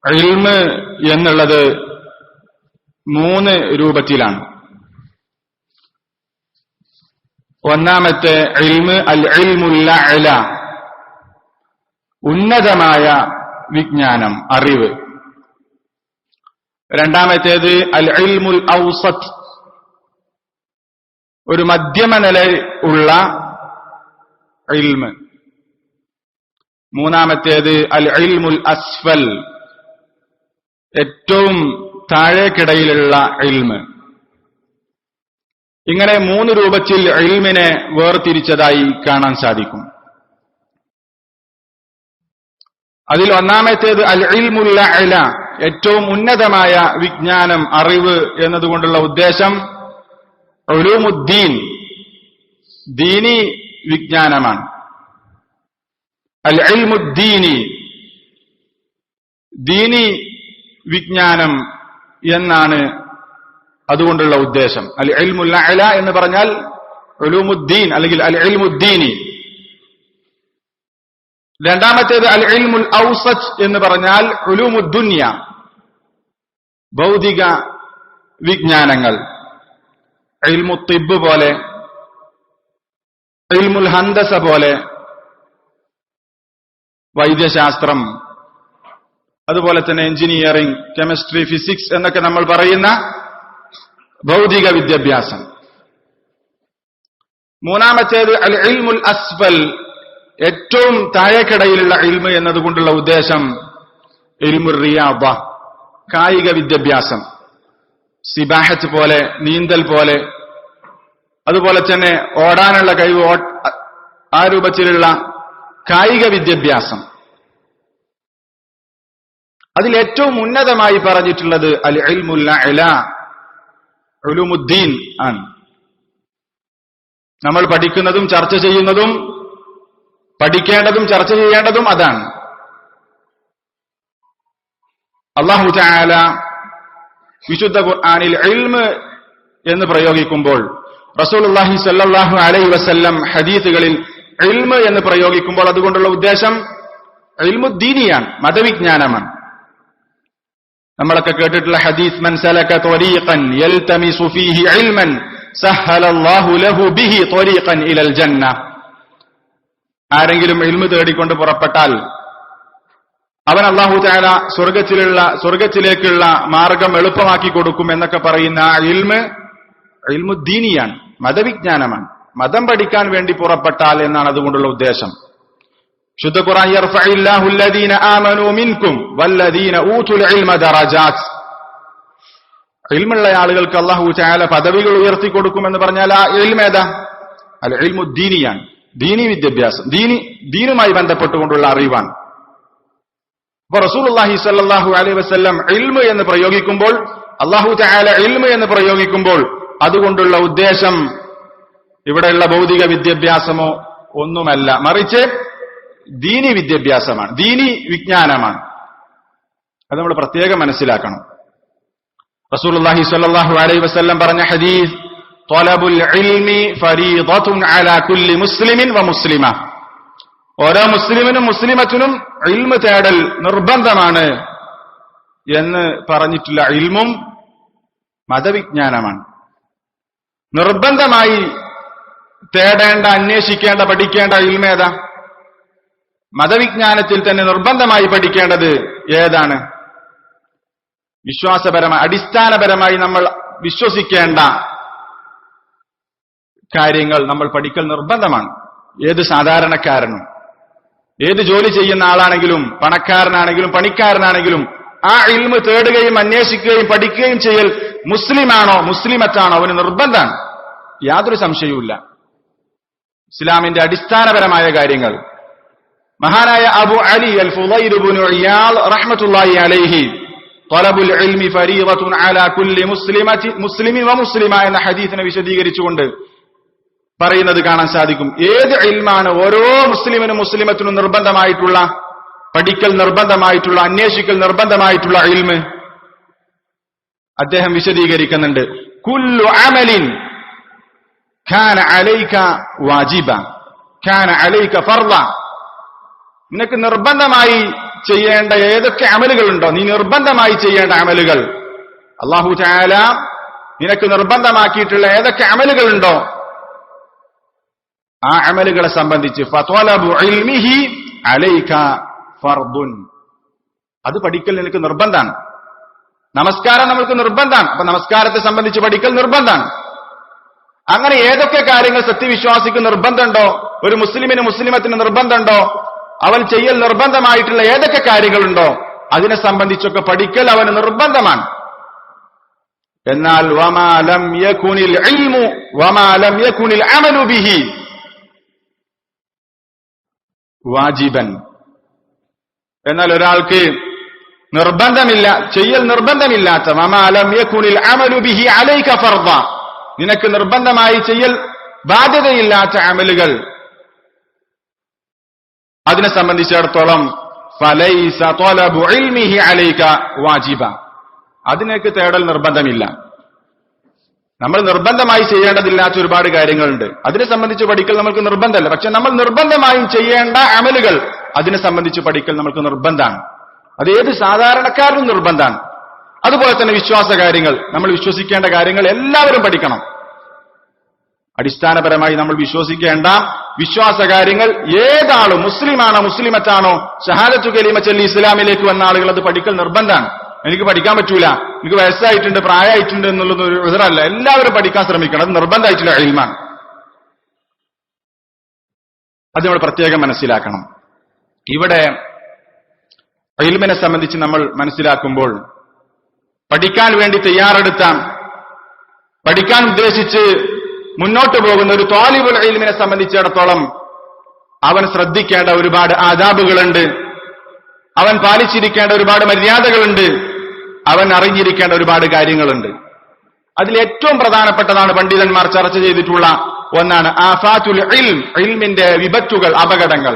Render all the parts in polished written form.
ഇൽമ് എന്നുള്ളത് 3 രൂപത്തിലാണ്. ഒന്നാമത്തെ ഇൽമ് അൽ ഇൽമുൽ അഅല, ഉന്നതമായ വിജ്ഞാനം, അറിവ്. രണ്ടാമത്തേത് അൽ ഇൽമുൽ ഔസത്ത്, ഒരു മധ്യമ നിലയുള്ള ഇൽമ്. മൂന്നാമത്തേത് അൽ ഇൽമുൽ അസ്ഫൽ, ഏറ്റവും താഴേക്കിടയിലുള്ള ഇൽമ്. ഇങ്ങനെ 3 രൂപത്തിൽ ഇൽമിനെ വേർതിരിച്ചതായി കാണാൻ സാധിക്കും. അതിൽ ഒന്നാമത്തേത് അൽ ഇൽമുൽ അഅല, ഏറ്റവും ഉന്നതമായ വിജ്ഞാനം, അറിവ് എന്നതുകൊണ്ടുള്ള ഉദ്ദേശം ഉലൂമുദ്ദീൻ, ദീനി വിജ്ഞാനമാണ്. അൽ ഇൽമുദ്ദീനി, ദീനി വിജ്ഞാനം എന്നാണ് അതുകൊണ്ടുള്ള ഉദ്ദേശം. അൽ ഇൽമുൽ അഅല എന്ന് പറഞ്ഞാൽ ഉലൂമുദ്ദീൻ അല്ലെങ്കിൽ അൽ ഇൽമുദ്ദീനി. രണ്ടാമത്തേത് അൽ ഇൽമുൽ ഔസത്ത് എന്ന് പറഞ്ഞാൽ ഉലൂമുദ്ദുനിയ, ഭൗതിക വിജ്ഞാനങ്ങൾ. ഇൽമു തിബ്ബ് പോലെ, ഇൽമുൽ ഹന്ദസ പോലെ, വൈദ്യശാസ്ത്രം, അതുപോലെ തന്നെ എഞ്ചിനീയറിംഗ്, കെമിസ്ട്രി, ഫിസിക്സ് എന്നൊക്കെ നമ്മൾ പറയുന്ന ഭൗതിക വിദ്യാഭ്യാസം. മൂന്നാമത്തേത് അൽ ഇൽമുൽ അസ്ഫൽ, ഏറ്റവും താഴേക്കിടയിലുള്ള ഇൽമ് എന്നതുകൊണ്ടുള്ള ഉദ്ദേശം ഇൽമുർ റിയാദ, കായിക വിദ്യാഭ്യാസം, സിബാഹത്ത് പോലെ, നീന്തൽ പോലെ, അതുപോലെ തന്നെ ഓടാനുള്ള കഴിവ്, ആ രൂപത്തിലുള്ള കായിക വിദ്യാഭ്യാസം. അതിൽ ഏറ്റവും ഉന്നതമായി പറഞ്ഞിട്ടുള്ളത് അൽ ഇൽമുൽ അഅല, ഉലൂമുദ്ദീൻ ആണ്. നമ്മൾ പഠിക്കുന്നതും ചർച്ച ചെയ്യുന്നതും പഠിക്കേണ്ടതും ചർച്ച ചെയ്യേണ്ടതും അതാണ്. അല്ലാഹു തആല വിശുദ്ധ ഖുർആനിൽ ഇൽമ് എന്ന് പ്രയോഗിക്കുമ്പോൾ, റസൂലുള്ളാഹി സ്വല്ലല്ലാഹു അലൈഹി വസല്ലം ഹദീസുകളിൽ ഇൽമ് എന്ന് പ്രയോഗിക്കുമ്പോൾ അതുകൊണ്ടുള്ള ഉദ്ദേശം ഇൽമുദ്ദീനിയാണ്, മതവിജ്ഞാനമാണ്. നമ്മളൊക്കെ കേട്ടിട്ടുള്ള ഹദീസ്, മൻ സലക ത്വരീഖൻ യൽതമിസു ഫീഹി ഇൽമൻ സഹ്ഹലല്ലാഹു ലഹു ബിഹി ത്വരീഖൻ ഇലൽ ജന്ന. ആരെങ്കിലും ഇൽമ് തേടിക്കൊണ്ട് പുറപ്പെട്ടാൽ അവൻ അല്ലാഹു തആല സ്വർഗത്തിലേക്കുള്ള മാർഗം എളുപ്പമാക്കി കൊടുക്കും എന്നൊക്കെ പറയുന്ന ഇൽമ് ഇൽമുദ്ദീനിയാണ്, മതവിജ്ഞാനമാണ്. മതം പഠിക്കാൻ വേണ്ടി പുറപ്പെട്ടാൽ എന്നാണ് അതുകൊണ്ടുള്ള ഉദ്ദേശം. ശുദ്ധ ഖുർആൻ, യർഫഇല്ലാഹു അല്ലദീന ആമനൂ മിൻകും വല്ലദീന ഊതുൽ ഇൽമ ദറജാത്ത്. ഇൽമുള്ള ആളുകൾക്ക് അല്ലാഹു തആല പദവികൾ ഉയർത്തി കൊടുക്കുമെന്ന് പറഞ്ഞാൽ ആ ഇൽമ് ഏതാ? അൽ ഇൽമുദ്ദീനിയാണ്, ദീനി വിദ്യാഭ്യാസം, ദീനുമായി ബന്ധപ്പെട്ടുകൊണ്ടുള്ള അറിവാണ്. അപ്പൊ റസൂലുള്ളാഹി സ്വല്ലല്ലാഹു അലൈഹി വസല്ലം ഇൽമ് എന്ന് പ്രയോഗിക്കുമ്പോൾ, അല്ലാഹു തആല ഇൽമ് എന്ന് പ്രയോഗിക്കുമ്പോൾ അതുകൊണ്ടുള്ള ഉദ്ദേശം ഇവിടെയുള്ള ഭൗതിക വിദ്യാഭ്യാസമോ ഒന്നുമല്ല, മറിച്ച് ദീനി വിദ്യാഭ്യാസമാണ്, ദീനി വിജ്ഞാനമാണ്. അത് നമ്മൾ പ്രത്യേകം മനസ്സിലാക്കണം. റസൂലുള്ളാഹി സ്വല്ലല്ലാഹു അലൈഹി വസല്ലം പറഞ്ഞ ഹദീസ്, ത്വലബുൽ ഇൽമി ഫരീദത്തുൻ അലാ കുല്ലി മുസ്ലിമിൻ വ മുസ്ലിമ. ഓരോ മുസ്ലിമിനും മുസ്ലിമത്തിനും ഇൽമ് തേടൽ നിർബന്ധമാണ് എന്ന് പറഞ്ഞിട്ടുള്ള ഇൽമും മതവിജ്ഞാനമാണ്. നിർബന്ധമായി തേടേണ്ട, അന്വേഷിക്കേണ്ട, പഠിക്കേണ്ട ഇൽമ ഏതാ? മതവിജ്ഞാനത്തിൽ തന്നെ നിർബന്ധമായി പഠിക്കേണ്ടത് ഏതാണ്? വിശ്വാസപരമായി, അടിസ്ഥാനപരമായി നമ്മൾ വിശ്വസിക്കേണ്ട കാര്യങ്ങൾ നമ്മൾ പഠിക്കൽ നിർബന്ധമാണ്. ഏത് സാധാരണക്കാരനും, ഏത് ജോലി ചെയ്യുന്ന ആളാണെങ്കിലും, പണക്കാരനാണെങ്കിലും പണിക്കാരനാണെങ്കിലും ആ ഇൽമ് തേടുകയും അന്വേഷിക്കുകയും പഠിക്കുകയും ചെയ്യൽ മുസ്ലിമാണോ മുസ്ലിമത്താണോ അവന് നിർബന്ധമാണ്, യാതൊരു സംശയവുമില്ല. ഇസ്ലാമിന്റെ അടിസ്ഥാനപരമായ കാര്യങ്ങൾ. മഹാനായ അബു അലി അൽ ഫുളൈൽ ഇബ്നു ഇയാദ് റഹ്മത്തുള്ളാഹി അലൈഹി ത്വലബുൽ ഇൽമി ഫരീദത്തുൻ അലാ കുല്ലി മുസ്ലിമിൻ വ മുസ്ലിമ എന്ന ഹദീസിനെ വിശദീകരിച്ചുകൊണ്ട് പറയുന്നത് കാണാൻ സാധിക്കും. ഏത് ഇൽമാണ് ഓരോ മുസ്ലിമിനും മുസ്ലിമത്തിനും നിർബന്ധമായിട്ടുള്ള, പഠിക്കൽ നിർബന്ധമായിട്ടുള്ള, അന്വേഷിക്കൽ നിർബന്ധമായിട്ടുള്ള ഇൽമ്? അദ്ദേഹം വിശദീകരിക്കുന്നുണ്ട്, കുല്ലു അമലിൻ കാന അലൈക വാജിബ കാന അലൈക ഫർള. നിനക്ക് നിർബന്ധമായി ചെയ്യേണ്ട ഏതൊക്കെ അമലുകളുണ്ടോ, നീ നിർബന്ധമായി ചെയ്യേണ്ട അമലുകൾ, അല്ലാഹു തആല നിനക്ക് നിർബന്ധമാക്കിയിട്ടുള്ള ഏതൊക്കെ അമലുകളുണ്ടോ ആ അമലുകളെ സംബന്ധിച്ച് ഫത്വലബു ഇൽമിഹി അലൈക ഫർദുൻ, അത് പഠിക്കൽ നിനക്ക് നിർബന്ധാണ്. നമസ്കാരം നമ്മൾക്ക് നിർബന്ധാണ്. അപ്പൊ നമസ്കാരത്തെ സംബന്ധിച്ച് പഠിക്കൽ നിർബന്ധാണ്. അങ്ങനെ ഏതൊക്കെ കാര്യങ്ങൾ സത്യവിശ്വാസിക്ക് നിർബന്ധമുണ്ടോ, ഒരു മുസ്ലിമിന് മുസ്ലിമത്തിന് നിർബന്ധമുണ്ടോ, അവൻ ചെയ്യൽ നിർബന്ധമായിട്ടുള്ള ഏതൊക്കെ കാര്യങ്ങളുണ്ടോ അതിനെ സംബന്ധിച്ചൊക്കെ പഠിക്കൽ അവന് നിർബന്ധമാണ്. എന്നാൽ വമാ ലം യകുനിൽ ഇൽമു വമാ ലം യകുനിൽ അമലു ബിഹി വാജിബൻ, എന്നാൽ ഒരാൾക്ക് നിർബന്ധമില്ല, ചെയ്യൽ നിർബന്ധമില്ലാത്ത വമാ ലം യകുനിൽ അമലു ബിഹി അലൈക ഫർദ, നിനക്ക് നിർബന്ധമായി ചെയ്യൽ ബാധ്യതയില്ലാത്ത അമലുകൾ, അതിനെ സംബന്ധിച്ചിടത്തോളം ഫലൈസ ത്വലബു ഇൽമിഹി അലൈക വാജിബ, അതിനേക്ക് തേടൽ നിർബന്ധമില്ല. നമ്മൾ നിർബന്ധമായി ചെയ്യേണ്ടതില്ലാത്ത ഒരുപാട് കാര്യങ്ങളുണ്ട്, അതിനെ സംബന്ധിച്ച് പഠിക്കൽ നമ്മൾക്ക് നിർബന്ധമല്ല. പക്ഷെ നമ്മൾ നിർബന്ധമായും ചെയ്യേണ്ട അമലുകൾ അതിനെ സംബന്ധിച്ച് പഠിക്കൽ നമ്മൾക്ക് നിർബന്ധമാണ്. അത് ഏത് സാധാരണക്കാരനും നിർബന്ധമാണ്. അതുപോലെ തന്നെ വിശ്വാസ കാര്യങ്ങൾ, നമ്മൾ വിശ്വസിക്കേണ്ട കാര്യങ്ങൾ എല്ലാവരും പഠിക്കണം. അടിസ്ഥാനപരമായി നമ്മൾ വിശ്വസിക്കേണ്ട വിശ്വാസ കാര്യങ്ങൾ ഏതാളും, മുസ്ലിമാണോ മുസ്ലിമത്താണോ, ഷഹാദത്തു കലിമ ചൊല്ലി ഇസ്ലാമിലേക്ക് വന്ന ആളുകൾ അത് പഠിക്കൽ നിർബന്ധമാണ്. എനിക്ക് പഠിക്കാൻ പറ്റൂല, എനിക്ക് വയസ്സായിട്ടുണ്ട്, പ്രായമായിട്ടുണ്ട് എന്നുള്ളത് ഒരു ഉദരല്ല. എല്ലാവരും പഠിക്കാൻ ശ്രമിക്കണം. അത് നിർബന്ധമായിട്ടുള്ള ഇൽമാണ്. അത് നമ്മൾ പ്രത്യേകം മനസ്സിലാക്കണം. ഇവിടെ ഇൽമിനെ സംബന്ധിച്ച് നമ്മൾ മനസ്സിലാക്കുമ്പോൾ പഠിക്കാൻ വേണ്ടി തയ്യാറെടുത്ത, പഠിക്കാൻ ഉദ്ദേശിച്ച് മുന്നോട്ട് പോകുന്ന ഒരു ത്വാലിബുൽ ഇൽമിനെ സംബന്ധിച്ചിടത്തോളം അവൻ ശ്രദ്ധിക്കേണ്ട ഒരുപാട് ആദാബുകളുണ്ട്, അവൻ പാലിച്ചിരിക്കേണ്ട ഒരുപാട് മര്യാദകളുണ്ട്, അവൻ അറിഞ്ഞിരിക്കേണ്ട ഒരുപാട് കാര്യങ്ങളുണ്ട്. അതിൽ ഏറ്റവും പ്രധാനപ്പെട്ടതാണ് പണ്ഡിതന്മാർ ചർച്ച ചെയ്തിട്ടുള്ള ഒന്നാണ് ആഫാത്തുൽ ഇൽം, ഇൽമിന്റെ വിപത്തുകൾ, അപകടങ്ങൾ.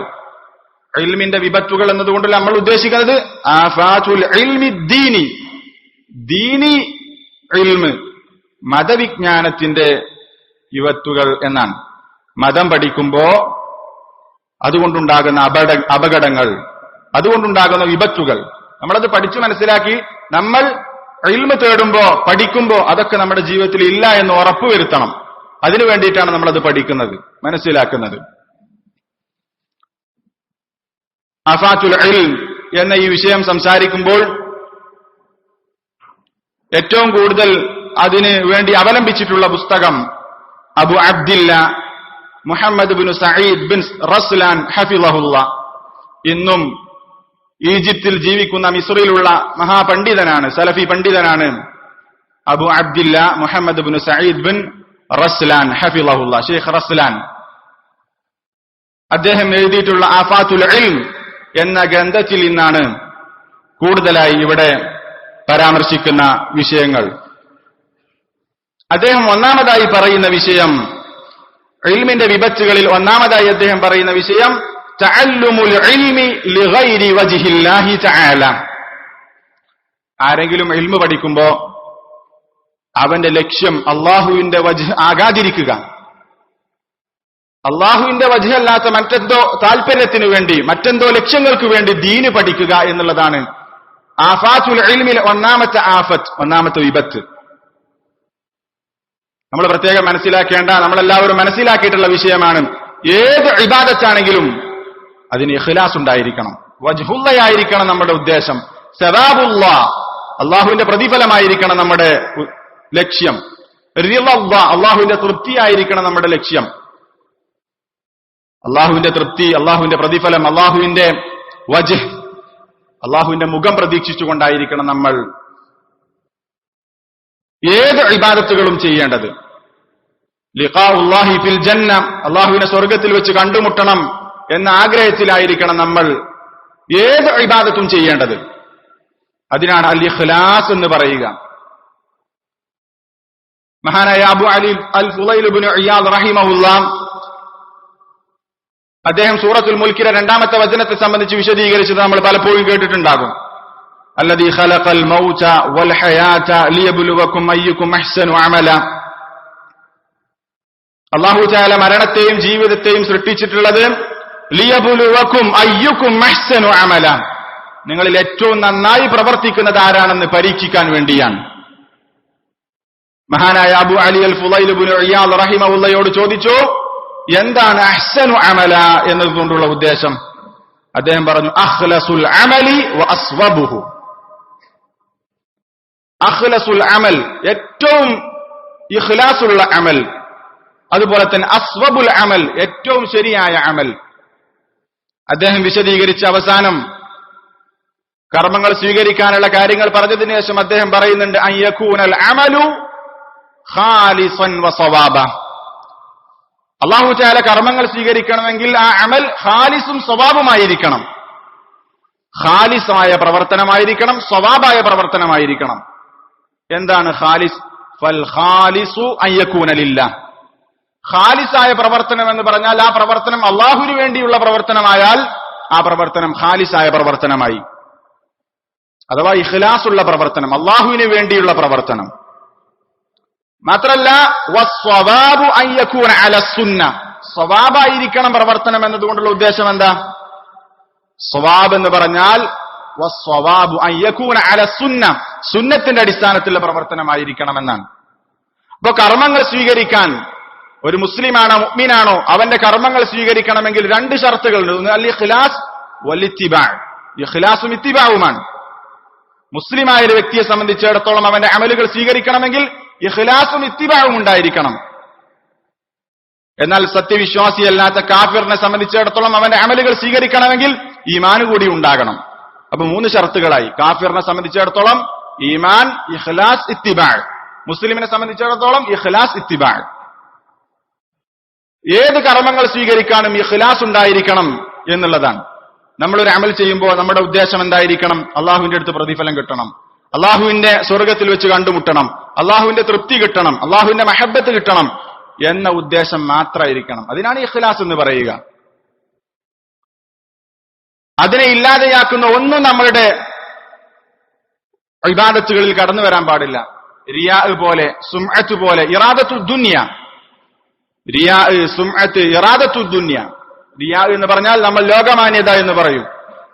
ഇൽമിന്റെ വിപത്തുകൾ എന്നതുകൊണ്ട് നമ്മൾ ഉദ്ദേശിക്കുന്നത് ആഫാത്തുൽ ഇൽമി ദീനി, ദീനി ഇൽമ്, മതവിജ്ഞാനത്തിന്റെ വിപത്തുകൾ എന്നാണ്. മതം പഠിക്കുമ്പോ അതുകൊണ്ടുണ്ടാകുന്ന അപകടങ്ങൾ, അതുകൊണ്ടുണ്ടാകുന്ന വിപത്തുകൾ, നമ്മളത് പഠിച്ചു മനസ്സിലാക്കി നമ്മൾ ഇൽമ് തേടുമ്പോ പഠിക്കുമ്പോ അതൊക്കെ നമ്മുടെ ജീവിതത്തിൽ ഇല്ല എന്ന് ഉറപ്പുവരുത്തണം. അതിനു വേണ്ടിയിട്ടാണ് നമ്മളത് പഠിക്കുന്നത്, മനസ്സിലാക്കുന്നത്. ആഫാത്തുൽ ഇൽം എന്ന ഈ വിഷയം സംസാരിക്കുമ്പോൾ ഏറ്റവും കൂടുതൽ അതിന് വേണ്ടി അവലംബിച്ചിട്ടുള്ള പുസ്തകം Abu Abdillah Muhammad bin Saeed bin Raslan ഹഫിളഹുല്ല, ഇന്നും ഈജിപ്തിൽ ജീവിക്കുന്ന മിസ്രിലുള്ള മഹാപണ്ഡിതനാണ്, സലഫി പണ്ഡിതനാണ് Abu Abdillah Muhammad bin Saeed bin Raslan ഹഫിളഹുല്ല, Sheikh Raslan. അദ്ദേഹം എഴുതിയിട്ടുള്ള ആഫാത്തുൽ ഇൽം എന്ന ഗ്രന്ഥത്തിൽ നിന്നാണ് കൂടുതലായി ഇവിടെ പരാമർശിക്കുന്ന വിഷയങ്ങൾ. അദ്ദേഹം ഒന്നാമതായി പറയുന്ന വിഷയം, ഇൽമിന്റെ വിപത്തുകളിൽ ഒന്നാമതായി അദ്ദേഹം പറയുന്ന വിഷയം തഅല്ലുമുൽ ഇൽമി ലിഗൈരി വജ്ഹില്ലാഹി തആല. ആരെങ്കിലും ഇൽമു പഠിക്കുമ്പോ അവന്റെ ലക്ഷ്യം അള്ളാഹുവിന്റെ വജ്ഹ് ആകാതിരിക്കുക, അള്ളാഹുവിന്റെ വജ്ഹല്ലാത്ത മറ്റെന്തോ താല്പര്യത്തിനു വേണ്ടി, മറ്റെന്തോ ലക്ഷ്യങ്ങൾക്ക് വേണ്ടി ദീന് പഠിക്കുക എന്നുള്ളതാണ് ആഫാത്തുൽ ഇൽമിലെ ഒന്നാമത്തെ ആഫത്ത്, ഒന്നാമത്തെ വിപത്ത്. നമ്മൾ പ്രത്യേകം മനസ്സിലാക്കേണ്ട, നമ്മളെല്ലാവരും മനസ്സിലാക്കിയിട്ടുള്ള വിഷയമാണ്, ഏത് ഇബാദത്താണെങ്കിലും അതിന് ഇഖ്ലാസ് ഉണ്ടായിരിക്കണം, വജ്ഹുള്ളയായിരിക്കണം നമ്മുടെ ഉദ്ദേശം, സവാബുല്ലാ, അള്ളാഹുവിന്റെ പ്രതിഫലമായിരിക്കണം നമ്മുടെ ലക്ഷ്യം, റിളല്ലാ, അള്ളാഹുവിന്റെ തൃപ്തിയായിരിക്കണം നമ്മുടെ ലക്ഷ്യം. അള്ളാഹുവിന്റെ തൃപ്തി, അള്ളാഹുവിന്റെ പ്രതിഫലം, അള്ളാഹുവിന്റെ വജ്ഹ്, അള്ളാഹുവിന്റെ മുഖം പ്രതീക്ഷിച്ചുകൊണ്ടായിരിക്കണം നമ്മൾ ഏത് ഇബാദത്തുകളും ചെയ്യേണ്ടത്. ലിഖാഉല്ലാഹി ഫിൽ ജന്ന, അള്ളാഹുവിനെ സ്വർഗത്തിൽ വെച്ച് കണ്ടുമുട്ടണം എന്ന ആഗ്രഹത്തിലായിരിക്കണം നമ്മൾ ഏത് ഇബാദത്തും ചെയ്യേണ്ടത്. അതിനാണ് അൽ ഇഖ്ലാസ് എന്ന് പറയുക. മഹാനായ അബു അലി അൽ ഫുളൈൽ ഇബ്നു ഇയാദ് റഹിമഹുല്ലാ, അദ്ദേഹം സൂറത്തുൽ മുൽക്കിലെ 2ാമത്തെ വചനത്തെ സംബന്ധിച്ച് വിശദീകരിച്ചത് നമ്മൾ പലപ്പോഴും കേട്ടിട്ടുണ്ടാകും. അല്ലദീ ഖലഖൽ മൗത വൽ ഹയാത ലിയബ്ലുവകും അയ്യുകും അഹ്സനു അമല. അല്ലാഹു തആല മരണത്തെയും ജീവിതത്തെയും സൃഷ്ടിച്ചിട്ടുള്ളത് ലിയബ്ലുവകും അയ്യുക്കും അഹ്സനു അമല, നിങ്ങളിൽ ഏറ്റവും നന്നായി പ്രവർത്തിക്കുന്നത് ആരാണെന്ന് പരീക്ഷിക്കാൻ വേണ്ടിയാണ്. മഹാനായ അബു അലി അൽ ഫുളൈൽ ഇബ്നു ഇയാദ് റഹിമഹുള്ളയോട് ചോദിച്ചു, എന്താണ് അഹ്സനു അമല എന്നതുകൊണ്ടുള്ള ഉദ്ദേശം? അദ്ദേഹം പറഞ്ഞു, അഖ്ലസുൽ അമലി വ അസ്വബുഹു. അഖ്ലസുൽ അമൽ, ഏറ്റവും ഇഖ്ലാസുള്ള അമൽ, അതുപോലെ തന്നെ അസ്വബുൽ അമൽ, ഏറ്റവും ശരിയായ അമൽ. അദ്ദേഹം വിശദീകരിച്ച അവസാനം കർമ്മങ്ങൾ സ്വീകരിക്കാനുള്ള കാര്യങ്ങൾ പറഞ്ഞതിന് ശേഷം അദ്ദേഹം പറയുന്നുണ്ട്, അൻ യകൂനൽ അമലു ഖാലിസൻ വസവാബ. അല്ലാഹു തആല കർമ്മങ്ങൾ സ്വീകരിക്കണമെങ്കിൽ ആ അമൽ ഖാലിസും സ്വവാബുമായിരിക്കണം. ഖാലിസായ പ്രവർത്തനമായിരിക്കണം, സ്വവാബായ പ്രവർത്തനമായിരിക്കണം. എന്താണ് ഖാലിസ്? ഫൽ ഖാലിസു അൻ യകൂന ലില്ലാഹ്. ഖാലിസായ പ്രവർത്തനം എന്ന് പറഞ്ഞാൽ ആ പ്രവർത്തനം അല്ലാഹുവിന് വേണ്ടിയുള്ള പ്രവർത്തനമായാൽ ആ പ്രവർത്തനം ഖാലിസായ പ്രവർത്തനമായി. അഥവാ ഇഖ്ലാസുള്ള പ്രവർത്തനം, അല്ലാഹുവിന് വേണ്ടിയുള്ള പ്രവർത്തനം. മാത്രല്ല വസ്വവാബു അൻ യകൂന അല സുന്ന, സ്വവാബായിരിക്കണം പ്രവർത്തനം എന്നതുകൊണ്ടുള്ള ഉദ്ദേശം എന്താ? സ്വവാബ് എന്ന് പറഞ്ഞാൽ വസ്വവാബു അൻ യകൂന അല സുന്ന, സുന്നത്തിന്റെ അടിസ്ഥാനത്തിലുള്ള പ്രവർത്തനമായിരിക്കണമെന്നാണ്. അപ്പൊ കർമ്മങ്ങൾ സ്വീകരിക്കാൻ ഒരു മുസ്ലിമാണോ മുഅ്മിനാണോ അവന്റെ കർമ്മങ്ങൾ സ്വീകരിക്കണമെങ്കിൽ രണ്ട് ഷർത്തുകളുണ്ട്. ഒന്ന് അൽ ഇഖ്ലാസ് വൽ ഇത്തിബാ. ഇഖ്ലാസും ഇത്തിബാവുമാണ്. മുസ്ലിമായ ഒരു വ്യക്തിയെ സംബന്ധിച്ചിടത്തോളം അവന്റെ അമലുകൾ സ്വീകരിക്കണമെങ്കിൽ ഇഖ്ലാസും ഇത്തിബാവും ഉണ്ടായിരിക്കണം. എന്നാൽ സത്യവിശ്വാസിയല്ലാത്ത കാഫിറിനെ സംബന്ധിച്ചിടത്തോളം അവന്റെ അമലുകൾ സ്വീകരിക്കണമെങ്കിൽ ഈമാൻ കൂടി ഉണ്ടാകണം. അപ്പൊ മൂന്ന് ഷർത്തുകളായി. കാഫിറിനെ സംബന്ധിച്ചിടത്തോളം ഈമാൻ, ഇഖ്ലാസ്, ഇത്തിബാ. മുസ്ലിമിനെ സംബന്ധിച്ചിടത്തോളം ഇഖ്ലാസ്, ഇത്തിബാ. ഏത് കർമ്മങ്ങൾ സ്വീകരിക്കാനും ഇഖ്ലാസ് ഉണ്ടായിരിക്കണം എന്നുള്ളതാണ്. നമ്മളൊരു അമൽ ചെയ്യുമ്പോൾ നമ്മുടെ ഉദ്ദേശം എന്തായിരിക്കണം? അള്ളാഹുവിന്റെ അടുത്ത് പ്രതിഫലം കിട്ടണം, അള്ളാഹുവിന്റെ സ്വർഗത്തിൽ വെച്ച് കണ്ടുമുട്ടണം, അള്ളാഹുവിന്റെ തൃപ്തി കിട്ടണം, അള്ളാഹുവിന്റെ മഹബ്ബത്ത് കിട്ടണം എന്ന ഉദ്ദേശം മാത്രമായിരിക്കണം. അതിനാണ് ഇഖ്ലാസ് എന്ന് പറയുക. അതിനെ ഇല്ലാതെയാക്കുന്ന ഒന്നും നമ്മളുടെ ഇബാദത്തുകളിൽ കടന്നു വരാൻ പാടില്ല. റിയാ പോലെ, സുംഅത്ത് പോലെ, ഇറാദത്തു ദുനിയ. റിയാ, സുംഅത്ത്, ഇറാദത്തു ദുനിയ. റിയാ എന്ന് പറഞ്ഞാൽ നമ്മൾ ലോകമാന്യത എന്ന് പറയും.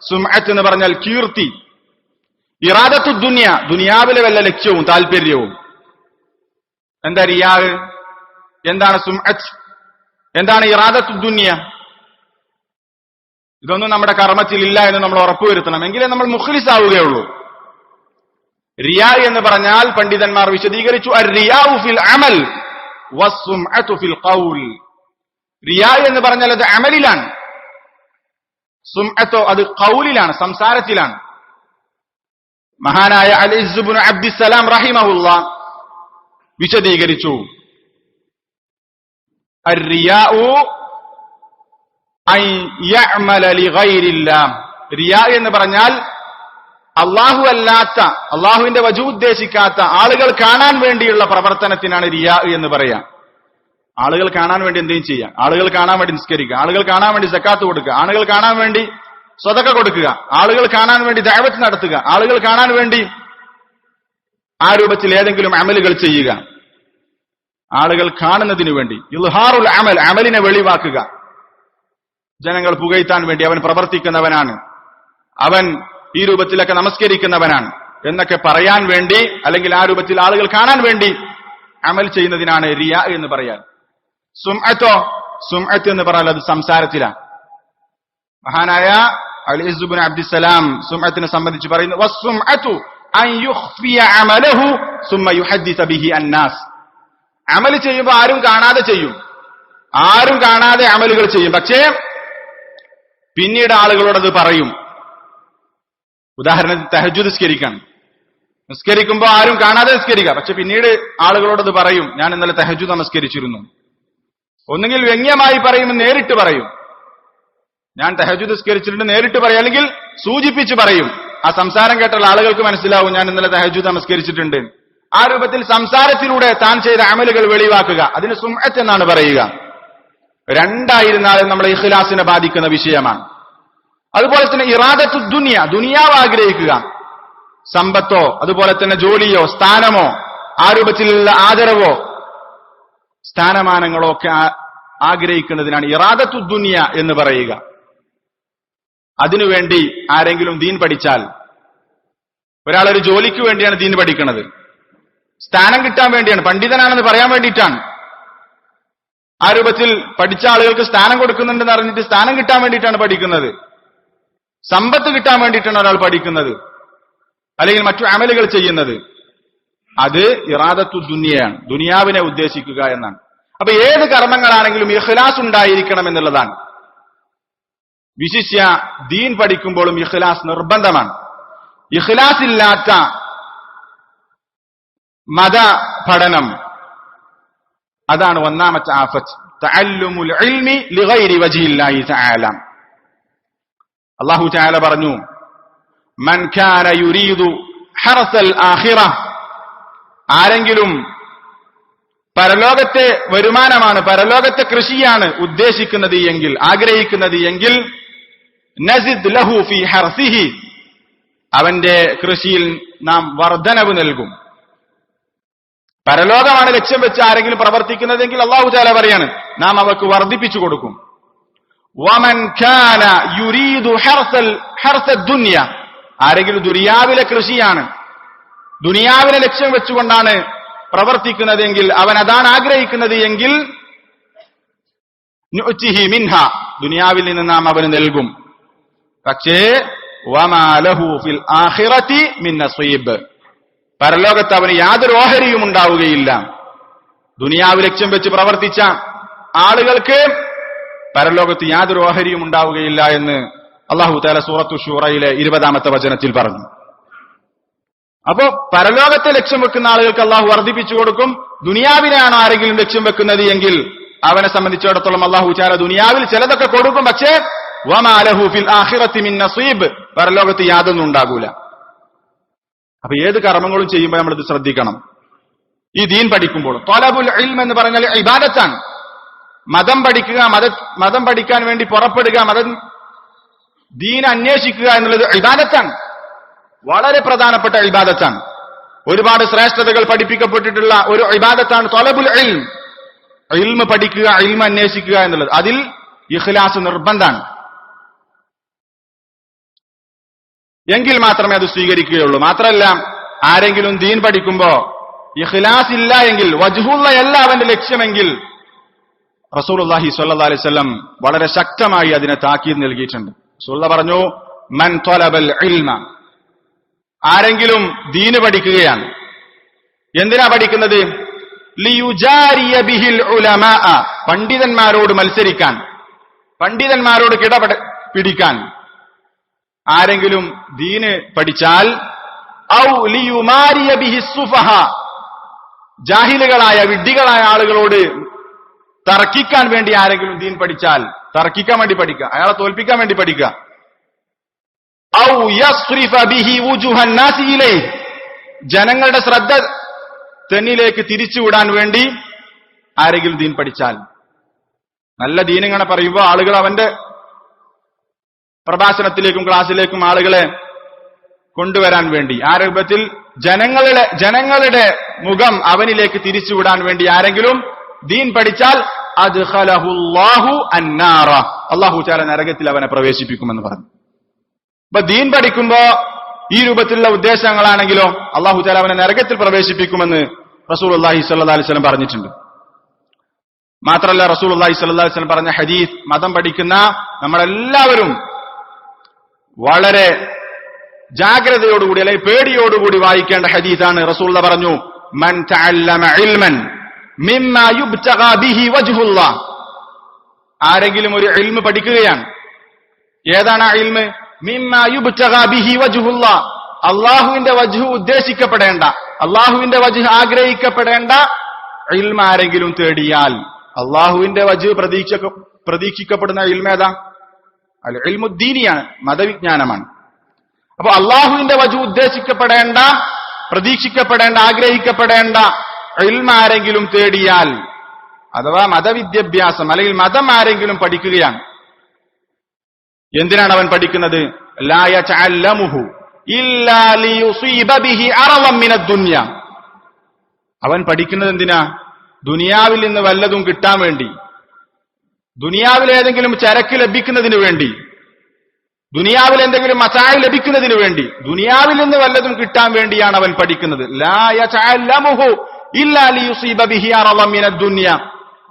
സുംഅത്ത് എന്ന് പറഞ്ഞാൽ കീർത്തി. ഇറാദത്തു ദുനിയ, ദുനിയാവിലെ വല്ല ലക്ഷ്യവും താല്പര്യവും. എന്താ റിയാ? എന്താണ് സുംഅത്ത്? എന്താണ് ഇറാദത്തു ദുനിയ? ഇതൊന്നും നമ്മുടെ കർമ്മത്തിൽ ഇല്ല എന്ന് നമ്മൾ ഉറപ്പുവരുത്തണം. എങ്കിലേ നമ്മൾ മുഖ്ലിസ് ആവുകയുള്ളൂ. റിയാ എന്ന് പറഞ്ഞാൽ പണ്ഡിതന്മാർ വിശദീകരിച്ചു, അർ-റിയാഉ ഫിൽ അമൽ വസ്സുംഅതു ഫിൽ ഖൗൽ. റിയാ എന്ന് പറഞ്ഞാൽ അത് അമലിലാണ്, സുംഅത്തോ അത് ഖൗലിലാണ്, സംസാരത്തിലാണ്. മഹാനായ അൽ-ഇസ്സ് ഇബ്നു അബ്ദിസ്സലാം റഹിമഹുല്ലാഹ് വിശദീകരിച്ചു, അർ-റിയാഉ അൻ യഅമല ലിഗൈരില്ലാഹ്. റിയാ എന്ന് പറഞ്ഞാൽ അല്ലാഹു അല്ലാത്ത, അല്ലാഹുവിന്റെ വജു ഉദ്ദേശിക്കാത്ത ആളുകൾ കാണാൻ വേണ്ടിയുള്ള പ്രവർത്തനത്തിനാണ് റിയാ എന്ന് പറയാം. ആളുകൾ കാണാൻ വേണ്ടി എന്തെങ്കിലും ചെയ്യാം, ആളുകൾ കാണാൻ വേണ്ടി നിസ്കരിക്കുക, ആളുകൾ കാണാൻ വേണ്ടി സക്കാത്ത് കൊടുക്കുക, ആളുകൾ കാണാൻ വേണ്ടി സ്വതക്ക കൊടുക്കുക, ആളുകൾ കാണാൻ വേണ്ടി ദഅവത്ത് നടത്തുക, ആളുകൾ കാണാൻ വേണ്ടി ആ രൂപത്തിൽ ഏതെങ്കിലും അമലുകൾ ചെയ്യുക. ആളുകൾ കാണുന്നതിന് വേണ്ടി ഇൽഹാറുൽ അമൽ, അമലിനെ വെളിവാക്കുക. ജനങ്ങൾ പുകഴ്ത്താൻ വേണ്ടി അവൻ പ്രവർത്തിക്കുന്നവനാണ്, അവൻ ഈ രൂപത്തിലൊക്കെ നമസ്കരിക്കുന്നവനാണ് എന്നൊക്കെ പറയാൻ വേണ്ടി, അല്ലെങ്കിൽ ആ രൂപത്തിൽ ആളുകൾ കാണാൻ വേണ്ടി അമൽ ചെയ്യുന്നതിനാണ് റിയാ എന്ന് പറയാൻ. സുംഅത്തോ, സുംഅത്ത് എന്ന് പറഞ്ഞാൽ അത് സംസാരത്തിലാണ്. മഹാനായ അൽ-ഇസ്സ് ഇബ്നു അബ്ദിസ്സലാം സുംഅത്തിനെ സംബന്ധിച്ച് പറയുന്നു, വസ്സുംഅതു അൻ യുഖ്ഫിയ അമലഹു സുമ്മ യുഹദ്ദിസ ബിഹി അന്നാസ്. അമൽ ചെയ്യുമ്പോൾ ആരും കാണാതെ ചെയ്യും, ആരും കാണാതെ അമലുകൾ ചെയ്യും, പക്ഷേ പിന്നീട് ആളുകളോടത് പറയും. ഉദാഹരണത്തിന് തഹജ്ജുദ് നിസ്കരിക്കുമ്പോൾ ആരും കാണാതെ നിസ്കരിക്കുക, പക്ഷെ പിന്നീട് ആളുകളോടത് പറയും, ഞാൻ ഇന്നലെ തഹജ്ജുദ് നമസ്കരിച്ചിരുന്നു. ഒന്നുകിൽ വ്യംഗ്യമായി പറയും, നേരിട്ട് പറയും, ഞാൻ തഹജ്ജുദ് നിസ്കരിച്ചിട്ടുണ്ട് നേരിട്ട് പറയും, അല്ലെങ്കിൽ സൂചിപ്പിച്ച് പറയും. ആ സംസാരം കേട്ടുള്ള ആളുകൾക്ക് മനസ്സിലാവും ഞാൻ ഇന്നലെ തഹജ്ജുദ് നമസ്കരിച്ചിട്ടുണ്ട്. ആ രൂപത്തിൽ സംസാരത്തിലൂടെ താൻ ചെയ്ത അമലുകൾ വെളിവാക്കുക, അതിന് സുംഅത്ത് എന്നാണ് പറയുക. രണ്ടായിരുന്നാലും നമ്മളെ ഇഖ്ലാസിനെ ബാധിക്കുന്ന വിഷയമാണ്. അതുപോലെ തന്നെ ഇറാദത്തു ദുനിയ, ദുനിയാവ് ആഗ്രഹിക്കുക, സമ്പത്തോ അതുപോലെ തന്നെ ജോലിയോ സ്ഥാനമോ ആ രൂപത്തിലുള്ള ആദരവോ സ്ഥാനമാനങ്ങളോ ഒക്കെ ആഗ്രഹിക്കുന്നതിനാണ് ഇറാദത്തു ദുനിയ എന്ന് പറയുക. അതിനുവേണ്ടി ആരെങ്കിലും ദീൻ പഠിച്ചാൽ, ഒരാളൊരു ജോലിക്ക് വേണ്ടിയാണ് ദീൻ പഠിക്കുന്നത്, സ്ഥാനം കിട്ടാൻ വേണ്ടിയാണ്, പണ്ഡിതനാണെന്ന് പറയാൻ വേണ്ടിയിട്ടാണ്, ആ രൂപത്തിൽ പഠിച്ച ആളുകൾക്ക് സ്ഥാനം കൊടുക്കുന്നുണ്ടെന്ന് അറിഞ്ഞിട്ട് സ്ഥാനം കിട്ടാൻ വേണ്ടിയിട്ടാണ് പഠിക്കുന്നത്, സമ്പത്ത് കിട്ടാൻ വേണ്ടിയിട്ടാണ് ഒരാൾ പഠിക്കുന്നത്, അല്ലെങ്കിൽ മറ്റു അമലുകൾ ചെയ്യുന്നത്, അത് ഇറാദത്തു ദുനിയയാണ്, ദുനിയാവിനെ ഉദ്ദേശിക്കുക എന്നാണ്. അപ്പൊ ഏത് കർമ്മങ്ങളാണെങ്കിലും ഇഖ്ലാസ് ഉണ്ടായിരിക്കണം എന്നുള്ളതാണ്. വിശിഷ്യ ദീൻ പഠിക്കുമ്പോഴും ഇഖ്ലാസ് നിർബന്ധമാണ്. ഇഖ്ലാസ് ഇല്ലാത്ത മത പഠനം, അതാണ് ഒന്നാമത്തെ ആഫത്ത്. തഅല്ലുമുൽ ഇൽമി ലിഗൈരി വജ്ഹില്ലാഹി തആല. അല്ലാഹു തആല പറഞ്ഞു, മൻ കാന യുരീദു ഹർസൽ ആഖിറ, ആരെങ്കിലും പരലോകത്തെ വരുമാനമാണ്, പരലോകത്തെ കൃഷിയാണ് ഉദ്ദേശിക്കുന്നത് എങ്കിൽ, ആഗ്രഹിക്കുന്നത് എങ്കിൽ, നസിദ് ലഹു ഫീ ഹർസിഹി, അവന്റെ കൃഷിയിൽ നാം വർധനവ് നൽകും. പരലോകമാണ് ലക്ഷ്യം വെച്ച് ആരെങ്കിലും പ്രവർത്തിക്കുന്നതെങ്കിൽ അല്ലാഹു തആല പറയാണ്, നാം അവർക്ക് വർദ്ധിപ്പിച്ചു കൊടുക്കും. വമൻ കാന യുരീദു ഹർസദ് ദുനിയ, ആരെങ്കിലും ദുനിയാവിലെ കൃഷിയാണ്, ദുനിയാവിനെ ലക്ഷ്യം വെച്ചുകൊണ്ടാണ് പ്രവർത്തിക്കുന്നതെങ്കിൽ, അവൻ അതാണ് ആഗ്രഹിക്കുന്നത് എങ്കിൽ, നുഅ്തിഹി മിൻഹ, ദുനിയാവിൽ നിന്ന് നാം അവന് നൽകും. പക്ഷേ വമാ ലഹു ഫിൽ ആഖിറതി മിൻ നസീബ്, പരലോകത്ത് അവന് യാതൊരു ഓഹരിയും ഉണ്ടാവുകയില്ല. ദുനിയാവ് ലക്ഷ്യം വെച്ച് പ്രവർത്തിച്ച ആളുകൾക്ക് പരലോകത്ത് യാതൊരു ഓഹരിയും ഉണ്ടാവുകയില്ല എന്ന് അല്ലാഹു തആല സൂറത്തു ശൂറയിലെ 20-ാമത്തെ വചനത്തിൽ പറഞ്ഞു. അപ്പോ പരലോകത്തെ ലക്ഷ്യം വെക്കുന്ന ആളുകൾക്ക് അള്ളാഹു വർദ്ധിപ്പിച്ചു കൊടുക്കും. ദുനിയാവിനെയാണ് ആരെങ്കിലും ലക്ഷ്യം വെക്കുന്നത് എങ്കിൽ അവനെ സംബന്ധിച്ചിടത്തോളം അള്ളാഹു തആല ദുനിയാവിൽ ചിലതൊക്കെ കൊടുക്കും, പക്ഷേ വമാ ലഹു ഫിൽ ആഖിറതി മിൻ നസീബ്, പരലോകത്ത് യാതൊന്നും ഉണ്ടാകൂല. അപ്പൊ ഏത് കർമ്മങ്ങളും ചെയ്യുമ്പോൾ നമ്മളിത് ശ്രദ്ധിക്കണം. ഈ ദീൻ പഠിക്കുമ്പോൾ ത്വലബുൽ ഇൽം എന്ന് പറഞ്ഞാൽ ഇബാദത്താണ്. മതം പഠിക്കുക, മതം പഠിക്കാൻ വേണ്ടി പുറപ്പെടുക, ദീൻ അന്വേഷിക്കുക എന്നുള്ളത് ഇബാദത്താണ്, വളരെ പ്രധാനപ്പെട്ട ഇബാദത്താണ്. ഒരുപാട് ശ്രേഷ്ഠതകൾ പഠിപ്പിക്കപ്പെട്ടിട്ടുള്ള ഒരു ഇബാദത്താണ് ത്വലബുൽ ഇൽം. ഇൽമ പഠിക്കുക, ഇൽമ അന്വേഷിക്കുക എന്നുള്ളത്, അതിൽ ഇഖ്ലാസ് നിർബന്ധമാണ്. എങ്കിൽ മാത്രമേ അത് സ്വീകരിക്കുകയുള്ളൂ. മാത്രമല്ല, ആരെങ്കിലും ദീൻ പഠിക്കുമ്പോ ഇഖ്ലാസ് ഇല്ല എങ്കിൽ, വജ്ഹുള്ളയല്ല അവന്റെ ലക്ഷ്യമെങ്കിൽ, റസൂലുള്ളാഹി സ്വല്ലല്ലാഹു അലൈഹി വസല്ലം വളരെ ശക്തമായി അതിനെ താക്കീത് നൽകിയിട്ടുണ്ട്. റസൂലുള്ളാഹി പറഞ്ഞു, മൻ ത്വലബൽ ഇൽമ, ആരെങ്കിലും ദീന് പഠിക്കുകയാണ്, എന്തിനാ പഠിക്കുന്നത്? ലിയുജാരിയ ബിഹിൽ ഉലമാ, പണ്ഡിതന്മാരോട് മത്സരിക്കാൻ, പണ്ഡിതന്മാരോട് പിടിക്കാൻ ആരെങ്കിലും ദീന് പഠിച്ചാൽ, ഔ ലിയുമാരിയ ബിഹി സുഫഹ, ജാഹിലുകളായ വിഡ്ഢികളായ ആളുകളോട് തർക്കിക്കാൻ വേണ്ടി ആരെങ്കിലും ദീൻ പഠിച്ചാൽ, തർക്കിക്കാൻ വേണ്ടി പഠിക്കുക, അയാളെ തോൽപ്പിക്കാൻ വേണ്ടി പഠിക്കുക. ഔ യസ്രിഫ ബിഹി വുജുഹൻ നാസി ഇലൈഹി, ജനങ്ങളുടെ ശ്രദ്ധ തന്നിലേക്ക് തിരിച്ചുവിടാൻ വേണ്ടി ആരെങ്കിലും ദീൻ പഠിച്ചാൽ. നല്ല ദീൻ ഇങ്ങനെ പറയുമ്പോൾ ആളുകൾ അവന്റെ പ്രഭാഷണത്തിലേക്കും ക്ലാസ്സിലേക്കും ആളുകളെ കൊണ്ടുവരാൻ വേണ്ടി, ആ രൂപത്തിൽ ജനങ്ങളുടെ മുഖം അവനിലേക്ക് തിരിച്ചുവിടാൻ വേണ്ടി ആരെങ്കിലും ദീൻ പഠിച്ചാൽ, അദ്ഖലഹുല്ലാഹു അന്നാറ, അല്ലാഹു തആല നരകത്തിൽ അവനെ പ്രവേശിപ്പിക്കുമെന്ന് പറഞ്ഞു. അപ്പൊ ദീൻ പഠിക്കുമ്പോ ഈ രൂപത്തിലുള്ള ഉദ്ദേശങ്ങളാണെങ്കിലോ അല്ലാഹു തആല അവനെ നരകത്തിൽ പ്രവേശിപ്പിക്കുമെന്ന് റസൂലുള്ളാഹി സ്വല്ലല്ലാഹു അലൈഹി വസല്ലം പറഞ്ഞിട്ടുണ്ട്. മാത്രമല്ല, റസൂലുള്ളാഹി സ്വല്ലല്ലാഹു അലൈഹി വസല്ലം പറഞ്ഞ ഹദീസ്, മതം പഠിക്കുന്ന നമ്മളെല്ലാവരും വളരെ ജാഗ്രതയോടുകൂടി അല്ലെങ്കിൽ പേടിയോടുകൂടി വായിക്കേണ്ട ഹദീസാണ്. റസൂലുള്ളാഹി പറഞ്ഞു, മൻ തഅല്ലമ ഇൽമൻ മിമ്മാ യുബ്തഗാ ബിഹി വജ്ഹുല്ലാഹ്, ആരെങ്കിലും ഒരു ഇൽമ് പഠിക്കുകയാണ്, ഏതാണ് ആ ഇൽമ്? മിമ്മാ യുബ്തഗാ ബിഹി വജ്ഹുല്ലാഹ്, അല്ലാഹുവിന്റെ വജ്ഹ് ഉദ്ദേശിക്കപ്പെടേണ്ട, അല്ലാഹുവിന്റെ വജ്ഹ് ആഗ്രഹിക്കപ്പെടേണ്ട ഇൽമ ആരെങ്കിലും തേടിയാൽ, അല്ലാഹുവിന്റെ വജ്ഹ് പ്രതീക്ഷിക്കപ്പെടുന്ന ഇൽമ ഏതാ? അൽ ഇൽമുദ്ദീനിയാണ്, മതവിജ്ഞാനമാണ്. അപ്പൊ അല്ലാഹുവിന്റെ വജ്ഹ് ഉദ്ദേശിക്കപ്പെടേണ്ട, പ്രതീക്ഷിക്കപ്പെടേണ്ട, ആഗ്രഹിക്കപ്പെടേണ്ട ഇൽമ ആരെങ്കിലും തേടിയാൽ, അഥവാ മതവിദ്യാഭ്യാസം അല്ലെങ്കിൽ മതം ആരെങ്കിലും പഠിക്കുകയാണ്, എന്തിനാണ് അവൻ പഠിക്കുന്നത്? ലാ യതഅല്ലമുഹു ഇല്ലാ ലിയുസീബ ബിഹി അറളൻ മിനദ് ദുനിയ, അവൻ പഠിക്കുന്നത് എന്തിനാ? ദുനിയാവിൽ നിന്ന് വല്ലതും കിട്ടാൻ വേണ്ടി, ദുനിയാവിൽ ഏതെങ്കിലും ചരക്ക് ലഭിക്കുന്നതിന് വേണ്ടി, ദുനിയാവിൽ എന്തെങ്കിലും മതാഅ് ലഭിക്കുന്നതിന് വേണ്ടി, ദുനിയാവിൽ നിന്ന് വല്ലതും കിട്ടാൻ വേണ്ടിയാണ് അവൻ പഠിക്കുന്നത്. ലാ യതഅല്ലമുഹു ഇല്ലാ ലിയുസീബ ബിഹി അറളൻ മിനദ് ദുനിയ.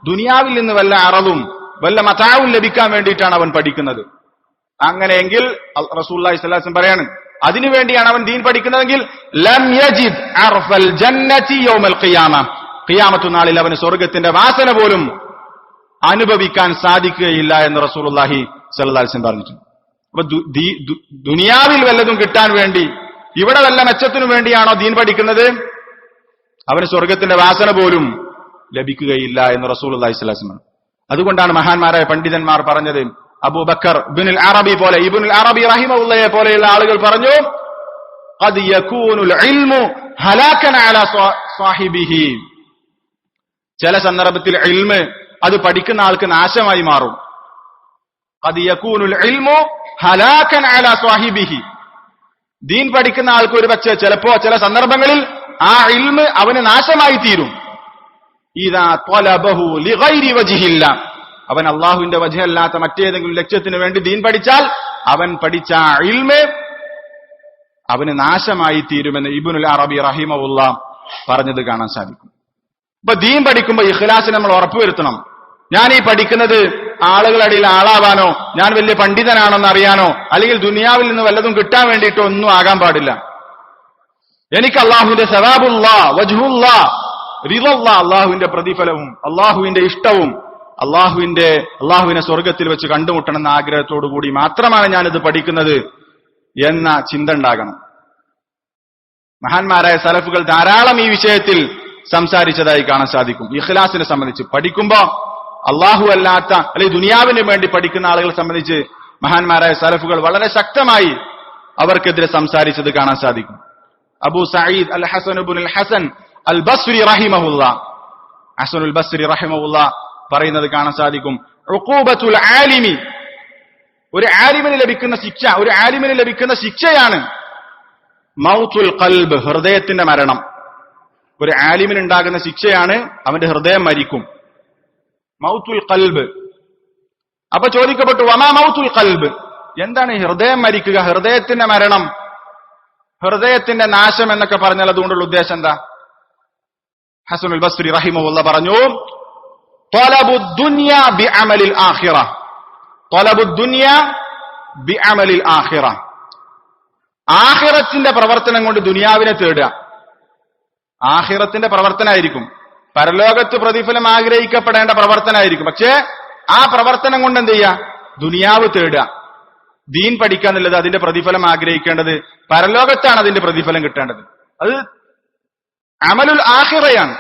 ദുനിയാവിൽ നിന്ന് വല്ല അറളും വല്ല മതാഉം ലഭിക്കാൻ വേണ്ടിയിട്ടാണ് അവൻ പഠിക്കുന്നത്. അങ്ങനെയെങ്കിൽ റസൂലുള്ളാഹി സ്വല്ലല്ലാഹു അലൈഹി വസല്ലം പറയാണ്, അതിനുവേണ്ടിയാണ് അവൻ ദീൻ പഠിക്കുന്നതെങ്കിൽ ലം യജിദ് അർഫൽ ജന്നതി യൗമൽ ഖിയാമ, ഖിയാമത്ത് നാളിൽ അവന് സ്വർഗ്ഗത്തിന്റെ വാസന പോലും അനുഭവിക്കാൻ സാധിക്കുകയില്ല എന്ന് റസൂലുള്ളാഹി സ്വല്ലല്ലാഹു അലൈഹി വസല്ലം പറഞ്ഞിട്ടുണ്ട്. അപ്പൊ ദുനിയാവിൽ വല്ലതും കിട്ടാൻ വേണ്ടി, ഇവിടെ വല്ല മെച്ചത്തിനു വേണ്ടിയാണോ ദീൻ പഠിക്കുന്നത്, അവന് സ്വർഗത്തിന്റെ വാസന പോലും ലഭിക്കുകയില്ല എന്ന് റസൂലുള്ളാഹി സ്വല്ലല്ലാഹു അലൈഹി വസല്ലം. അതുകൊണ്ടാണ് മഹാന്മാരായ പണ്ഡിതന്മാർ പറഞ്ഞത്, അബൂബക്കർ ഇബ്നുൽ അറബി പോലെ, ഇബ്നുൽ അറബി റഹിമഹുള്ളയെ പോലെയുള്ള ആളുകൾ പറഞ്ഞു, ഖദ് യകൂനുൽ ഇൽമു ഹലാകൻ അലാ സാഹിബിഹി. ചില സന്ദർഭത്തിൽ ഇൽമ് അത് പഠിക്കുന്ന ആൾക്ക് നാശമായി മാറും. ഖദ് യകൂനുൽ ഇൽമു ഹലാകൻ അലാ സാഹിബിഹി. ദീൻ പഠിക്കുന്ന ആൾക്ക് ഒരു പക്ഷേ ചിലപ്പോ ചില സന്ദർഭങ്ങളിൽ ആ ഇൽമ് അവന് നാശമായി തീരും. ഇദാ ത്വലബഹു ലിഗൈരി വജ്ഹില്ല, അവൻ അല്ലാഹുവിന്റെ വജ്ഹല്ലാത്ത മറ്റേതെങ്കിലും ലക്ഷ്യത്തിന് വേണ്ടി ദീൻ പഠിച്ചാൽ അവൻ പഠിച്ച ഇൽമ് അവന് നാശമായി തീരുമെന്ന് ഇബ്നുൽ അറബി റഹിമഹുല്ലാ പറഞ്ഞത് കാണാൻ സാധിക്കും. അപ്പൊ ദീൻ പഠിക്കുമ്പോൾ ഇഖ്ലാസിന് നമ്മൾ ഉറപ്പുവരുത്തണം. ഞാൻ ഈ പഠിക്കുന്നത് ആളുകളുടെ ഇടയിൽ ആളാവാനോ, ഞാൻ വലിയ പണ്ഡിതനാണെന്ന് അറിയാനോ, അല്ലെങ്കിൽ ദുനിയാവിൽ നിന്ന് വല്ലതും കിട്ടാൻ വേണ്ടിയിട്ടോ ഒന്നും ആകാൻ പാടില്ല. എനിക്ക് അള്ളാഹുവിന്റെ സവാബുല്ലാ, വജ്ഹുല്ലാ, റിളല്ലാ, അള്ളാഹുവിന്റെ പ്രതിഫലവും അള്ളാഹുവിന്റെ ഇഷ്ടവും അള്ളാഹുവിനെ സ്വർഗത്തിൽ വെച്ച് കണ്ടുമുട്ടണം എന്ന ആഗ്രഹത്തോടു കൂടി മാത്രമാണ് ഞാനിത് പഠിക്കുന്നത് എന്ന ചിന്ത ഉണ്ടാകണം. മഹാന്മാരായ സലഫുകൾ ധാരാളം ഈ വിഷയത്തിൽ സംസാരിച്ചതായി കാണാൻ സാധിക്കും. ഇഖ്ലാസിനെ സംബന്ധിച്ച് പഠിക്കുമ്പോ അള്ളാഹു അല്ലാത്ത അല്ലെങ്കിൽ ദുനിയാവിന് വേണ്ടി പഠിക്കുന്ന ആളുകളെ സംബന്ധിച്ച് മഹാന്മാരായ സലഫുകൾ വളരെ ശക്തമായി അവർക്കെതിരെ സംസാരിച്ചത് കാണാൻ സാധിക്കും. അബൂ സഈദ് അൽ ഹസൻ ഇബ്നുൽ ഹസൻ അൽ ബസ്രി റഹിമഹുല്ലാ, ഹസനുൽ ബസ്രി റഹിമഹുല്ലാ പറയുന്നത് കാണാൻ സാധിക്കും, ഉഖൂബത്തുൽ ആലിമി, ഒരു ആലിമിന് ലഭിക്കുന്ന ശിക്ഷ, ഒരു ആലിമിന് ലഭിക്കുന്ന ശിക്ഷയാണ് മൗത്തുൽ ഖൽബ്, ഹൃദയത്തിന്റെ മരണം. ഒരു ആലിമിന് ഉണ്ടാകുന്ന ശിക്ഷയാണ് അവന്റെ ഹൃദയം മരിക്കും. മൗത്തുൽ ഖൽബ്. അപ്പൊ ചോദിക്കപ്പെട്ടു, വമാ മൗത്തുൽ ഖൽബ്, എന്താണ് ഹൃദയം മരിക്കുക, ഹൃദയത്തിന്റെ മരണം, ഹൃദയത്തിന്റെ നാശം എന്നൊക്കെ പറഞ്ഞാൽ അതുകൊണ്ടുള്ള ഉദ്ദേശം എന്താ? ഹസനുൽ ബസ്രി റഹിമഹുല്ലാ പറഞ്ഞു, ത്വലബുദ് ദുനിയ ബിഅമലിൽ ആഖിറ, ത്വലബുദ് ദുനിയ ബിഅമലിൽ ആഖിറ, ആഖിറത്തിന്റെ പ്രവർത്തനം കൊണ്ട് ദുനിയാവിനെ തേടുക. ആഖിറത്തിന്റെ പ്രവർത്തനമായിരിക്കും, പരലോകത്ത് പ്രതിഫലം ആഗ്രഹിക്കപ്പെടേണ്ട പ്രവർത്തനമായിരിക്കും. പക്ഷേ ആ പ്രവർത്തനം കൊണ്ട് എന്ത് ചെയ്യുക? ദുനിയാവ് തേടുക. ദീൻ പഠിക്കാന്നുള്ളത് അതിന്റെ പ്രതിഫലം ആഗ്രഹിക്കേണ്ടത് പരലോകത്താണ്, അതിന്റെ പ്രതിഫലം കിട്ടേണ്ടത്. അത് അമലുൽ ആഖിറയാണ്.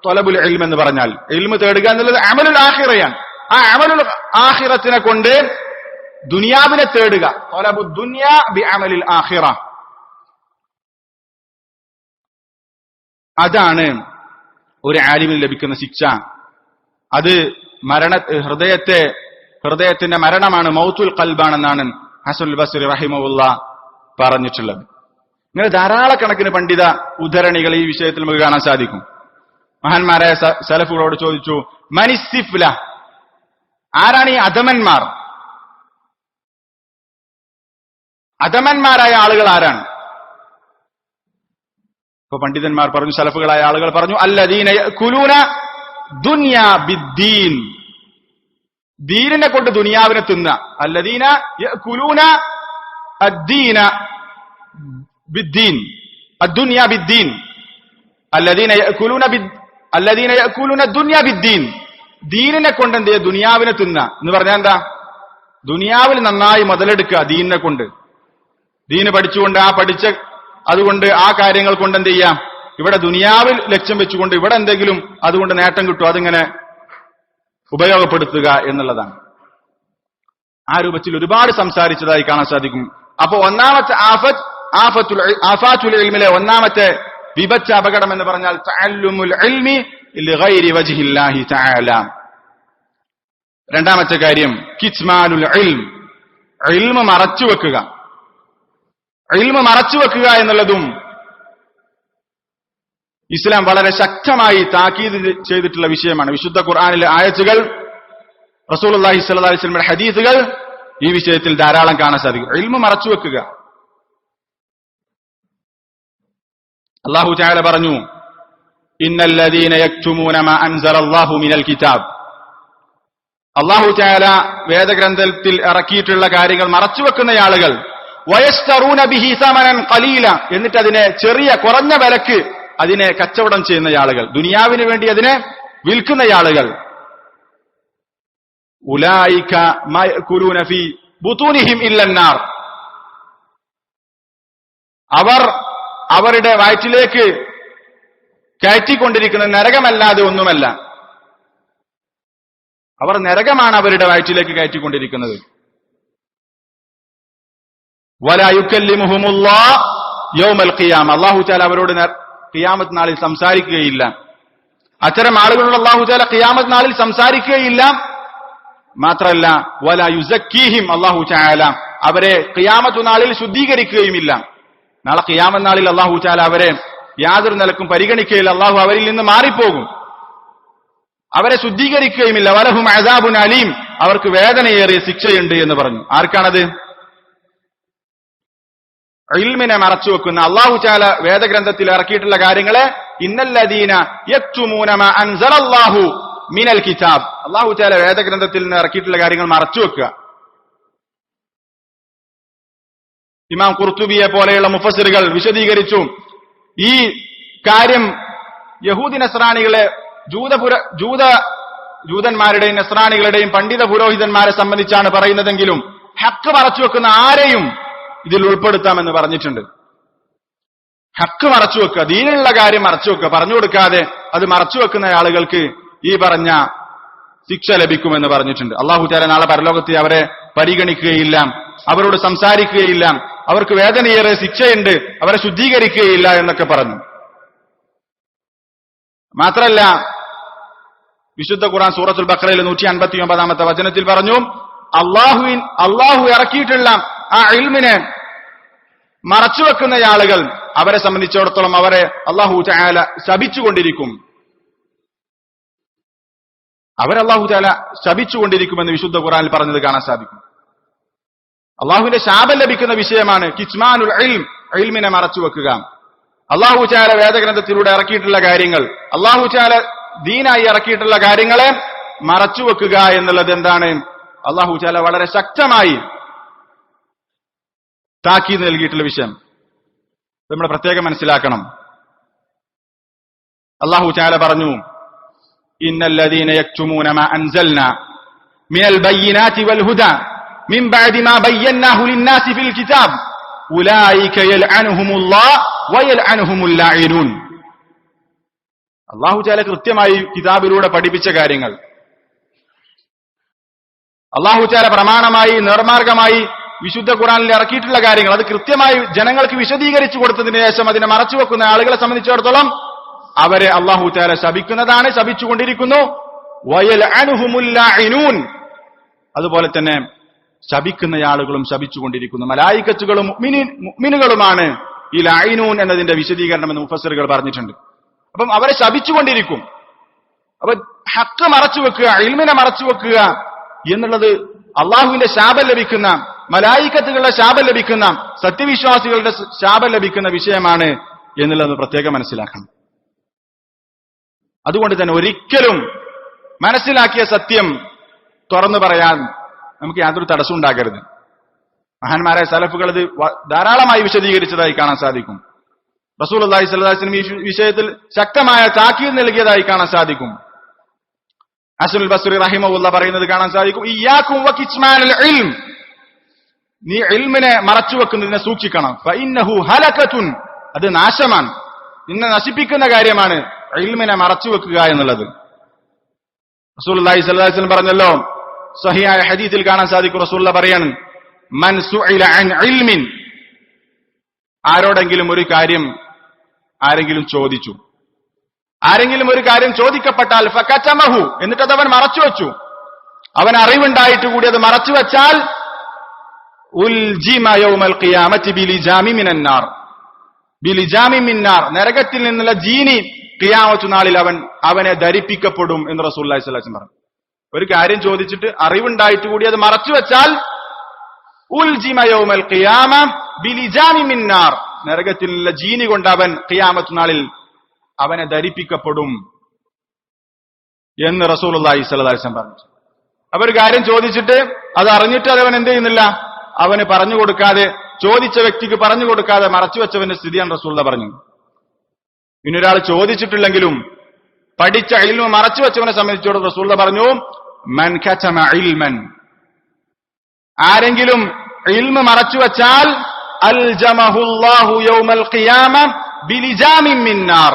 ത്വലബുൽ ഇൽം എന്ന് പറഞ്ഞാൽ ഇൽമ് തേടുക എന്നുള്ളത് അമലുൽ ആഖിറയാണ്. ആ അമലുൽ ആഖിറത്തിനെ കൊണ്ട് ദുനിയാവിനെ തേടുക. ത്വലബുദ് ദുനിയ ബിഅമലിൽ ആഖിറ, അതാണ് ഒരു ആലിമിന് ലഭിക്കുന്ന ശിക്ഷ. അത് ഹൃദയത്തിന്റെ മരണമാണ്, മൗത്തുൽ ഖൽബാണെന്നാണ് ഹസനുൽ ബസ്രി റഹിമഹുല്ലാ പറഞ്ഞിട്ടുള്ളത്. ഇങ്ങനെ ധാരാളക്കണക്കിന് പണ്ഡിത ഉദ്ധരണികൾ ഈ വിഷയത്തിൽ നമുക്ക് കാണാൻ സാധിക്കും. മഹാന്മാരായ സലഫുകളോട് ചോദിച്ചു, മനിസിഫ്ല, ആരാണ് ഈ അധമന്മാർ? അധമന്മാരായ ആളുകൾ ആരാണ്? ഇപ്പൊ പണ്ഡിതന്മാർ പറഞ്ഞു, സലഫുകളായ ആളുകൾ പറഞ്ഞു, അല്ലദീന യഅകുലൂന ദുനിയാ ബിദ്ദീൻ, ദീനിനെ കൊണ്ട് ദുനിയാവിനെ തിന്ന. അല്ലദീന യഅകുലൂന അദ്ദീന ബിദ്ദീൻ, അദ്ദുനിയാ ബിദ്ദീൻ, അല്ലദീന യഅകുലൂന ദുനിയാ ബിദ്ദീൻ, ദീനിനെ കൊണ്ട് എന്ത് ചെയ്യുക? ദുനിയാവിനെ തിന്ന എന്ന് പറഞ്ഞാൽ എന്താ? ദുനിയാവിൽ നന്നായി മുതലെടുക്കുക. ദീനിനെ കൊണ്ട്, ദീന് പഠിച്ചുകൊണ്ട് അതുകൊണ്ട് ആ കാര്യങ്ങൾ കൊണ്ട് എന്ത് ചെയ്യാം? ഇവിടെ ദുനിയാവിൽ ലക്ഷ്യം വെച്ചുകൊണ്ട് ഇവിടെ എന്തെങ്കിലും അതുകൊണ്ട് നേട്ടം കിട്ടും, അതിങ്ങനെ ഉപയോഗപ്പെടുത്തുക എന്നുള്ളതാണ്. ആ രൂപത്തിൽ ഒരുപാട് സംസാരിച്ചതായി കാണാൻ സാധിക്കും. അപ്പൊ ഒന്നാമത്തെ ആഫാത്തുൽ ഇൽമിലെ ഒന്നാമത്തെ വിഭച്ച അപകടം എന്ന് പറഞ്ഞാൽ തഅല്ലുമുൽ ഇൽമി ലിഗൈരി വജ്ഹില്ലാഹി തആല. രണ്ടാമത്തെ കാര്യം കിത്മാനുൽ ഇൽം, ഇൽമ് മറച്ചുവെക്കുക. ഇൽമ് മറച്ചുവെക്കുക എന്നുള്ളതും ഇസ്ലാം വളരെ ശക്തമായി താക്കീത് ചെയ്തിട്ടുള്ള വിഷയമാണ്. വിശുദ്ധ ഖുർആനിലെ ആയത്തുകൾ, റസൂലുള്ളാഹി സ്വല്ലല്ലാഹു അലൈഹി വസല്ലമയുടെ ഹദീസുകൾ ഈ വിഷയത്തിൽ ധാരാളം കാണാൻ സാധിക്കും. ഇൽമു മറച്ചുവെക്കുക. അല്ലാഹു തആല പറഞ്ഞു, ഇന്നല്ലദീന യക്തുമൂന മാ അൻസലല്ലാഹു മിനൽ കിതാബ്. അല്ലാഹു തആല വേദഗ്രന്ഥത്തിൽ ഇറക്കിയിട്ടുള്ള കാര്യങ്ങൾ മറച്ചുവെക്കുന്ന ആളുകൾ, വയസ്തറൂന ബിഹി സമനൻ ഖലീല, എന്നിട്ട് അതിനെ ചെറിയ കുറഞ്ഞ വിലക്ക് അതിനെ കച്ചവടം ചെയ്യുന്ന ആളുകൾ, ദുനിയാവിന് വേണ്ടി അതിനെ വിൽക്കുന്ന ആളുകൾ, ഉലൈക മാ യഅകുലൂന ഫീ ബുതൂനിഹിം ഇല്ലന്നാർ, അവർ അവരുടെ വയറ്റിലേക്ക് കയറ്റിക്കൊണ്ടിരിക്കുന്ന നരകമല്ലാതെ ഒന്നുമല്ല. അവർ നരകമാണ് അവരുടെ വയറ്റിലേക്ക് കയറ്റിക്കൊണ്ടിരിക്കുന്നത്. വലാ യുകല്ലിമുഹുമുല്ലാഹ് യൗമൽ ഖിയാമ, അല്ലാഹു തആല അവരോട് ഖിയാമത്ത് നാളിൽ സംസാരിക്കുകയില്ല. അത്തരം ആളുകളോട് അല്ലാഹു തആല ഖിയാമത്ത് നാളിൽ സംസാരിക്കുകയില്ല. മാത്രമല്ല വലാ യുസക്കീഹിം, അല്ലാഹു തആല അവരെ ഖിയാമത്ത് നാളിൽ ശുദ്ധീകരിക്കുകയുമില്ല. നാളെ ഖിയാമത്ത് നാളിൽ അല്ലാഹു തആല അവരെ യാതൊരു നിലക്കും പരിഗണിക്കുകയില്ല. അല്ലാഹു അവരിൽ നിന്ന് മാറിപ്പോകും, അവരെ ശുദ്ധീകരിക്കുകയുമില്ല. വലഹും അദാബുൻ അലീം, അവർക്ക് വേദനയേറിയ ശിക്ഷയുണ്ട് എന്ന് പറഞ്ഞു. ആർക്കാണത്? ഇൽമിനെ മറച്ചുവെക്കുന്ന, അല്ലാഹു തആല വേദഗ്രന്ഥത്തിൽ ഇറക്കിയിട്ടുള്ള കാര്യങ്ങളെ, ഇന്നല്ലദീന യക്തുമൂന മാ അൻസലല്ലാഹു മിനൽ കിതാബ്, അല്ലാഹു തആല വേദഗ്രന്ഥത്തിൽ നിന്ന് ഇറക്കിയിട്ടുള്ള കാര്യങ്ങൾ മറച്ചുവെക്കുക. ഇമാം ഖുർത്തുബിയെ പോലെയുള്ള മുഫസ്സിറുകൾ വിശദീകരിച്ചു, ഈ കാര്യം യഹൂദി നസ്രാനികളെ ജൂതന്മാരുടെയും നസ്രാനികളുടെയും പണ്ഡിത പുരോഹിതന്മാരെ സംബന്ധിച്ചാണ് പറയുന്നതെങ്കിലും ഹക്ക് മറച്ചുവെക്കുന്ന ആരെയും ഇതിൽ ഉൾപ്പെടുത്താമെന്ന് പറഞ്ഞിട്ടുണ്ട്. ഹക്ക് മറച്ചുവെക്കുക, ദീനിലുള്ള കാര്യം മറച്ചുവെക്കുക, പറഞ്ഞു കൊടുക്കാതെ അത് മറച്ചുവെക്കുന്ന ആളുകൾക്ക് ഈ പറഞ്ഞ ശിക്ഷ ലഭിക്കുമെന്ന് പറഞ്ഞിട്ടുണ്ട്. അല്ലാഹു തആല നാളെ പരലോകത്തെ അവരെ പരിഗണിക്കുകയില്ല, അവരോട് സംസാരിക്കുകയില്ല, അവർക്ക് വേദനയേറെ ശിക്ഷയുണ്ട്, അവരെ ശുദ്ധീകരിക്കുകയില്ല എന്നൊക്കെ പറഞ്ഞു. മാത്രല്ല വിശുദ്ധ ഖുർആൻ സൂറത്തുൽ ബഖറയിൽ 159 വചനത്തിൽ പറഞ്ഞു, അള്ളാഹു ഇറക്കിയിട്ടുള്ള ആ ഇൽമിനെ മറച്ചുവെക്കുന്ന ആളുകൾ, അവരെ സംബന്ധിച്ചിടത്തോളം അവരെ അല്ലാഹു തആല ശപിച്ചുകൊണ്ടിരിക്കും, അവരല്ലാഹു തആല ശപിച്ചുകൊണ്ടിരിക്കുമെന്ന് വിശുദ്ധ ഖുർആനിൽ പറഞ്ഞത് കാണാൻ സാധിക്കും. അള്ളാഹുവിന്റെ ശാപം ലഭിക്കുന്ന വിഷയമാണ് കിച്മാനുൽ ഇൽം, ഇൽമിനെ മറച്ചുവെക്കുക. അല്ലാഹു തആല വേദഗ്രന്ഥത്തിലൂടെ ഇറക്കിയിട്ടുള്ള കാര്യങ്ങൾ, അല്ലാഹു തആല ദീനായി ഇറക്കിയിട്ടുള്ള കാര്യങ്ങളെ മറച്ചുവെക്കുക എന്നുള്ളത് എന്താണ്? അല്ലാഹു തആല വളരെ ശക്തമായി താക്കീത് നൽകിയിട്ടുള്ള വിഷയം നമ്മൾ പ്രത്യേകം മനസ്സിലാക്കണം. അല്ലാഹു തആല പറഞ്ഞു, ഇന്നല്ലദീന യക്തുമൂന മാ അൻസൽനാ മിനൽ ബയ്യിനാതി വൽ ഹുദാ മിൻ ബഅദി മാ ബയ്യനാഹു ലിന്നാസി ഫിൽ കിതാബ് ഉലൈക യൽഅനുഹുമുല്ലാഹ് വയൽഅനുഹുമുൽ ലാഇനൂൻ. അല്ലാഹു തആല കൃത്യമായി കിതാബിലൂടെ പഠിപ്പിച്ച കാര്യങ്ങൾ, അല്ലാഹു തആല പ്രമാണമായി നിർമാർഗമായി വിശുദ്ധ ഖുർആനിൽ ഇറക്കിയിട്ടുള്ള കാര്യങ്ങൾ, അത് കൃത്യമായി ജനങ്ങൾക്ക് വിശദീകരിച്ചു കൊടുത്തതിന് ശേഷം അതിനെ മറച്ചുവെക്കുന്ന ആളുകളെ സംബന്ധിച്ചിടത്തോളം അവരെ അല്ലാഹു തആല ശപിക്കുന്നതാണ്, ശപിച്ചുകൊണ്ടിരിക്കുന്നു. വയൽഅനുഹുമുൽ ലാഇനൂൻ, അതുപോലെ തന്നെ ശപിക്കുന്ന ആളുകളും ശപിച്ചുകൊണ്ടിരിക്കുന്നു. മലായികത്തുകളും മുഅ്മിനുകളുമാണ് ഈ ലാഇനൂൻ എന്നതിന്റെ വിശദീകരണം എന്ന് മുഫസ്സിറുകൾ പറഞ്ഞിട്ടുണ്ട്. അപ്പം അവരെ ശപിച്ചുകൊണ്ടിരിക്കും. അപ്പൊ ഹക്ക് മറച്ചുവെക്കുക, ഇൽമിനെ മറച്ചുവെക്കുക എന്നുള്ളത് അള്ളാഹുവിന്റെ ശാപം ലഭിക്കുന്ന, മലായികത്തുകളുടെ ശാപം ലഭിക്കുന്ന, സത്യവിശ്വാസികളുടെ ശാപം ലഭിക്കുന്ന വിഷയമാണ് എന്നുള്ളത് പ്രത്യേകം മനസ്സിലാക്കണം. അതുകൊണ്ട് തന്നെ ഒരിക്കലും മനസ്സിലാക്കിയ സത്യം തുറന്നു പറയാൻ നമുക്ക് യാതൊരു തടസ്സം ഉണ്ടാകരുത്. മഹാന്മാരായ സലഫുകൾ ഇത് ധാരാളമായി വിശദീകരിച്ചതായി കാണാൻ സാധിക്കും. റസൂലുള്ളാഹി സ്വല്ലല്ലാഹു അലൈഹി വസല്ലം ഈ വിഷയത്തിൽ ശക്തമായ താക്കീത് നൽകിയതായി കാണാൻ സാധിക്കും. ഹസനുൽ ബസ്രി റഹിമഹുല്ലാഹ് പറയുന്നത് കാണാൻ സാധിക്കും, ഇയ്യാകും വകിച്മാനുൽ ഇൽം, നീ ഇൽമിനെ മറച്ചുവെക്കുന്നതിനെ സൂക്ഷിക്കണം. ഫഇന്നഹു ഹലകതുൻ, അത് നാശമാണ്, നിന്നെ നശിപ്പിക്കുന്ന കാര്യമാണ് ഇൽമിനെ മറച്ചുവെക്കുക എന്നുള്ളത്. റസൂലുള്ളാഹി സ്വല്ലല്ലാഹു അലൈഹി വസല്ലം പറഞ്ഞല്ലോ, സഹിഹായ ഹദീസിൽ കാണാൻ സാധിക്കും, റസൂലുള്ളാഹി പറയാണ്, മൻ സുഇല അൻ ഇൽമിൻ, ആരോടെങ്കിലും ഒരു കാര്യം ആരെങ്കിലും ചോദിച്ചു, ആരെങ്കിലും ഒരു കാര്യം ചോദിക്കപ്പെട്ടാൽ ഫകതമഹു, എന്നിട്ട് അത് അവൻ മറച്ചുവെച്ചു, അവൻ അറിവുണ്ടായിട്ട് കൂടി അത് മറച്ചുവെച്ചാൽ ഉൽജിമ യൗമൽ ഖിയാമത്തി ബിലിജാമി മിനന്നാർ, ബിലിജാമി മിന്നാർ, നരകത്തിൽ നിന്നുള്ള ജീനി ഖിയാമത്ത് നാളിൽ അവനെ ധരിപ്പിക്കപ്പെടും എന്ന് റസൂലുള്ളാഹി സ്വല്ലല്ലാഹു അലൈഹി വസല്ലം പറഞ്ഞു. ഒരു കാര്യം ചോദിച്ചിട്ട് അറിവുണ്ടായിട്ട് കൂടി അത് മറച്ചുവെച്ചാൽ ഉൽജിമ യൗമൽ ഖിയാമ ബിലിജാമി മിൻ നാർ, നരകത്തിലുള്ള ജീനി കൊണ്ട് അവൻ ഖിയാമത്ത് നാളിൽ അവനെ ധരിപ്പിക്കപ്പെടും എന്ന് റസൂലുള്ളാഹി സ്വല്ലല്ലാഹി അലൈഹി വസല്ലം പറഞ്ഞു. അവർ കാര്യം ചോദിച്ചിട്ട് അത് അറിഞ്ഞിട്ട് അതവൻ എന്ത് ചെയ്യുന്നില്ല, അവന് പറഞ്ഞു കൊടുക്കാതെ, ചോദിച്ച വ്യക്തിക്ക് പറഞ്ഞു കൊടുക്കാതെ മറച്ചുവെച്ചവന്റെ സ്ഥിതിയാണ് റസൂലുള്ളാഹി പറഞ്ഞു. ഇന്നൊരാൾ ചോദിച്ചിട്ടില്ലെങ്കിലും പഠിച്ച ഇൽമ മറച്ചുവെച്ചവനെ സംബന്ധിച്ചോട് റസൂലുള്ളാഹി പറഞ്ഞു, മൻ കതമ ഇൽമൻ, ആരെങ്കിലും ഇൽമ മറച്ചുവെച്ചാൽ അൽജമഹുല്ലാഹു യൗമൽ ഖിയാമ ബിലിജാമിൻ മിൻ നാർ,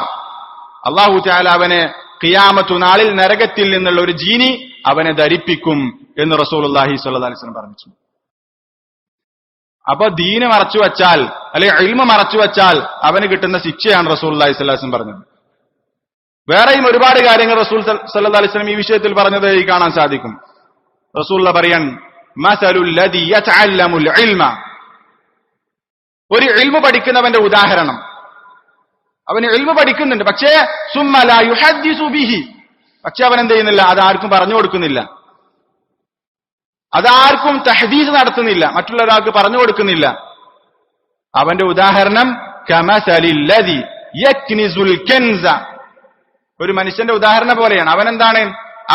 അല്ലാഹു തആല അവനെ ഖിയാമത്തു നാളിൽ നരകത്തിൽ നിന്നുള്ള ഒരു ജീനി അവനെ ധരിപ്പിക്കും എന്ന് റസൂലുള്ളാഹി സ്വല്ലല്ലാഹി അലൈഹി വസല്ലം പറഞ്ഞു. അപ്പൊ ദീന് മറച്ചുവെച്ചാൽ അല്ലെങ്കിൽ ഇൽമ മറച്ചുവെച്ചാൽ അവന് കിട്ടുന്ന ശിക്ഷയാണ് റസൂലുള്ളാഹി സ്വല്ലല്ലാഹി അലൈഹി വസല്ലം പറഞ്ഞത്. വേറെയും ഒരുപാട് കാര്യങ്ങൾ റസൂൽ സല്ലല്ലാഹി അലൈഹി വസല്ലം ഈ വിഷയത്തിൽ പറഞ്ഞത് കാണാൻ സാധിക്കും. റസൂലുള്ളാഹി പറയാൻ, മസലുൽ ലദി യതഅല്ലമുൽ ഇൽമ, ഒരു ഇൽമ പഠിക്കുന്നവന്റെ ഉദാഹരണം, അവന് ഇൽമ പഠിക്കുന്നുണ്ട്, പക്ഷേ സുമ്മ ലാ യുഹദ്ദിസു ബിഹി, പക്ഷെ അവൻ എന്ത് ചെയ്യുന്നില്ല, അതാർക്കും പറഞ്ഞു കൊടുക്കുന്നില്ല, അതാർക്കും തഹദീസ് നടത്തുന്നില്ല, മറ്റുള്ള ഒരാൾക്ക് പറഞ്ഞു കൊടുക്കുന്നില്ല. അവന്റെ ഉദാഹരണം കമസലിൽ ലദി യക്നിസുൽ കൻസ, ഒരു മനുഷ്യന്റെ ഉദാഹരണം പോലെയാണ്. അവൻ എന്താണ്,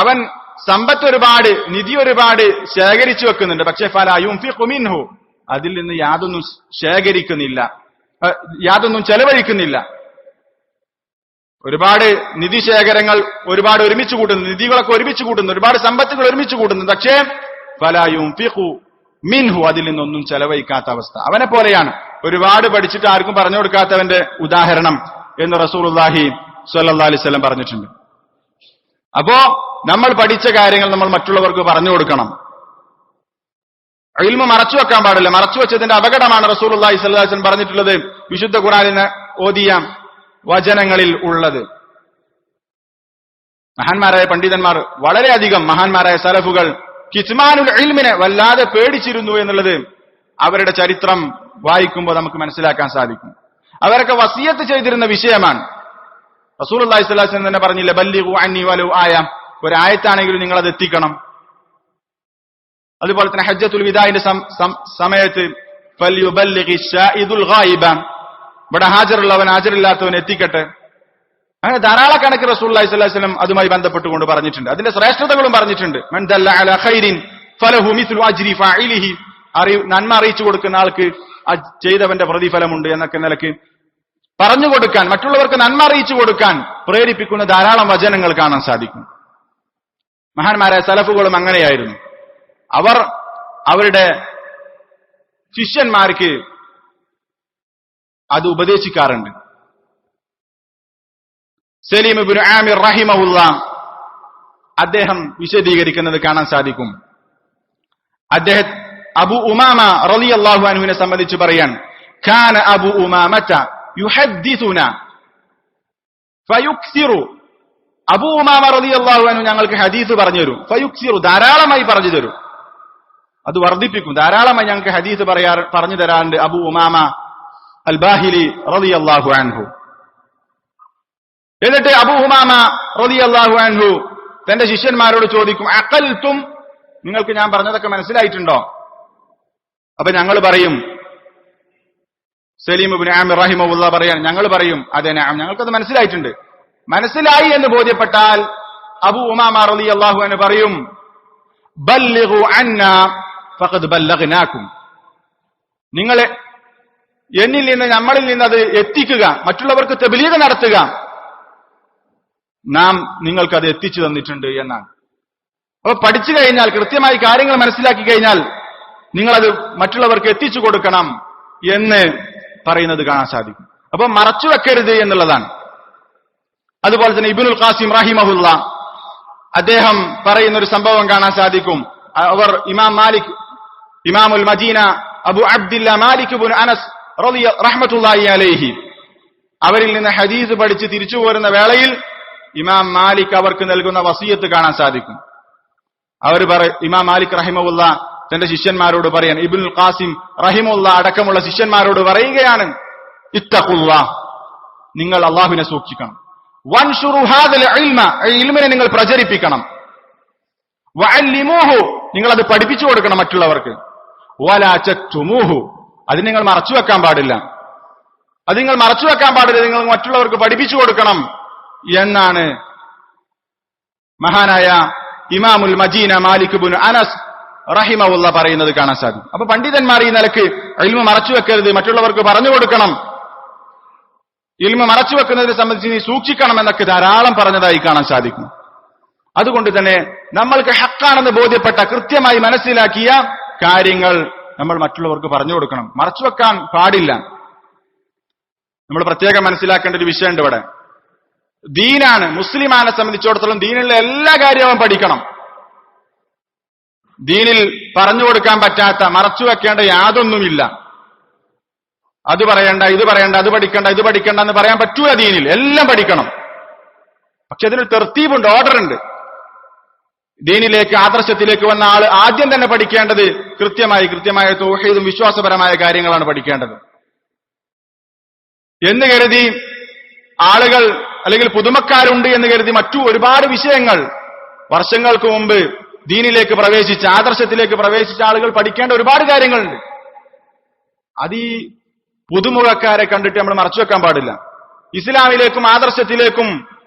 അവൻ സമ്പത്ത് ഒരുപാട്, നിധി ഒരുപാട് ശേഖരിച്ചു വെക്കുന്നുണ്ട്, പക്ഷെ ഫലാ യുൻഫിഖു മിൻഹു, അതിൽ നിന്ന് യാതൊന്നും ശേഖരിക്കുന്നില്ല, യാതൊന്നും ചെലവഴിക്കുന്നില്ല. ഒരുപാട് നിധി ശേഖരങ്ങൾ ഒരുപാട് ഒരുമിച്ച് കൂട്ടുന്നു, നിധികളൊക്കെ ഒരുമിച്ച് കൂട്ടുന്നു, ഒരുപാട് സമ്പത്തുകൾ ഒരുമിച്ച് കൂട്ടുന്നു, പക്ഷേ ഫലാ യുൻഫിഖു മിൻഹു, അതിൽ നിന്നൊന്നും ചെലവഴിക്കാത്ത അവസ്ഥ. അവനെ പോലെയാണ് ഒരുപാട് പഠിച്ചിട്ട് ആർക്കും പറഞ്ഞു കൊടുക്കാത്തവന്റെ ഉദാഹരണം എന്ന് റസൂലുള്ളാഹി സ്വല്ലല്ലാഹി അലൈഹി വസല്ലം പറഞ്ഞിട്ടുണ്ട്. അപ്പോ നമ്മൾ പഠിച്ച കാര്യങ്ങൾ നമ്മൾ മറ്റുള്ളവർക്ക് പറഞ്ഞു കൊടുക്കണം. ഇൽമ മറച്ചു വെക്കാൻ പാടില്ല. മറച്ചു വെച്ചതിന്റെ അപകടമാണ് റസൂലുള്ളാഹി സ്വല്ലല്ലാഹി അലൈഹി വസല്ലം പറഞ്ഞിട്ടുള്ളത് വിശുദ്ധ ഖുർആനിൽ ഓതിയ വചനങ്ങളിൽ ഉള്ളത്. മഹാന്മാരായ പണ്ഡിതന്മാർ, വളരെയധികം മഹാന്മാരായ സലഫുകൾ കിത്മാനുൽ ഇൽമിനെ വല്ലാതെ പേടിച്ചിരുന്നു എന്നുള്ളത് അവരുടെ ചരിത്രം വായിക്കുമ്പോൾ നമുക്ക് മനസ്സിലാക്കാൻ സാധിക്കും. അവരൊക്കെ വസിയത്ത് ചെയ്തിരുന്ന വിഷയമാണ്. റസൂലുള്ളാഹി സ്വല്ലല്ലാഹി അലൈഹി വസല്ലം തന്നെ പറഞ്ഞില്ല, ബല്ലിഗു അന്നി വലൗ ആയ, ഒരു ആയത്താണെങ്കിലും നിങ്ങൾ അത് എത്തിക്കണം. അതുപോലെ തന്നെ ഹജ്ജത്തുൽ വിദാഇന്റെ സമയത്ത് ഫൽയുബല്ലിഗി ശാഇദുൽ ഗായിബ, ഇവിടെ ഹാജറുള്ളവൻ ഹാജറില്ലാത്തവൻ എത്തിക്കട്ടെ. അങ്ങനെ ധാരാളക്കണക്കിന് റസൂലുള്ളാഹി സ്വല്ലല്ലാഹി അലൈഹി വസല്ലം അതുമായി ബന്ധപ്പെട്ടുകൊണ്ട് പറഞ്ഞിട്ടുണ്ട്. അതിന്റെ ശ്രേഷ്ഠതകളും പറഞ്ഞിട്ടുണ്ട്. മൻ ദല്ല അലാ ഖൈരിൻ ഫലഹു മിസ്ലു അജ്രി ഫാഇലിഹി, നന്മ അറിയിച്ചു കൊടുക്കുന്ന ആൾക്ക് ചെയ്തവന്റെ പ്രതിഫലമുണ്ട് എന്നൊക്കെ നിലക്ക് പറഞ്ഞു കൊടുക്കാൻ, മറ്റുള്ളവർക്ക് നന്മ അറിയിച്ചു കൊടുക്കാൻ പ്രേരിപ്പിക്കുന്ന ധാരാളം വചനങ്ങൾ കാണാൻ സാധിക്കും. മഹാന്മാരായ സലഫുകളും അങ്ങനെയായിരുന്നു. അവർ അവരുടെ ശിഷ്യന്മാർക്ക് അത് ഉപദേശിക്കാറുണ്ട്. സലീം ഇബ്നു ആമിർ റഹിമഹുല്ലാ അദ്ദേഹം വിശദീകരിക്കുന്നത് കാണാൻ സാധിക്കും. അദ്ദേഹം അബു ഉമാമ റളിയല്ലാഹു അൻഹുവിനെ സംബന്ധിച്ച് പറയാൻ, കാന അബു ഉമാമത യുഹദ്ദിസുന ഫയുക്സിറു, അബു ഉമാമ റളിയല്ലാഹു അൻഹു ഞങ്ങൾക്ക് ഹദീസ് പറഞ്ഞു തരും. ഫയുക്സിറു, ധാരാളമായി പറഞ്ഞു തരും, അത് വർദ്ധിപ്പിക്കും. ധാരാളമായി ഞങ്ങൾക്ക് ഹദീസ് പറഞ്ഞു തരാറുണ്ട് അബു ഉമാമ അൽ ബാഹിലി റളിയല്ലാഹു അൻഹു. എന്നിട്ട് അബൂ ഉമാമ റളിയല്ലാഹു അൻഹു തന്റെ ശിഷ്യന്മാരോട് ചോദിക്കും, അഖൽതും, നിങ്ങൾക്ക് ഞാൻ പറഞ്ഞതൊക്കെ മനസ്സിലായിട്ടുണ്ടോ? അപ്പൊ ഞങ്ങൾ പറയും, സലീം ഇബ്നു ആമിർ റഹിമഹുല്ലാ പറയാൻ, ഞങ്ങൾ പറയും അതെ നഅം, ഞങ്ങൾക്കത് മനസ്സിലായിട്ടുണ്ട്. മനസ്സിലായി എന്ന് ബോധ്യപ്പെട്ടാൽ അബൂ ഉമാമ റളിയല്ലാഹു അൻഹു പറയും, ബല്ലിഗു അന്നാ ഫഖദ് ബല്ലഗ്നാകും, നിങ്ങൾ എന്നിൽ നിന്ന്, നമ്മളിൽ നിന്ന് അത് എത്തിക്കുക, മറ്റുള്ളവർക്ക് തബ്ലീഗ് നടത്തുക, നാം നിങ്ങൾക്കത് എത്തിച്ചു തന്നിട്ടുണ്ട് എന്നാണ്. അപ്പൊ പഠിച്ചു കഴിഞ്ഞാൽ, കൃത്യമായി കാര്യങ്ങൾ മനസ്സിലാക്കി കഴിഞ്ഞാൽ നിങ്ങളത് മറ്റുള്ളവർക്ക് എത്തിച്ചു കൊടുക്കണം എന്ന് പറയുന്നത് കാണാൻ സാധിക്കും. അപ്പൊ മറച്ചു വെക്കരുത് എന്നുള്ളതാണ്. അതുപോലെ തന്നെ ഇബ്നുൽ ഖാസിം റഹിമഹുല്ല അദ്ദേഹം പറയുന്ന ഒരു സംഭവം കാണാൻ സാധിക്കും. അവർ ഇമാമുൽ മദീന അബു അബ്ദില്ല മാലിക് ഇബ്നു അനസ് റഹ്മത്തുള്ളാഹി അലൈഹി, അവരിൽ നിന്ന് ഹദീസ് പഠിച്ച് തിരിച്ചു പോരുന്ന വേളയിൽ ഇമാം മാലിക് അവർക്ക് നൽകുന്ന വസിയത്ത് കാണാൻ സാധിക്കും. ഇമാം മാലിക് റഹിമഹുല്ല തന്റെ ശിഷ്യന്മാരോട് പറയാൻ, ഇബ്നുൽ ഖാസിം റഹിമുല്ല അടക്കമുള്ള ശിഷ്യന്മാരോട് പറയുകയാണ്, ഇത്തഖുല്ലാഹ്, നിങ്ങൾ അല്ലാഹുവിനെ സൂക്ഷിക്കണം. വൻഷുറു ഹാദൽ ഇൽമ, ഈ ഇൽമിനെ നിങ്ങൾ പ്രചരിപ്പിക്കണം. വഅല്ലിമൂഹു, നിങ്ങൾ അത് പഠിപ്പിച്ചു കൊടുക്കണം മറ്റുള്ളവർക്ക്. വലാ തക്തുമൂഹു, അത് നിങ്ങൾ മറച്ചു വെക്കാൻ പാടില്ല. അത് നിങ്ങൾ മറച്ചു വെക്കാൻ പാടില്ല, നിങ്ങൾ മറ്റുള്ളവർക്ക് പഠിപ്പിച്ചു കൊടുക്കണം എന്നാണ് മഹാനായ ഇമാമുൽ മദീന മാലിക് ഇബ്നു അനസ് റഹിമഹുള്ള പറയുന്നത് കാണാൻ സാധിക്കും. അപ്പൊ പണ്ഡിതന്മാർ ഈ നിലക്ക് ഇൽമു മറച്ചു വെക്കരുത്, മറ്റുള്ളവർക്ക് പറഞ്ഞു കൊടുക്കണം, ഇൽമു മറച്ചു വെക്കുന്നതിനെ സംബന്ധിച്ച് നീ സൂക്ഷിക്കണം എന്നൊക്കെ ധാരാളം പറഞ്ഞതായി കാണാൻ സാധിക്കും. അതുകൊണ്ട് തന്നെ നമ്മൾക്ക് ഹക്കാണെന്ന് ബോധ്യപ്പെട്ട, കൃത്യമായി മനസ്സിലാക്കിയ കാര്യങ്ങൾ നമ്മൾ മറ്റുള്ളവർക്ക് പറഞ്ഞു കൊടുക്കണം, മറച്ചു വെക്കാൻ പാടില്ല. നമ്മൾ പ്രത്യേകം മനസ്സിലാക്കേണ്ട ഒരു വിഷയമുണ്ട് ഇവിടെ. ദീനാണ്, മുസ്ലിമാനെ സംബന്ധിച്ചിടത്തോളം ദീനിലുള്ള എല്ലാ കാര്യവും പഠിക്കണം. ദീനിൽ പറഞ്ഞു കൊടുക്കാൻ പറ്റാത്ത, മറച്ചു വെക്കേണ്ട യാതൊന്നുമില്ല. അത് പറയണ്ട, ഇത് പറയണ്ട, അത് പഠിക്കണ്ട, ഇത് പഠിക്കണ്ട എന്ന് പറയാൻ പറ്റൂല. ദീനിൽ എല്ലാം പഠിക്കണം. പക്ഷെ അതിനൊരു തർത്തീബുണ്ട്, ഓർഡർ ഉണ്ട്. ദീനിലേക്ക്, ആദർശത്തിലേക്ക് വന്ന ആൾ ആദ്യം തന്നെ പഠിക്കേണ്ടത് കൃത്യമായ തൗഹീദും വിശ്വാസപരമായ കാര്യങ്ങളാണ് പഠിക്കേണ്ടത്. എന്ന് കരുതി ആളുകൾ, അല്ലെങ്കിൽ പുതുമക്കാരുണ്ട് എന്ന് കരുതി മറ്റു ഒരുപാട് വിഷയങ്ങൾ വർഷങ്ങൾക്ക് മുമ്പ് ദീനിലേക്ക് പ്രവേശിച്ച, ആദർശത്തിലേക്ക് പ്രവേശിച്ച ആളുകൾ പഠിക്കേണ്ട ഒരുപാട് കാര്യങ്ങളുണ്ട്. അത് ഈ പുതുമുഖക്കാരെ കണ്ടിട്ട് നമ്മൾ മറച്ചു വെക്കാൻ പാടില്ല. ഇസ്ലാമിലേക്കും ആദർശത്തിലേക്കും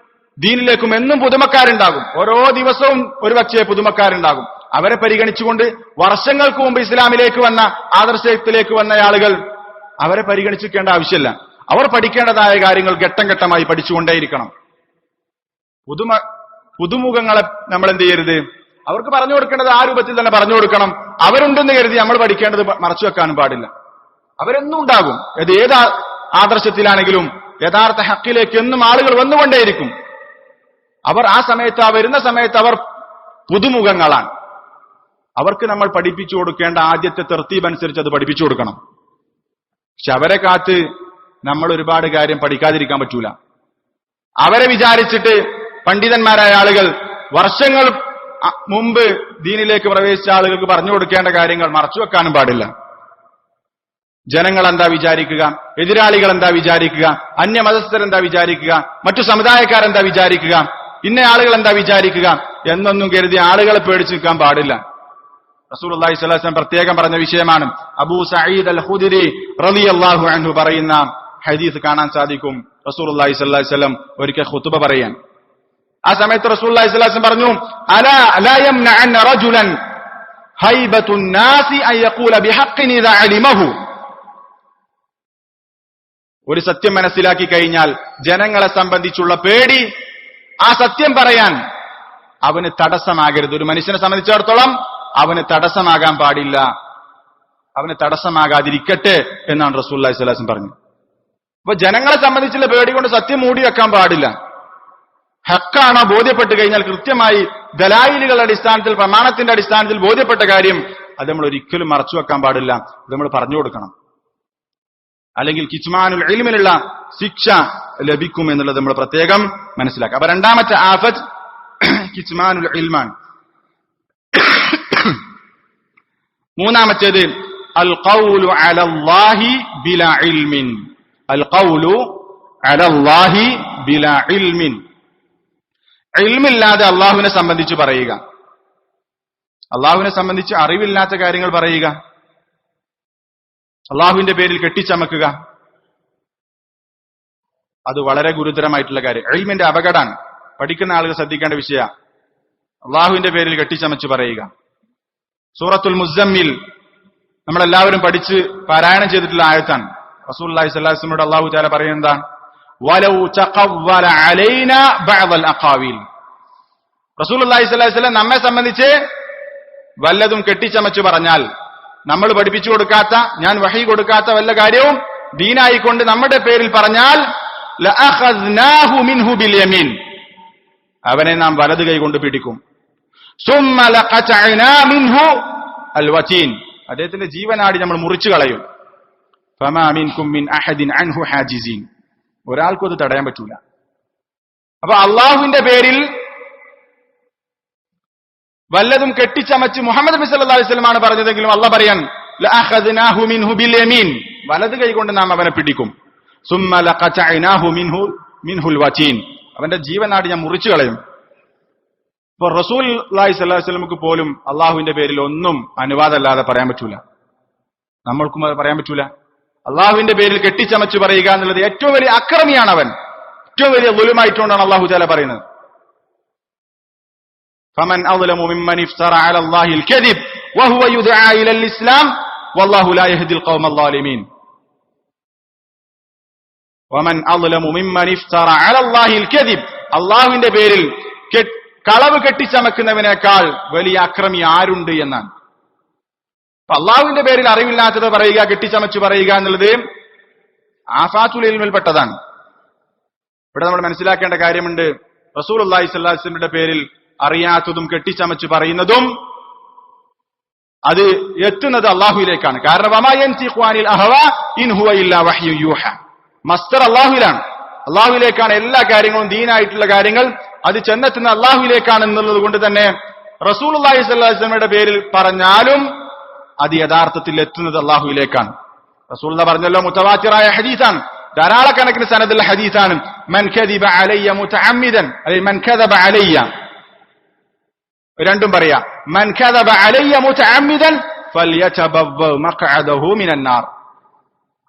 ദീനിലേക്കും എന്നും പുതുമക്കാരുണ്ടാകും. ഓരോ ദിവസവും ഒരുപക്ഷെ പുതുമക്കാരുണ്ടാകും. അവരെ പരിഗണിച്ചുകൊണ്ട് വർഷങ്ങൾക്ക് മുമ്പ് ഇസ്ലാമിലേക്ക് വന്ന, ആദർശത്തിലേക്ക് വന്ന ആളുകൾ, അവരെ പരിഗണിച്ചിരിക്കേണ്ട ആവശ്യമില്ല. അവർ പഠിക്കേണ്ടതായ കാര്യങ്ങൾ ഘട്ടം ഘട്ടമായി പഠിച്ചുകൊണ്ടേയിരിക്കണം. പുതുമുഖങ്ങളെ നമ്മൾ എന്ത് ചെയ്യരുത്, അവർക്ക് പറഞ്ഞു കൊടുക്കേണ്ടത് ആ രൂപത്തിൽ തന്നെ പറഞ്ഞു കൊടുക്കണം. അവരുണ്ടെന്ന് കരുതി നമ്മൾ പഠിക്കേണ്ടത് മറച്ചു വെക്കാനും പാടില്ല. അവരെന്നും ഉണ്ടാകും. ഏത് ആദർശത്തിലാണെങ്കിലും യഥാർത്ഥ ഹക്കിലേക്ക് എന്നും ആളുകൾ വന്നുകൊണ്ടേയിരിക്കും. അവർ ആ സമയത്ത്, വരുന്ന സമയത്ത് അവർ പുതുമുഖങ്ങളാണ്. അവർക്ക് നമ്മൾ പഠിപ്പിച്ചു കൊടുക്കേണ്ട ആദ്യത്തെ തർത്തീബ് അനുസരിച്ച് അത് പഠിപ്പിച്ചു കൊടുക്കണം. പക്ഷെ അവരെ കാത്ത് നമ്മൾ ഒരുപാട് കാര്യം പഠിക്കാതിരിക്കാൻ പറ്റൂല. അവരെ വിചാരിച്ചിട്ട് പണ്ഡിതന്മാരായ ആളുകൾ വർഷങ്ങൾ മുമ്പ് ദീനിലേക്ക് പ്രവേശിച്ച ആളുകൾക്ക് പറഞ്ഞു കൊടുക്കേണ്ട കാര്യങ്ങൾ മറച്ചു വെക്കാനും പാടില്ല. ജനങ്ങൾ എന്താ വിചാരിക്കുക, എതിരാളികൾ എന്താ വിചാരിക്കുക, അന്യമതസ്ഥരെന്താ വിചാരിക്കുക, മറ്റു സമുദായക്കാരെന്താ വിചാരിക്കുക, ഇന്ന ആളുകൾ എന്താ വിചാരിക്കുക എന്നൊന്നും കരുതി ആളുകളെ പേടിച്ചു നിൽക്കാൻ പാടില്ല. റസൂലുള്ളാഹി സ്വല്ലല്ലാഹു അലൈഹി വസല്ലം പ്രത്യേകം പറഞ്ഞ വിഷയമാണ്. അബൂ സഈദ് അൽ ഖുദരി റളിയല്ലാഹു അൻഹു പറയുന്ന ഹദീസ് കാണാൻ സാധിക്കും. റസൂലുള്ളാഹി സ്വല്ലല്ലാഹു അലൈഹി വസല്ലം ഒരിക്കൽ ഖുതുബ പറയാൻ, ആ സമയത്ത് റസൂലുള്ളാഹി സ്വല്ലല്ലാഹു അലൈഹി വസല്ലം പറഞ്ഞു, അലാ ലാ യംനഅൻ റജുലൻ ഹൈബത്തുൻ നാസി അൻ യഖൂല ബിഹഖ്ഖിൻ ഇദാ അലിമഹു. ഒരു സത്യം മനസ്സിലാക്കി കഴിഞ്ഞാൽ ജനങ്ങളെ സംബന്ധിച്ചുള്ള പേടി, ആ സത്യം പറയാൻ അവന് തടസ്സമാകരുത്. ഒരു മനുഷ്യനെ സംബന്ധിച്ചിടത്തോളം അവന് തടസ്സമാകാൻ പാടില്ല, അവന് തടസ്സമാകാതിരിക്കട്ടെ എന്നാണ് റസൂലുള്ളാഹി സ്വല്ലല്ലാഹു അലൈഹി വസല്ലം പറഞ്ഞത്. അപ്പൊ ജനങ്ങളെ സംബന്ധിച്ചുള്ള പേടി കൊണ്ട് സത്യം മൂടി വെക്കാൻ പാടില്ല. ഹക്കാണോ ബോധ്യപ്പെട്ട് കഴിഞ്ഞാൽ കൃത്യമായി ദലായിലുകളുടെ അടിസ്ഥാനത്തിൽ, പ്രമാണത്തിന്റെ അടിസ്ഥാനത്തിൽ ബോധ്യപ്പെട്ട കാര്യം അത് നമ്മൾ ഒരിക്കലും മറച്ചു വെക്കാൻ പാടില്ല. അത് നമ്മൾ പറഞ്ഞു കൊടുക്കണം. അല്ലെങ്കിൽ കിച്മാനുൽ ഇൽമിനുള്ള ശിക്ഷ ലഭിക്കും എന്നുള്ളത് നമ്മൾ പ്രത്യേകം മനസ്സിലാക്കുക. അപ്പൊ രണ്ടാമത്തെ ആഫത്ത് കിച്മാനുൽ ഇൽമാണ്. മൂന്നാമത്തേത് അൽ ഖൗലു അലല്ലാഹി ബിലാ ഇൽമിൻ. അൽ ഖൗലു അലല്ലാഹി ബിലാ ഇൽമിൻ. ഇൽമില്ലാതെ അള്ളാഹുവിനെ സംബന്ധിച്ച് പറയുക, അള്ളാഹുവിനെ സംബന്ധിച്ച് അറിവില്ലാത്ത കാര്യങ്ങൾ പറയുക, അള്ളാഹുവിന്റെ പേരിൽ കെട്ടിച്ചമക്കുക, അത് വളരെ ഗുരുതരമായിട്ടുള്ള കാര്യം. ഇൽമിന്റെ അപകടമാണ്. പഠിക്കുന്ന ആളുകൾ ശ്രദ്ധിക്കേണ്ട വിഷയ. അള്ളാഹുവിന്റെ പേരിൽ കെട്ടിച്ചമച്ച് പറയുക. സൂറത്തുൽ മുസമ്മിൽ നമ്മളെല്ലാവരും പഠിച്ച് പാരായണം ചെയ്തിട്ടുള്ള ആയത്താണ്. റസൂലുള്ളാഹി സ്വല്ലല്ലാഹു അലൈഹി വസല്ലം അല്ലാഹു തആല പറയുന്നതാണ്, വലൗ തഖവ്വല അലൈനാ ബഅദൽ അഖാവീൽ. റസൂലുള്ളാഹി സ്വല്ലല്ലാഹു അലൈഹി വസല്ലം നമ്മെ സംബന്ധിച്ച് വല്ലതും കെട്ടിച്ചമച്ച് പറഞ്ഞാൽ, നമ്മൾ പഠിപ്പിച്ചു കൊടുക്കാത്ത, ഞാൻ വഹി കൊടുക്കാത്ത വല്ല കാര്യവും ദീനായിക്കൊണ്ട് നമ്മുടെ പേരിൽ പറഞ്ഞാൽ, ലഅഖദ്നാഹു മിൻഹു ബിൽ യമീൻ, അവനെ നാം വലത് കൈ കൊണ്ട് പിടിക്കും. സുമ്മ ലഖതഅനാ മിൻഹു അൽ വതീൻ, അദ്ദേഹത്തിന്റെ ജീവനാടി നമ്മൾ മുറിച്ചു കളയും. ഫമാ മിൻകും മിൻ അഹദിൻ അൻഹു ഹാജിസീൻ, ഒരാൾക്കും അത് തടയാൻ പറ്റൂല. അപ്പൊ അള്ളാഹുവിന്റെ പേരിൽ വല്ലതും കെട്ടിച്ചമച്ച് മുഹമ്മദ് നബി സല്ലല്ലാഹു അലൈഹി വസല്ലം ആണ് പറഞ്ഞതെങ്കിലും അള്ളാഹ് പറയാൻ, ലഅഖദ്നാഹു മിൻഹു ബിൽ യമീൻ, വലത് കൈ കൊണ്ട് നാം അവനെ പിടിക്കും. സുമ്മ ലഖതഅനാഹു മിൻഹുൽ വതീൻ, അവന്റെ ജീവനാടി ഞാൻ മുറിച്ചു കളയും. ഇപ്പൊ റസൂലുള്ളാഹി സ്വല്ലല്ലാഹു അലൈഹി വസല്ലമക്ക് പോലും അള്ളാഹുവിന്റെ പേരിൽ ഒന്നും അനുവാദമല്ലാതെ പറയാൻ പറ്റൂല. നമ്മൾക്കും അത് പറയാൻ പറ്റൂല. അള്ളാഹുവിന്റെ പേരിൽ കെട്ടിച്ചമച്ചു പറയുക എന്നുള്ളത് ഏറ്റവും വലിയ അക്രമിയാണ് അവൻ. ഏറ്റവും വലിയ ദുൽമായിട്ടുകൊണ്ടാണ് അള്ളാഹു തആല പറയുന്നത്. ഫമൻ അദ്ലമു മിമ്മൻ ഇഫ്തറ അല അല്ലാഹിൽ കദിബ് വഹുവ യുദ്ആ ഇലൽ ഇസ്ലാം വല്ലാഹു ലാ യഹ്ദിൽ ഖൗമൽ ളാലിമീൻ. വമൻ അദ്ലമു മിമ്മൻ ഇഫ്തറ അല അല്ലാഹിൽ കദിബ്, അള്ളാഹുവിന്റെ പേരിൽ കളവ് കെട്ടിച്ചമക്കുന്നവനേക്കാൾ വലിയ അക്രമി ആരുണ്ട് എന്നാണ്. അള്ളാഹുവിന്റെ പേരിൽ അറിവില്ലാത്തത് പറയുക, കെട്ടിച്ചമച്ചു പറയുക എന്നുള്ളത് ആഫാത്തുൽ ഇൽമിൽപ്പെട്ടതാണ്. ഇവിടെ നമ്മൾ മനസ്സിലാക്കേണ്ട കാര്യമുണ്ട്, റസൂലുള്ളാഹി സ്വല്ലല്ലാഹു അലൈഹി വസല്ലമയുടെ പേരിൽ അറിയാത്തതും കെട്ടിച്ചമച്ചു പറയുന്നതും അത് എത്തുന്നത് അള്ളാഹുവിലേക്കാണ്. കാരണം വമാ യൻതിഖു അനിൽ അഹ്വാ ഇൻ ഹുവ ഇല്ലാ വഹ്യു യൂഹ. മസ്തർ അള്ളാഹുവിലാണ്. അള്ളാഹുവിലേക്കാണ് എല്ലാ കാര്യങ്ങളും, ദീനായിട്ടുള്ള കാര്യങ്ങൾ അത് ചെന്നെത്തുന്ന അള്ളാഹുവിലേക്കാണ് എന്നുള്ളത് കൊണ്ട് തന്നെ റസൂലുള്ളാഹി സ്വല്ലല്ലാഹു അലൈഹി വസല്ലമയുടെ പേരിൽ പറഞ്ഞാലും അത് യഥാർത്ഥത്തിൽ എത്തുന്നത് അള്ളാഹുവിലേക്കാണ്. റസൂലുള്ളാഹി പറഞ്ഞല്ലോ, മുതവാത്തിറായ ഹദീസാണ്, ധാരാളക്കണക്കിന് സനദുൽ ഹദീസാണ്, മൻ കദിബ അലയ്യ മുതഅമ്മിദൻ, അല്ലെങ്കിൽ മൻ കദബ അലയ്യ, രണ്ടും പറയാ, മൻ കദബ അലയ്യ മുതഅമ്മിദൻ ഫൽയതബവ്വ മഖ്അദഹു മിനൻ നാർ.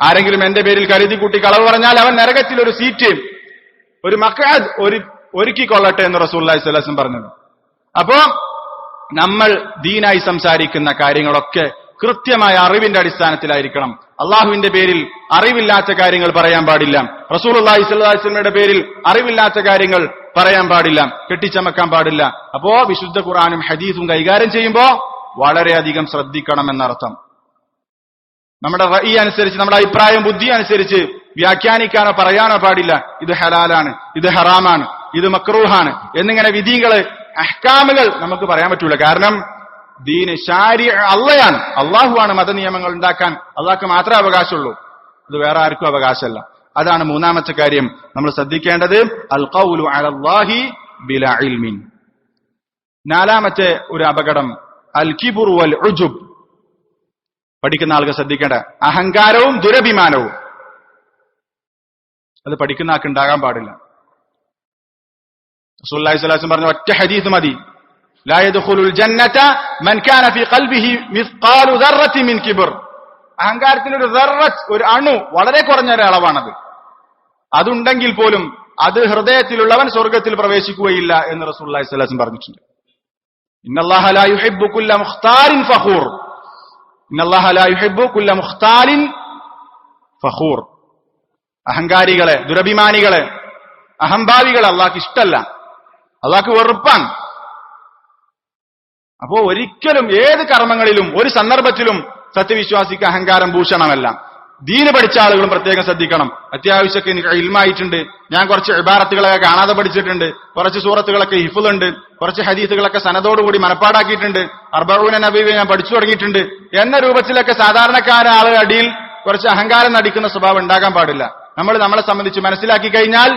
ആരെങ്കിലും എന്റെ പേരിൽ കരുതി കൂട്ടി കളവ് പറഞ്ഞാൽ അവൻ നരകത്തിൽ ഒരു സീറ്റ്, ഒരു മഖ്അദ് ഒരുക്കിക്കൊള്ളട്ടെ എന്ന് റസൂലുള്ളാഹി സ്വല്ലല്ലാഹു അലൈഹി വസല്ലം പറഞ്ഞത്. അപ്പോ നമ്മൾ ദീനായി സംസാരിക്കുന്ന കാര്യങ്ങളൊക്കെ കൃത്യമായ അറിവിന്റെ അടിസ്ഥാനത്തിലായിരിക്കണം. അള്ളാഹുവിന്റെ പേരിൽ അറിവില്ലാത്ത കാര്യങ്ങൾ പറയാൻ പാടില്ല. റസൂലുള്ളാഹി സ്വല്ലല്ലാഹു അലൈഹി വസല്ലമയുടെ പേരിൽ അറിവില്ലാത്ത കാര്യങ്ങൾ പറയാൻ പാടില്ല, കെട്ടിച്ചമക്കാൻ പാടില്ല. അപ്പോ വിശുദ്ധ ഖുർആനും ഹദീസും കൈകാര്യം ചെയ്യുമ്പോ വളരെയധികം ശ്രദ്ധിക്കണം എന്നർത്ഥം. നമ്മുടെ റഈ അനുസരിച്ച്, നമ്മുടെ അഭിപ്രായം, ബുദ്ധി അനുസരിച്ച് വ്യാഖ്യാനിക്കാനോ പറയാനോ പാടില്ല. ഇത് ഹലാലാണ്, ഇത് ഹറാമാണ്, ഇത് മക്റൂഹാണ് എന്നിങ്ങനെ വിധികള്, അഹ്കാമുകൾ നമുക്ക് പറയാൻ പറ്റൂല. കാരണം ദീന് ശാരിഅ അള്ളയാണ്, അള്ളാഹുവാണ് മതനിയമങ്ങൾ ഉണ്ടാക്കാൻ, അള്ളാഹ്ക്ക് മാത്രമേ അവകാശമുള്ളൂ, അത് വേറെ ആർക്കും അവകാശമല്ല. അതാണ് മൂന്നാമത്തെ കാര്യം നമ്മൾ ശ്രദ്ധിക്കേണ്ടത്, അൽ ഖൗലു അലല്ലാഹി ബിലാ ഇൽമിൻ. നാലാമത്തെ ഒരു അപകടം അൽ കിബ്റു വൽ ഉജുബ്. പഠിക്കുന്ന ആൾക്ക് ശ്രദ്ധിക്കേണ്ട അഹങ്കാരവും ദുരഭിമാനവും, അത് പഠിക്കുന്ന ആൾക്ക് ഉണ്ടാകാൻ പാടില്ല. റസൂലുള്ളാഹി സ്വല്ലല്ലാഹു അലൈഹി വസല്ലം പറഞ്ഞ ഒറ്റ ഹദീസ് മതി, ലാ യദ്ഖുലുൽ ജന്നത മൻ കാന ഫീ ഖൽബിഹി മിസ്ഖാലു ദർറത്തിൻ മിൻ കിബ്ർ. അഹങ്കാരത്തിൽ ഒരു ദർറത്ത്, ഒരു അണു, വളരെ കുറഞ്ഞ ഒരളവാണത്. അതുണ്ടെങ്കിൽ പോലും അത് ഹൃദയത്തിലുള്ളവൻ സ്വർഗത്തിൽ പ്രവേശിക്കുകയില്ല എന്ന് റസൂലുള്ളാഹി സ്വല്ലല്ലാഹു അലൈഹി വസല്ലം പറഞ്ഞിട്ടുണ്ട്. ഇന്നല്ലാഹ ലാ യുഹിബ്ബു കുല്ല മുഖ്താലിൻ ഫഖൂർ. ഇന്നല്ലാഹ ലാ യുഹിബ്ബു കുല്ല മുഖ്താലിൻ ഫഖൂർ. അഹങ്കാരികളെ, ദുരഭിമാനികളെ, അഹംഭാവികളെ അള്ളാഹ്ക്ക് ഇഷ്ടല്ല, അള്ളാഹ്ക്ക് വെറുപ്പാണ്. അപ്പോ ഒരിക്കലും ഏത് കർമ്മങ്ങളിലും ഒരു സന്ദർഭത്തിലും സത്യവിശ്വാസിക്ക് അഹങ്കാരം ഭൂഷണമല്ല. ദീന് പഠിച്ച ആളുകളും പ്രത്യേകം ശ്രദ്ധിക്കണം. അത്യാവശ്യമൊക്കെ എനിക്ക് ഇൽമായിട്ടുണ്ട്, ഞാൻ കുറച്ച് ഇബാറത്തുകളൊക്കെ കാണാതെ പഠിച്ചിട്ടുണ്ട്, കുറച്ച് സൂറത്തുകളൊക്കെ ഹിഫ്ളുണ്ട്, കുറച്ച് ഹദീസുകളൊക്കെ സനദോടുകൂടി മനപ്പാടാക്കിയിട്ടുണ്ട്, അർബഊന നബവി ഞാൻ പഠിച്ചു തുടങ്ങിയിട്ടുണ്ട് എന്ന രൂപത്തിലൊക്കെ സാധാരണക്കാരായ ആളുകളുടെ അടിയിൽ കുറച്ച് അഹങ്കാരം നടിക്കുന്ന സ്വഭാവം ഉണ്ടാകാൻ പാടില്ല. നമ്മളെ സംബന്ധിച്ച് മനസ്സിലാക്കി കഴിഞ്ഞാൽ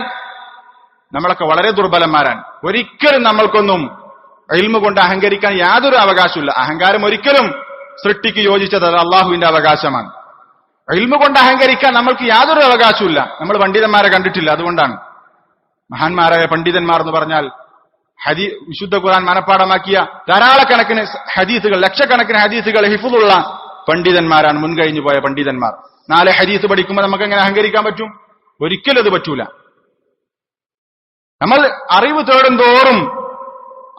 നമ്മളൊക്കെ വളരെ ദുർബലന്മാരാണ്. ഒരിക്കലും നമ്മൾക്കൊന്നും ഇൽമു കൊണ്ട് അഹങ്കരിക്കാൻ യാതൊരു അവകാശമില്ല. അഹങ്കാരം ഒരിക്കലും സൃഷ്ടിക്ക് യോജിച്ചത് അള്ളാഹുവിന്റെ അവകാശമാണ്. ഇൽമു കൊണ്ട് അഹങ്കരിക്കാൻ നമ്മൾക്ക് യാതൊരു അവകാശമില്ല. നമ്മൾ പണ്ഡിതന്മാരെ കണ്ടിട്ടില്ല, അതുകൊണ്ടാണ്. മഹാന്മാരായ പണ്ഡിതന്മാർ എന്ന് പറഞ്ഞാൽ വിശുദ്ധ ഖുർആൻ മനപ്പാടമാക്കിയ ധാരാളക്കണക്കിന് ഹദീസുകൾ, ലക്ഷക്കണക്കിന് ഹദീസുകൾ ഹിഫ്ളുള്ള പണ്ഡിതന്മാരാണ്, മുൻകഴിഞ്ഞു പോയ പണ്ഡിതന്മാർ. 4 ഹദീസ് പഠിക്കുമ്പോൾ നമുക്ക് എങ്ങനെ അഹങ്കരിക്കാൻ പറ്റും? ഒരിക്കലും അത് പറ്റൂല. നമ്മൾ അറിവ് തേടും തോറും,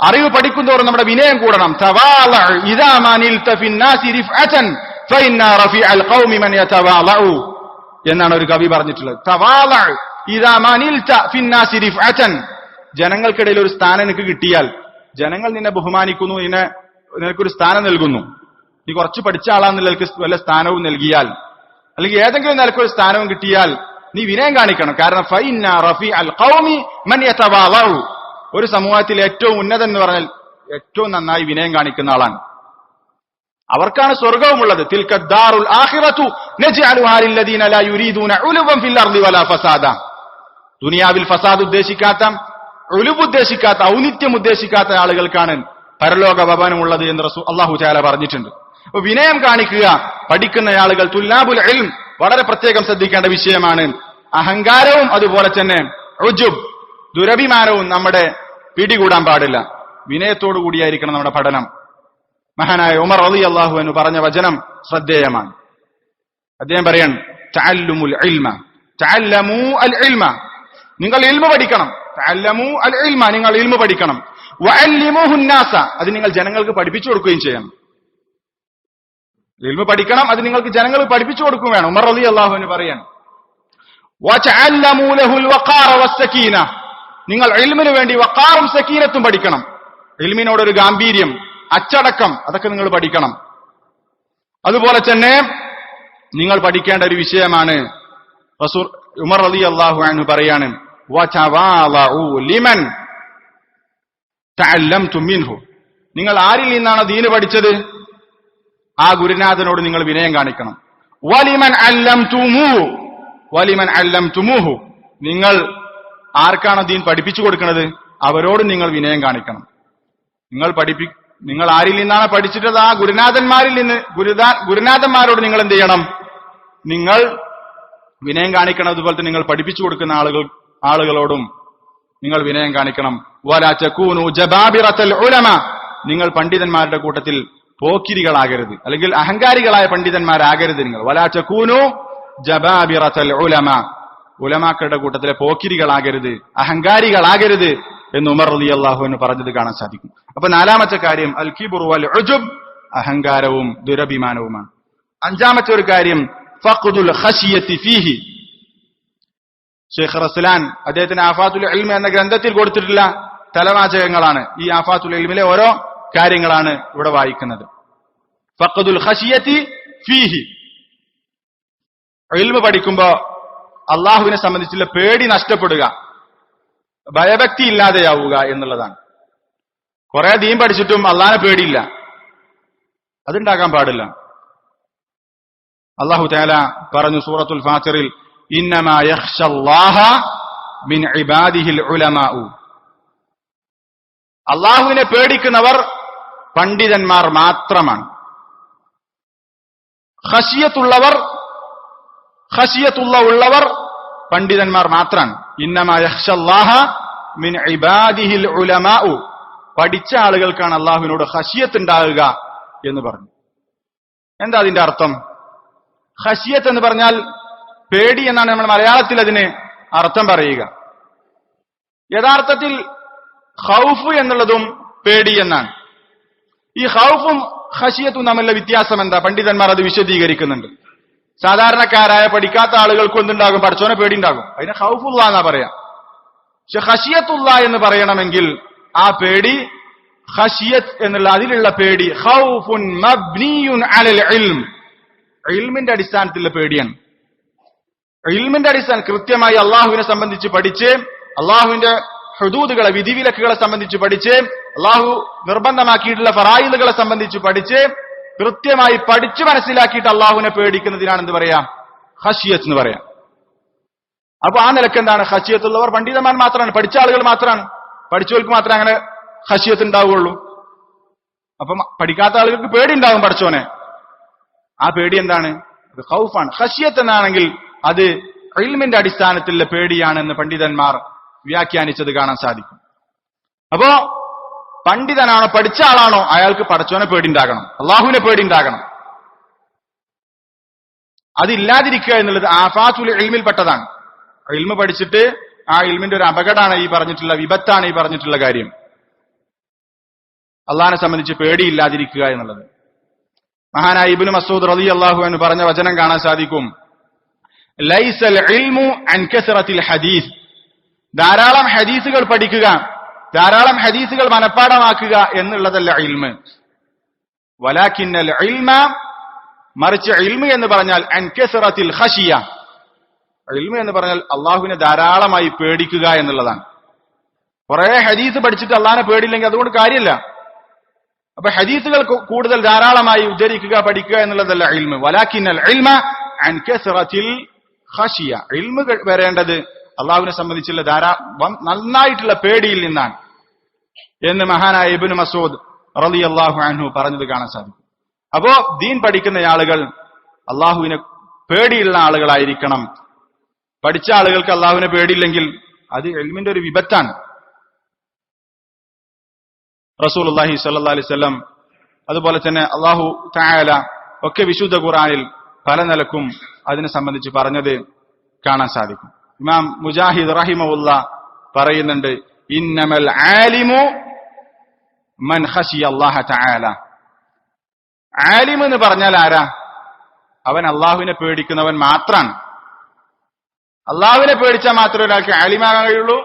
അറിവ് പഠിക്കും തോറും നമ്മുടെ വിനയം കൂടണം. തവാളഉ ഇദാ മാനിൽത ഫിന്നാസി റിഫഅതൻ ഫഇന്ന റഫീഅൽ ഖൗമി മൻ യതവാളഉ എന്നാണ് ഒരു കവി പറഞ്ഞിട്ടുള്ളത്. തവാളഉ ഇദാ മാനിൽത ഫിന്നാസി റിഫഅതൻ. ജനങ്ങൾക്കിടയിൽ ഒരു സ്ഥാനം നിനക്ക് കിട്ടിയാൽ, ജനങ്ങൾ നിന്നെ ബഹുമാനിക്കുന്നു, നിനക്കൊരു സ്ഥാനം നൽകുന്നു, നീ കുറച്ച് പഠിച്ച ആളാന്നുള്ളവർക്ക് വല്ല സ്ഥാനവും നൽകിയാൽ, അല്ലെങ്കിൽ ഏതെങ്കിലും നിലക്കൊരു സ്ഥാനവും കിട്ടിയാൽ നീ വിനയം കാണിക്കണം. കാരണം ഫഇന്ന റഫീഅൽ ഖൗമി മൻ യതവാളഉ, ഒരു സമൂഹത്തിൽ ഏറ്റവും ഉന്നതൻ എന്ന് പറഞ്ഞാൽ ഏറ്റവും നന്നായി വിനയം കാണിക്കുന്ന ആളാണ്. അവർക്കാണ് സ്വർഗവുമുള്ളത്. തിൽക ദാറുൽ ആഖിറതു നജ്അലുഹാ ലില്ലദീന ലാ യുരീദൂന ഉലുവൻ ഫിൽ അർളി വലാ ഫസാദ. ദുനിയാവിൽ ഫസാദ് ഉദ്ദേശിക്കാത്ത, ഉലുവ് ഉദ്ദേശിക്കാത്ത, ഔന്നിത്യം ഉദ്ദേശിക്കാത്ത ആളുകൾക്കാണ് പരലോക ഭവനമുള്ളത് എന്ന് അല്ലാഹു തആല പറഞ്ഞിട്ടുണ്ട്. അപ്പൊ വിനയം കാണിക്കുക, പഠിക്കുന്ന ആളുകൾ, തുല്ലാബുൽ ഇൽം വളരെ പ്രത്യേകം ശ്രദ്ധിക്കേണ്ട വിഷയമാണ്. അഹങ്കാരവും അതുപോലെ തന്നെ ഉജുബ്, ദുരഭിമാനവും നമ്മുടെ പിടികൂടാൻ പാടില്ല. വിനയത്തോടു കൂടിയായിരിക്കണം നമ്മുടെ പഠനം. മഹാനായ ഉമർ റളിയല്ലാഹു അൻഹു പറഞ്ഞ വചനം ശ്രദ്ധേയമാണ്. അദ്ദേഹം പറയാണ് തഅല്ലുമുൽ ഇൽമ, തഅല്ലമു അൽ ഇൽമ, നിങ്ങൾ ഇൽമ പഠിക്കണം. തഅല്ലമു അൽ ഇൽമ, നിങ്ങൾ ഇൽമ പഠിക്കണം. വഅല്ലിമുഹു നാസ, അത് നിങ്ങൾ ജനങ്ങൾക്ക് പഠിപ്പിച്ചു കൊടുക്കുകയും ചെയ്യണം. ഇൽമ പഠിക്കണം, അത് നിങ്ങൾക്ക് ജനങ്ങൾക്ക് പഠിപ്പിച്ചു കൊടുക്കുകയും വേണം. ഉമർ റളിയല്ലാഹു അൻഹു പറയാണ് വതഅല്ലമു ലഹുൽ വഖാറ വസ്സകീന, നിങ്ങൾ ഇൽമിന് വേണ്ടി വഖാറും സകീനത്തും പഠിക്കണം. ഇൽമിനോടൊരു ഗാംഭീര്യം, അച്ചടക്കം, അതൊക്കെ നിങ്ങൾ പഠിക്കണം. അതുപോലെ തന്നെ നിങ്ങൾ പഠിക്കേണ്ട ഒരു വിഷയമാണ് റസൂൽ ഉമർ റളിയല്ലാഹു അൻഹു പറയാണ് വതവാളഉ ലിമൻ തഅല്ലംതും മിൻഹു, നിങ്ങൾ ആരിൽ നിന്നാണ് ദീന് പഠിച്ചത് ആ ഗുരുനാഥനോട് നിങ്ങൾ വിനയം കാണിക്കണം. വലിമൻ അല്ലംതുമൂഹു, നിങ്ങൾ ആർക്കാണ് ദീൻ പഠിപ്പിച്ചു കൊടുക്കുന്നത് അവരോട് നിങ്ങൾ വിനയം കാണിക്കണം. നിങ്ങൾ ആരിൽ നിന്നാണ് പഠിച്ചിട്ടത് ആ ഗുരുനാഥന്മാരിൽ നിന്ന് ഗുരുനാഥന്മാരോട് നിങ്ങൾ എന്ത് ചെയ്യണം? നിങ്ങൾ വിനയം കാണിക്കണം. അതുപോലെ തന്നെ നിങ്ങൾ പഠിപ്പിച്ചു കൊടുക്കുന്ന ആളുകളോടും നിങ്ങൾ വിനയം കാണിക്കണം. വലാ തകൂനു ജബാബിറത്തൽ ഉലമ, നിങ്ങൾ പണ്ഡിതന്മാരുടെ കൂട്ടത്തിൽ പോക്കിരികളാകരുത്, അല്ലെങ്കിൽ അഹങ്കാരികളായ പണ്ഡിതന്മാരാകരുത്. നിങ്ങൾ വലാ തകൂനു ജബാബിറത്തൽ ഉലമ, ഉലമാക്കളുടെ കൂട്ടത്തിലെ പോക്കിരികളാകരുത്, അഹങ്കാരികളാകരുത് എന്ന് ഉമർ റളിയല്ലാഹു അൻഹു പറഞ്ഞത് കാണാൻ സാധിക്കും. അപ്പൊ നാലാമത്തെ കാര്യം അൽ കിബ്റു വൽ ഉജുബ്, അഹങ്കാരവും ദുരഭിമാനവുമാണ്. അഞ്ചാമത്തെ ഒരു കാര്യം ഫഖ്ദുൽ ഖശിയത്തി ഫീഹി. ഷെയ്ഖ് റസ്ലാൻ അദ്ദേഹത്തിന് ആഫാത്തുൽ ഇൽമ എന്ന ഗ്രന്ഥത്തിൽ കൊടുത്തിട്ടുള്ള തലവാചകങ്ങളാണ്. ഈ ആഫാത്തുൽ ഇൽമിലെ ഓരോ കാര്യങ്ങളാണ് ഇവിടെ വായിക്കുന്നത്. ഫഖ്ദുൽ ഖശിയത്തി ഫീഹി, ഇൽമ പഠിക്കുമ്പോ അള്ളാഹുവിനെ സംബന്ധിച്ചുള്ള പേടി നഷ്ടപ്പെടുക, ഭയഭക്തി ഇല്ലാതെയാവുക എന്നുള്ളതാണ്. കുറെ ദീൻ പഠിച്ചിട്ടും അള്ളാഹിനെ പേടിയില്ല, അതുണ്ടാകാൻ പാടില്ല. അല്ലാഹു തആല പറഞ്ഞു സൂറത്തുൽ ഫാത്തിറിൽ ഇന്നമാ യഖ്ശല്ലാഹ മിൻ ഇബാദിഹിൽ ഉലമാഉ, അള്ളാഹുവിനെ പേടിക്കുന്നവർ പണ്ഡിതന്മാർ മാത്രമാണ്. ഖശിയത്തുള്ളവർ പണ്ഡിതന്മാർ മാത്രമാണ്. ഇന്നമാ യഖ്ശല്ലാഹ മിൻ ഇബാദിഹിൽ ഉലമാഉ, പഠിച്ച ആളുകൾക്കാണ് അള്ളാഹുവിനോട് ഖശിയത്ത് ഉണ്ടാകുക എന്ന് പറഞ്ഞു. എന്താ അതിന്റെ അർത്ഥം? ഖശിയത്ത് എന്ന് പറഞ്ഞാൽ പേടി എന്നാണ് നമ്മൾ മലയാളത്തിൽ അതിന് അർത്ഥം പറയുക. യഥാർത്ഥത്തിൽ ഖൗഫ് എന്നുള്ളതും പേടി എന്നാണ്. ഈ ഖൗഫും ഖശിയത്തും തമ്മിലുള്ള വ്യത്യാസം എന്താ? പണ്ഡിതന്മാർ അത് വിശദീകരിക്കുന്നുണ്ട്. സാധാരണക്കാരായ പഠിക്കാത്ത ആളുകൾക്കും എന്തുണ്ടാകും? പഠിച്ചോനെ പേടി ഉണ്ടാകും, അതിനെ ഖൗഫുള്ള എന്നാ പറയാം. പക്ഷെ ഖശിയത്തുള്ള എന്ന് പറയണമെങ്കിൽ ആ പേടി, ഖശിയത്ത് എന്നുള്ള അതിലുള്ള പേടി ഖൗഫുൻ മബ്നിയുൻ അലൽ ഇൽം, ഇൽമിന്റെ അടിസ്ഥാനത്തിലുള്ള പേടിയാണ്. ഇൽമിന്റെ അടിസ്ഥാനം കൃത്യമായി അള്ളാഹുവിനെ സംബന്ധിച്ച് പഠിച്ച്, അള്ളാഹുവിന്റെ ഹുദൂദുകളെ, വിധിവിലക്കുകളെ സംബന്ധിച്ച് പഠിച്ച്, അള്ളാഹു നിർബന്ധമാക്കിയിട്ടുള്ള ഫറായിദുകളെ സംബന്ധിച്ച് പഠിച്ച് കൃത്യമായി പഠിച്ചു മനസ്സിലാക്കിയിട്ട് അള്ളാഹുവിനെ പേടിക്കുന്നതിനാണ് എന്ത് പറയാം? ഖശിയത്ത് എന്ന് പറയാം. അപ്പൊ ആ നിലക്ക് എന്താണ്? ഖശിയത്തുള്ളവർ പണ്ഡിതന്മാർ മാത്രമാണ്, പഠിച്ച ആളുകൾ മാത്രമാണ്. പഠിച്ചവർക്ക് മാത്രമേ അങ്ങനെ ഖശിയത്ത് ഉണ്ടാവുകയുള്ളൂ. അപ്പം പഠിക്കാത്ത ആളുകൾക്ക് പേടി ഉണ്ടാവും പഠിച്ചോനെ. ആ പേടി എന്താണ്? അത് ഖൗഫാണ്. ഖശിയത്ത് എന്നാണെങ്കിൽ അത് ഇൽമിന്റെ അടിസ്ഥാനത്തിലുള്ള പേടിയാണെന്ന് പണ്ഡിതന്മാർ വ്യാഖ്യാനിച്ചത് കാണാൻ സാധിക്കും. അപ്പോ പണ്ഡിതനാണോ, പഠിച്ച ആളാണോ, അയാൾക്ക് പടച്ചോനെ പേടിണ്ടാകണം, അള്ളാഹുവിനെ പേടിണ്ടാകണം. അതില്ലാതിരിക്കുക എന്നുള്ളത് ആഫാത്തുൽ ഇൽമിൽപ്പെട്ടതാണ്. ഇൽമ പഠിച്ചിട്ട് ആ ഇൽമിന്റെ ഒരു അപകടമാണ് ഈ പറഞ്ഞിട്ടുള്ള, വിപത്താണ് ഈ പറഞ്ഞിട്ടുള്ള കാര്യം, അള്ളാഹിനെ സംബന്ധിച്ച് പേടിയില്ലാതിരിക്കുക എന്നുള്ളത്. മഹാനായ ഇബ്നു മസ്ഊദ് റളിയല്ലാഹു അൻഹു പറഞ്ഞ വചനം കാണാൻ സാധിക്കും, ലൈസൽ ഇൽമു അൻ കസറത്തിൽ ഹദീസ്, ധാരാളം ഹദീസുകൾ പഠിക്കുക, ധാരാളം ഹദീസുകൾ മനഃപ്പാഠമാക്കുക എന്നുള്ളതല്ല ഇൽമ്. വലാകിന്നൽ ഇൽമ, മറിച്ച് ഇൽമ് എന്ന് പറഞ്ഞാൽ അൻ കസറത്തിൽ ഖശിയ, ഇൽമ് എന്ന് പറഞ്ഞാൽ അള്ളാഹുവിനെ ധാരാളമായി പേടിക്കുക എന്നുള്ളതാണ്. കുറെ ഹദീസ് പഠിച്ചിട്ട് അള്ളാഹിനെ പേടിയില്ലെങ്കിൽ അതുകൊണ്ട് കാര്യമില്ല. അപ്പൊ ഹദീസുകൾ കൂടുതൽ ധാരാളമായി ഉദ്ധരിക്കുക, പഠിക്കുക എന്നുള്ളതല്ല ഇൽമ്. വലാകിന്നൽ ഇൽമ അൻ കസറത്തിൽ ഖശിയ, ഇൽമ് വരേണ്ടത് അള്ളാഹുവിനെ സംബന്ധിച്ചുള്ള നന്നായിട്ടുള്ള പേടിയിൽ നിന്നാണ് എന്ന് മഹാനായ ഇബ്നു മസ്ഊദ് റളിയല്ലാഹു അൻഹു പറഞ്ഞത് കാണാൻ സാധിക്കും. അപ്പോ ദീൻ പഠിക്കുന്ന ആളുകൾ അള്ളാഹുവിനെ പേടിയുള്ള ആളുകളായിരിക്കണം. പഠിച്ച ആളുകൾക്ക് അള്ളാഹുവിനെ പേടിയില്ലെങ്കിൽ അത് ഇൽമിന്റെ ഒരു വിപത്താണ്. റസൂലുള്ളാഹി സ്വല്ലല്ലാഹു അലൈഹി വസല്ലം, അതുപോലെ തന്നെ അള്ളാഹു തആല ഒക്കെ വിശുദ്ധ ഖുർആനിൽ പല നിലക്കും അതിനെ സംബന്ധിച്ച് പറഞ്ഞത് കാണാൻ സാധിക്കും. ഇമാം മുജാഹിദ് റഹിമഹുല്ല പറയുന്നുണ്ട്, ഇന്നമൽ ആലിമു മൻ ഖശിയ അല്ലാഹ തആല. ആലിം എന്ന് പറഞ്ഞാൽ ആരാ? അവൻ അള്ളാഹുവിനെ പേടിക്കുന്നവൻ മാത്രാണ്. അള്ളാഹുവിനെ പേടിച്ചാൽ മാത്രമേ ഒരാൾക്ക് ആലിമാകാൻ കഴിയുള്ളൂ.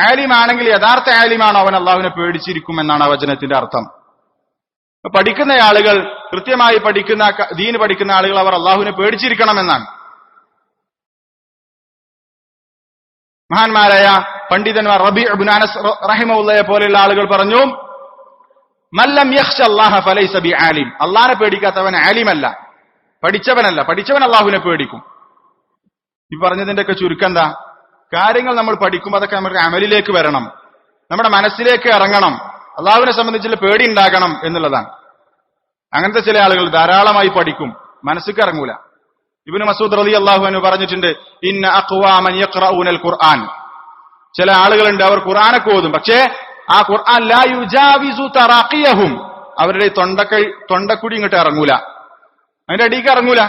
ആലിമാണെങ്കിൽ യഥാർത്ഥ ആലിമാണോ അവൻ അള്ളാഹുവിനെ പേടിച്ചിരിക്കും എന്നാണ് ആ വചനത്തിന്റെ അർത്ഥം. പഠിക്കുന്ന ആളുകൾ, കൃത്യമായി പഠിക്കുന്ന ദീന് പഠിക്കുന്ന ആളുകൾ, അവർ അള്ളാഹുവിനെ പേടിച്ചിരിക്കണമെന്നാണ്. മഹാന്മാരായ പണ്ഡിതന്മാർ റബീ ഇബ്നു അനസ് റഹിമഹുല്ലയെ പോലെയുള്ള ആളുകൾ പറഞ്ഞു, മല്ലം യഖ്ശ അല്ലാഹ ഫലൈസ ബിആലിം. അള്ളാഹിനെ പേടിക്കാത്തവൻ ആലിമല്ല, പഠിച്ചവനല്ല. പഠിച്ചവൻ അള്ളാഹുവിനെ പേടിക്കും. ഈ പറഞ്ഞതിന്റെയൊക്കെ ചുരുക്കം എന്താ? കാര്യങ്ങൾ നമ്മൾ പഠിക്കുമ്പോൾ അതൊക്കെ നമുക്ക് അമലിലേക്ക് വരണം, നമ്മുടെ മനസ്സിലേക്ക് ഇറങ്ങണം, അള്ളാഹുവിനെ സംബന്ധിച്ചുള്ള പേടി ഉണ്ടാകണം എന്നുള്ളതാണ്. അങ്ങനത്തെ ചില ആളുകൾ ധാരാളമായി പഠിക്കും, മനസ്സിലേക്ക് ഇറങ്ങൂല. ഇബ്നു മസ്ഊദ് റളിയല്ലാഹു അൻഹു പറഞ്ഞിട്ടുണ്ട്, ഇന്ന അഖ്വാമൻ യഖ്റഊനൽ ഖുർആൻ. ചില ആളുകളുണ്ട്, അവർ ഖുർആനൊക്കെ ഓതും, പക്ഷേ ആ ഖുർആൻ ലാ യുജാവിസു തറാഖിയഹും, അവരുടെ തൊണ്ടക്കുടി ഇങ്ങോട്ട് ഇറങ്ങൂല, അതിന്റെ അടിക്ക് ഇറങ്ങൂല.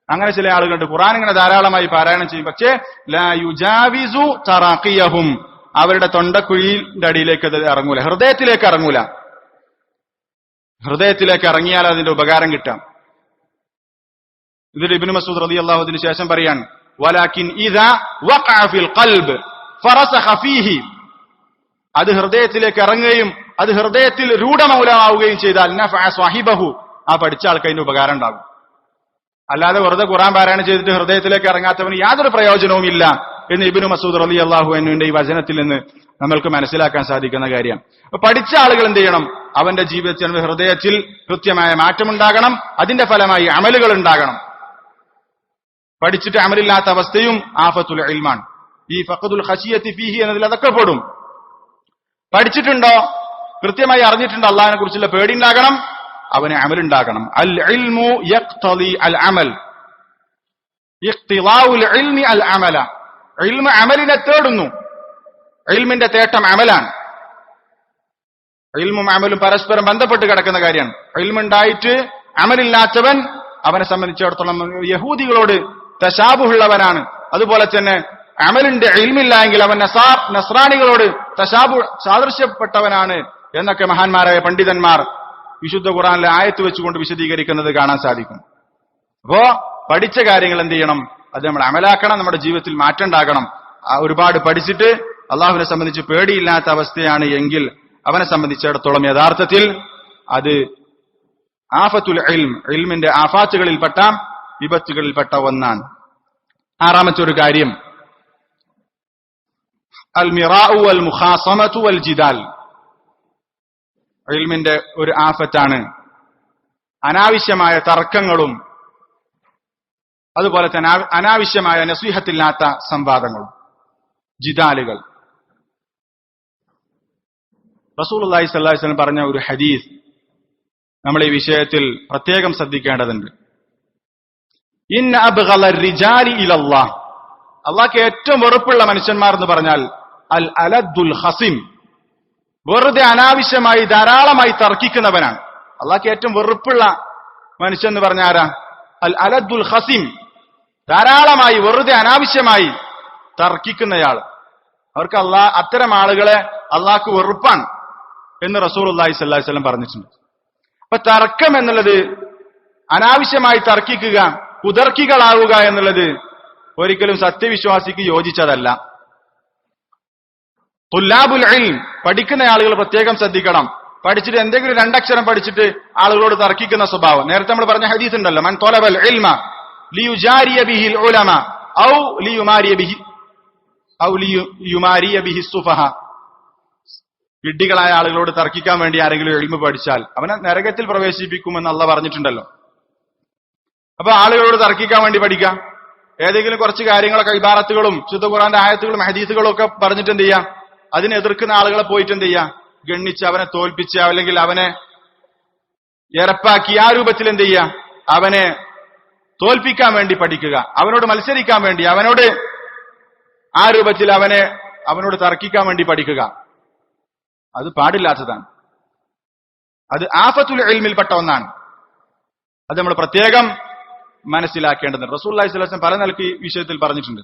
അങ്ങനെ ചില ആളുകളുണ്ട്, ഖുർആൻ ഇങ്ങനെ ധാരാളമായി പാരായണം ചെയ്യും, പക്ഷേ ലാ യുജാവിസു തറാഖിയഹും, അവരുടെ തൊണ്ടക്കുഴിയുടെ അടിയിലേക്ക് അത് ഇറങ്ങൂല, ഹൃദയത്തിലേക്ക് ഇറങ്ങൂല. ഹൃദയത്തിലേക്ക് ഇറങ്ങിയാൽ അതിന്റെ ഉപകാരം കിട്ടാം. ഇതിൽ ഇബ്നു മസ്ഊദ് റളിയല്ലാഹു അൻഹു ശേഷം പറയാൻ, വലാകിൻ ഇദാ വഖഅ ഫിൽ ഖൽബ് ഫറസഖ ഫീഹി, അത് ഹൃദയത്തിലേക്ക് ഇറങ്ങുകയും അത് ഹൃദയത്തിൽ രൂഢമൂലമാവുകയും ചെയ്താൽ നഫഅ സ്വഹിബഹു, ആ പഠിച്ച ആൾക്ക് അതിന്റെ ഉപകാരം ഉണ്ടാകും. അല്ലാതെ വെറുതെ ഖുർആൻ പാരായണം ചെയ്തിട്ട് ഹൃദയത്തിലേക്ക് ഇറങ്ങാത്തവന് യാതൊരു പ്രയോജനവും ഇല്ല എന്ന് ഇബ്നു മസ്ഊദ് റളിയല്ലാഹു അൻഹുവിന്റെ ഈ വചനത്തിൽ നിന്ന് നമ്മൾക്ക് മനസ്സിലാക്കാൻ സാധിക്കുന്ന കാര്യം. പഠിച്ച ആളുകൾ എന്ത് ചെയ്യണം? അവന്റെ ജീവിതത്തിൽ, ഹൃദയത്തിൽ കൃത്യമായ മാറ്റമുണ്ടാകണം, അതിന്റെ ഫലമായി അമലുകൾ ഉണ്ടാകണം. പഠിച്ചിട്ട് അമലില്ലാത്ത അവസ്ഥയും ആഫത്തുൽ ഇൽമാണ്. ഈ ഫഖദുൽ ഖശിയത്തി ഫീഹി എന്നതിൽ അതൊക്കെ പെടും. പഠിച്ചിട്ടുണ്ടോ, കൃത്യമായി അറിഞ്ഞിട്ടുണ്ടോ, അള്ളാഹിനെ കുറിച്ചുള്ള പേടി ഉണ്ടാകണം, അവന് അമലുണ്ടാകണം. അൽ ഇൽമു യഖ്തളി അൽ അമൽ, ഇഖ്തിളാഉൽ ഇൽമി അൽ അമല. ഇൽമു അമലിനെ തേടുന്നു, ഇൽമിന്റെ തേട്ടം അമലാണ്. ഇൽമും അമലും പരസ്പരം ബന്ധപ്പെട്ട് കിടക്കുന്ന കാര്യമാണ്. ഇൽമുണ്ടായിട്ട് അമലില്ലാത്തവൻ അവനെ സംബന്ധിച്ചിടത്തോളം യഹൂദികളോട് തശാബുഹുള്ളവനാണ്. അതുപോലെ തന്നെ അമലിന്റെ ഇൽമില്ല എങ്കിൽ അവൻ നസ്രാനികളോട് സാദൃശ്യപ്പെട്ടവനാണ് എന്നൊക്കെ മഹാന്മാരായ പണ്ഡിതന്മാർ വിശുദ്ധ ഖുർആനിലെ ആയത്ത് വെച്ചുകൊണ്ട് വിശദീകരിക്കുന്നത് കാണാൻ സാധിക്കും. അപ്പോ പഠിച്ച കാര്യങ്ങൾ എന്ത് ചെയ്യണം? അത് നമ്മൾ അമലാക്കണം, നമ്മുടെ ജീവിതത്തിൽ മാറ്റം ഉണ്ടാകണം. ഒരുപാട് പഠിച്ചിട്ട് അള്ളാഹുവിനെ സംബന്ധിച്ച് പേടിയില്ലാത്ത അവസ്ഥയാണ് എങ്കിൽ അവനെ സംബന്ധിച്ചിടത്തോളം യഥാർത്ഥത്തിൽ അത് ആഫത്തുൽ ഇൽം, ഇൽമിന്റെ ആഫാത്തുകളിൽപ്പെട്ട വിപത്തുകളിൽപ്പെട്ട ഒന്നാണ്. ആറാമത്തെ ഒരു കാര്യം, അൽ മിറാഉ വൽ മുഖാസമതു വൽ ജിദാൽ. ഇൽമിന്റെ ഒരു ആഫത്താണ് അനാവശ്യമായ തർക്കങ്ങളും അതുപോലെ തന്നെ അനാവശ്യമായ നസീഹത്തില്ലാത്ത സംവാദങ്ങളും, ജിദാലുകൾ. റസൂലുള്ളാഹി സ്വല്ലല്ലാഹു അലൈഹി വസല്ലം പറഞ്ഞ ഒരു ഹദീസ് നമ്മൾ ഈ വിഷയത്തിൽ പ്രത്യേകം ശ്രദ്ധിക്കേണ്ടതുണ്ട്. ഇന്ന അബ്ഗളർ റിജാലി ഇലല്ലാഹ്, അള്ളാഹ്ക്ക് ഏറ്റവും വെറുപ്പുള്ള മനുഷ്യന്മാർ എന്ന് പറഞ്ഞാൽ അൽ അലദ്ദുൽ ഖസിം, വെറുതെ അനാവശ്യമായി ധാരാളമായി തർക്കിക്കുന്നവനാണ്. അള്ളാഹ്ക്ക് ഏറ്റവും വെറുപ്പുള്ള മനുഷ്യൻ എന്ന് പറഞ്ഞ ആരാ? അൽ അലദ്ദുൽ ഖസിം, ധാരാളമായി വെറുതെ അനാവശ്യമായി തർക്കിക്കുന്നയാൾ. അവർക്ക് അത്തരം ആളുകളെ അള്ളാഹ്ക്ക് വെറുപ്പാണ് എന്ന് റസൂലുള്ളാഹി സ്വല്ലല്ലാഹു അലൈഹി വസല്ലം പറഞ്ഞിട്ടുണ്ട്. അപ്പൊ തർക്കം എന്നുള്ളത്, അനാവശ്യമായി തർക്കിക്കുക, കുതർക്കികളാവുക എന്നുള്ളത് ഒരിക്കലും സത്യവിശ്വാസിക്ക് യോജിച്ചതല്ല. തുല്ലാബുൽ ഇൽം, പഠിക്കുന്ന ആളുകൾ പ്രത്യേകം ശ്രദ്ധിക്കണം. പഠിച്ചിട്ട് എന്തെങ്കിലും രണ്ടക്ഷരം പഠിച്ചിട്ട് ആളുകളോട് തർക്കിക്കുന്ന സ്വഭാവം. നേരത്തെ നമ്മൾ പറഞ്ഞ ഹദീസ് ഉണ്ടല്ലോ, മൻ തൊലബൽ ഇൽമ ലിയുജാരിയ ബിഹിൽ ഉലമ ഔ ലിയുമാരിയ ബിഹി സുഫഹ. വിഡ്ഢികളായ ആളുകളോട് തർക്കിക്കാൻ വേണ്ടി ആരെങ്കിലും ഇൽമ പഠിച്ചാൽ അവനെ നരകത്തിൽ പ്രവേശിപ്പിക്കുമെന്ന് അള്ളാഹ് പറഞ്ഞിട്ടുണ്ടല്ലോ. അപ്പൊ ആളുകളോട് തർക്കിക്കാൻ വേണ്ടി പഠിക്കാം. ഏതെങ്കിലും കുറച്ച് കാര്യങ്ങളൊക്കെ ഇബാറത്തുകളും ശുദ്ധ ഖുർആന്റെ ആയത്തുകളും ഹദീസുകളും ഒക്കെ പറഞ്ഞിട്ട് എന്ത് ചെയ്യാം? അതിനെ എതിർക്കുന്ന ആളുകളെ പോയിട്ട് എന്ത് ചെയ്യാം? ഗണ്ണിച്ച് അവനെ തോൽപ്പിച്ച്, അല്ലെങ്കിൽ അവനെ ഇറപ്പാക്കി ആ രൂപത്തിൽ എന്ത് ചെയ്യുക? അവനെ തോൽപ്പിക്കാൻ വേണ്ടി പഠിക്കുക, അവനോട് മത്സരിക്കാൻ വേണ്ടി, അവനോട് ആ രൂപത്തിൽ അവനോട് തർക്കിക്കാൻ വേണ്ടി പഠിക്കുക. അത് പാടില്ലാത്തതാണ്. അത് ആഫത്തുൽ ഇൽമിൽപ്പെട്ട ഒന്നാണ്. അത് നമ്മൾ പ്രത്യേകം മനസ്സിലാക്കേണ്ടതുണ്ട്. റസൂലുള്ളാഹി സ്വല്ലല്ലാഹു അലൈഹി വസല്ലം പല നിലയ്ക്ക് ഈ വിഷയത്തിൽ പറഞ്ഞിട്ടുണ്ട്.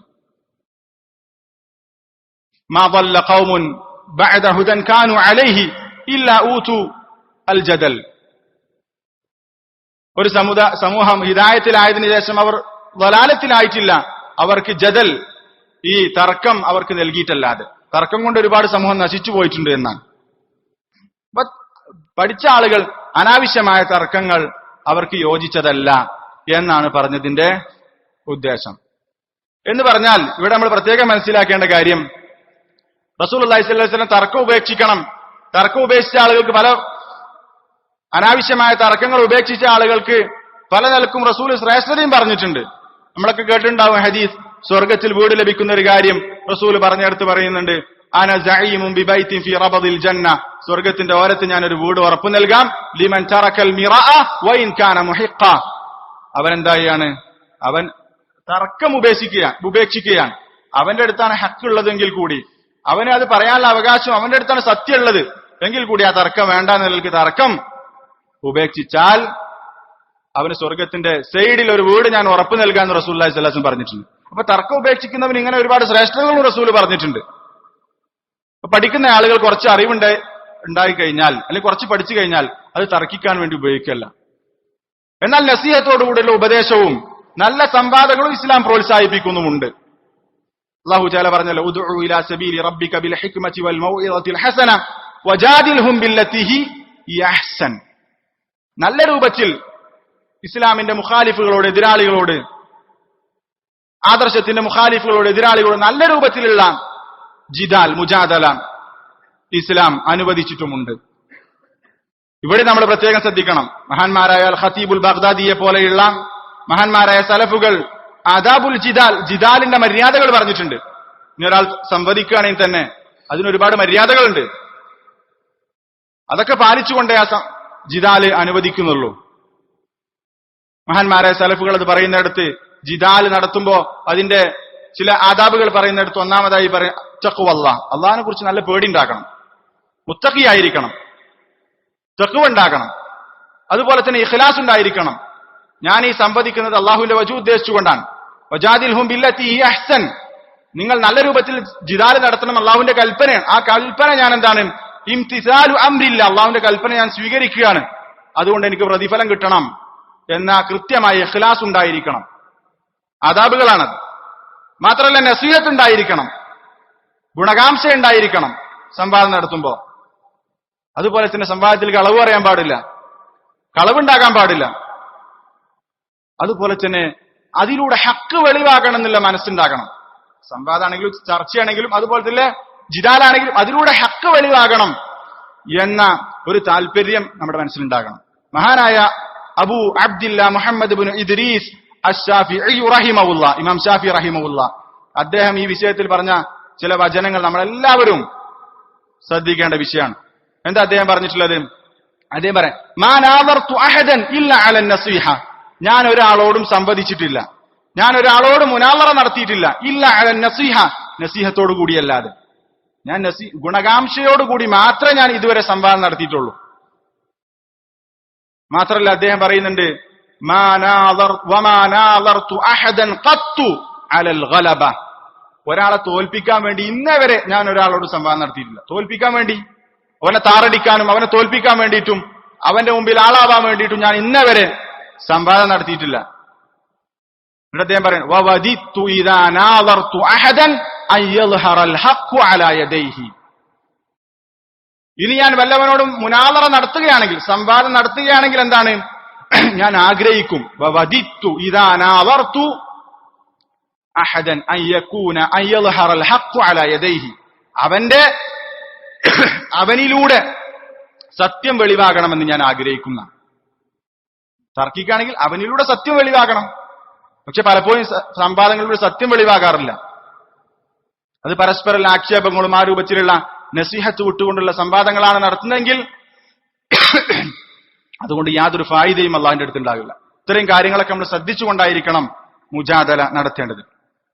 മാ ضل قوم بعد هدى كانوا عليه إلا أوتوا الجدل. ഒരു സമൂഹം ഹിദായത്തിലായതിനു ശേഷം അവർ ളലാലത്തിലായിട്ടില്ല, അവർക്ക് ജദൽ, ഈ തർക്കം അവർക്ക് നൽകിയിട്ടല്ലാതെ. തർക്കം കൊണ്ട് ഒരുപാട് സമൂഹം നശിച്ചു പോയിട്ടുണ്ട് എന്നാണ്. പഠിച്ച ആളുകൾ അനാവശ്യമായ തർക്കങ്ങൾ അവർക്ക് യോജിച്ചതല്ല എന്നാണ് പറഞ്ഞതിന്റെ ഉദ്ദേശം. എന്ന് പറഞ്ഞാൽ ഇവിടെ നമ്മൾ പ്രത്യേകം മനസ്സിലാക്കേണ്ട കാര്യം, റസൂലുള്ളാഹി സ്വല്ലല്ലാഹു അലൈഹി വസല്ലം തർക്കം ഉപേക്ഷിക്കണം. തർക്കം ഉപേക്ഷിച്ച ആളുകൾക്ക് അനാവശ്യമായ തർക്കങ്ങൾ ഉപേക്ഷിച്ച ആളുകൾക്ക് പല നിലക്കും റസൂൽ ശ്രേഷ്ഠതയും പറഞ്ഞിട്ടുണ്ട്. നമ്മളൊക്കെ കേട്ടിട്ടുണ്ടാവും ഹദീസ്, സ്വർഗത്തിൽ വീട് ലഭിക്കുന്ന ഒരു കാര്യം റസൂൽ പറഞ്ഞെടുത്ത് പറയുന്നുണ്ട്, അന സഈമുൻ ബിബൈത്തിൻ ഫീ റബദിൽ ജന്ന, സ്വർഗത്തിന്റെ ഓരത്ത് ഞാൻ ഒരു വീട് ഉറപ്പു നൽകാം, ലിമൻ തറക്കൽ മിറാഅ വഇൻ കാന മുഹിഖ. അവൻ എന്തായാണ്? അവൻ തർക്കം ഉപേക്ഷിക്കുകയാണ്. അവന്റെ അടുത്താണ് ഹക്കുള്ളതെങ്കിൽ കൂടി, അവന് അത് പറയാനുള്ള അവകാശം അവന്റെ അടുത്താണ് സത്യമുള്ളത് എങ്കിൽ കൂടി ആ തർക്കം വേണ്ട എന്നുള്ളവർക്ക് തർക്കം ഉപേക്ഷിച്ചാൽ അവന് സ്വർഗത്തിന്റെ സൈഡിൽ ഒരു വീട് ഞാൻ ഉറപ്പു നൽകാമെന്ന് റസൂലുള്ളാഹി സ്വല്ലല്ലാഹു അലൈഹി വസല്ലം പറഞ്ഞിട്ടുണ്ട്. അപ്പൊ തർക്കം ഉപേക്ഷിക്കുന്നവന് ഇങ്ങനെ ഒരുപാട് ശ്രേഷ്ഠതകളും റസൂൽ പറഞ്ഞിട്ടുണ്ട്. പഠിക്കുന്ന ആളുകൾ കുറച്ച് ഉണ്ടായി കഴിഞ്ഞാൽ, അല്ലെങ്കിൽ കുറച്ച് പഠിച്ചു കഴിഞ്ഞാൽ അത് തർക്കിക്കാൻ വേണ്ടി ഉപയോഗിക്കല്ല. എന്നാൽ നസീഹത്തോടുകൂടിയുള്ള ഉപദേശവും നല്ല സംവാദങ്ങളും ഇസ്ലാം പ്രോത്സാഹിപ്പിക്കുന്നുമുണ്ട്. അല്ലാഹു തആല പറഞ്ഞല്ലോ, ഉദ്ഉ ഇലാ സബീലി റബ്ബിക ബിൽ ഹിക്മതി വൽ മൗഇദതിൽ ഹസന വജാദിൽഹും ബില്ലതി ഹി അഹ്സൻ. നല്ല രൂപത്തിൽ ഇസ്ലാമിന്റെ മുഖാലിഫുകളോട്, എതിരാളികളോട്, ആദർശത്തിന്റെ മുഖാലിഫുകളോട്, എതിരാളികളോട് നല്ല രൂപത്തിലുള്ള ജിദാൽ, മുജാദല ഇസ്ലാം അനുവദിച്ചിട്ടുമുണ്ട്. ഇവിടെ നമ്മൾ പ്രത്യേകം ശ്രദ്ധിക്കണം. മഹാന്മാരായ അൽ ഖതീബുൽ ബഗ്ദാദിയെ പോലെയുള്ള മഹാന്മാരായ സലഫുകൾ ആദാബുൽ ജിദാലിന്റെ മര്യാദകൾ പറഞ്ഞിട്ടുണ്ട്. ഇനി ഒരാൾ സംവദിക്കുകയാണെങ്കിൽ തന്നെ അതിനൊരുപാട് മര്യാദകളുണ്ട്. അതൊക്കെ പാലിച്ചുകൊണ്ടേ ആ ജിദാല് അനുവദിക്കുന്നുള്ളൂ. മഹാന്മാരായ സലഫുകൾ അത് പറയുന്നിടത്ത്, ജിദാൽ നടത്തുമ്പോ അതിന്റെ ചില ആദാബുകൾ പറയുന്നിടത്ത് ഒന്നാമതായി പറയും തഖ്വല്ലാഹ്, അള്ളാഹിനെ കുറിച്ച് നല്ല പേടി ഉണ്ടാക്കണം, മുത്തഖിയായിരിക്കണം, തഖ്വ ഉണ്ടാക്കണം. അതുപോലെ തന്നെ ഇഖ്ലാസ് ഉണ്ടായിരിക്കണം. ഞാൻ ഈ സംവദിക്കുന്നത് അള്ളാഹുവിന്റെ വജു ഉദ്ദേശിച്ചുകൊണ്ടാണ്. വജാദിൽഹും ബില്ലതി ഹി അഹ്സൻ, നിങ്ങൾ നല്ല രൂപത്തിൽ ജിദാൽ നടത്തണം, അള്ളാഹുവിന്റെ കൽപ്പനയാണ്. ആ കൽപ്പന ഞാൻ എന്താണ്? ഇംതിസാലു അംരില്ല, അള്ളാഹുവിന്റെ കൽപ്പന ഞാൻ സ്വീകരിക്കുകയാണ്, അതുകൊണ്ട് എനിക്ക് പ്രതിഫലം കിട്ടണം എന്ന കൃത്യമായ ഇഖ്ലാസ് ഉണ്ടായിരിക്കണം. ആദാബുകളാണത്. മാത്രമല്ല നസീഹത്ത് ഉണ്ടായിരിക്കണം, ഗുണകാംക്ഷ ഉണ്ടായിരിക്കണം സംവാദം നടത്തുമ്പോ. അതുപോലെ തന്നെ സംവാദത്തിൽ കളവ് പറയാൻ പാടില്ല, കളവുണ്ടാകാൻ പാടില്ല. അതുപോലെ തന്നെ അതിലൂടെ ഹക്ക് വെളിവാകണം എന്നുള്ള മനസ്സുണ്ടാകണം. സംവാദമാണെങ്കിലും ചർച്ചയാണെങ്കിലും അതുപോലെ തന്നെ ജിദാലാണെങ്കിലും അതിലൂടെ ഹക്ക് വെളിവാകണം എന്ന ഒരു താല്പര്യം നമ്മുടെ മനസ്സിലുണ്ടാകണം. മഹാനായ അബൂ അബ്ദില്ല മുഹമ്മദ് ഇബ്നു ഇദ്രീസ് അശ്ശാഫിഈ റഹിമഹുല്ലാ, ഇമാം ഷാഫി റഹിമഹുല്ലാ, അദ്ദേഹം ഈ വിഷയത്തിൽ പറഞ്ഞ ചില വചനങ്ങൾ നമ്മളെല്ലാവരും ശ്രദ്ധിക്കേണ്ട വിഷയമാണ്. എന്താ അദ്ദേഹം പറഞ്ഞിട്ടുള്ളത്? അദ്ദേഹം പറയാം, മാ നാദർതു അഹദൻ ഇല്ല അല നസീഹ, ഞാൻ ഒരാളോടും സംവദിച്ചിട്ടില്ല, ഞാൻ ഒരാളോട് മുനാവറ നടത്തിയിട്ടില്ല, ഇല്ല അല നസീഹ, നസീഹത്തോടു കൂടിയല്ലാതെ. ഞാൻ ഗുണകാംക്ഷയോടുകൂടി മാത്രമേ ഞാൻ ഇതുവരെ സംവാദം നടത്തിയിട്ടുള്ളൂ. മാത്രമല്ല അദ്ദേഹം പറയുന്നുണ്ട്, ഒരാളെ തോൽപ്പിക്കാൻ വേണ്ടി ഇന്നേ വരെ ഞാൻ ഒരാളോട് സംവാദം നടത്തിയിട്ടില്ല. തോൽപ്പിക്കാൻ വേണ്ടി, അവനെ താറടിക്കാനും അവനെ തോൽപ്പിക്കാൻ വേണ്ടിയിട്ടും അവന്റെ മുമ്പിൽ ആളാവാൻ വേണ്ടിയിട്ടും ഞാൻ ഇന്നേ വരെ സംവാദം നടത്തിയിട്ടില്ല. എന്നിട്ട് അദ്ദേഹം പറയുന്നു, ഇനി ഞാൻ വല്ലവനോടും മുനാദറ നടത്തുകയാണെങ്കിൽ, സംവാദം നടത്തുകയാണെങ്കിൽ എന്താണ് ഞാൻ ആഗ്രഹിക്കും, അവനിലൂടെ സത്യം വെളിവാകണമെന്ന് ഞാൻ ആഗ്രഹിക്കുന്ന. തർക്കിക്കുകയാണെങ്കിൽ അവനിലൂടെ സത്യം വെളിവാകണം. പക്ഷെ പലപ്പോഴും സംവാദങ്ങളിലൂടെ സത്യം വെളിവാകാറില്ല. അത് പരസ്പര ആക്ഷേപങ്ങളും ആ രൂപത്തിലുള്ള നസീഹത്ത് വിട്ടുകൊണ്ടുള്ള സംവാദങ്ങളാണ് നടത്തുന്നതെങ്കിൽ അതുകൊണ്ട് യാതൊരു ഫായിദയും അള്ളാഹിന്റെ അടുത്ത് ഉണ്ടാകില്ല. ഇത്രയും കാര്യങ്ങളൊക്കെ നമ്മൾ ശ്രദ്ധിച്ചുകൊണ്ടായിരിക്കണം മുജാദല നടത്തേണ്ടത്.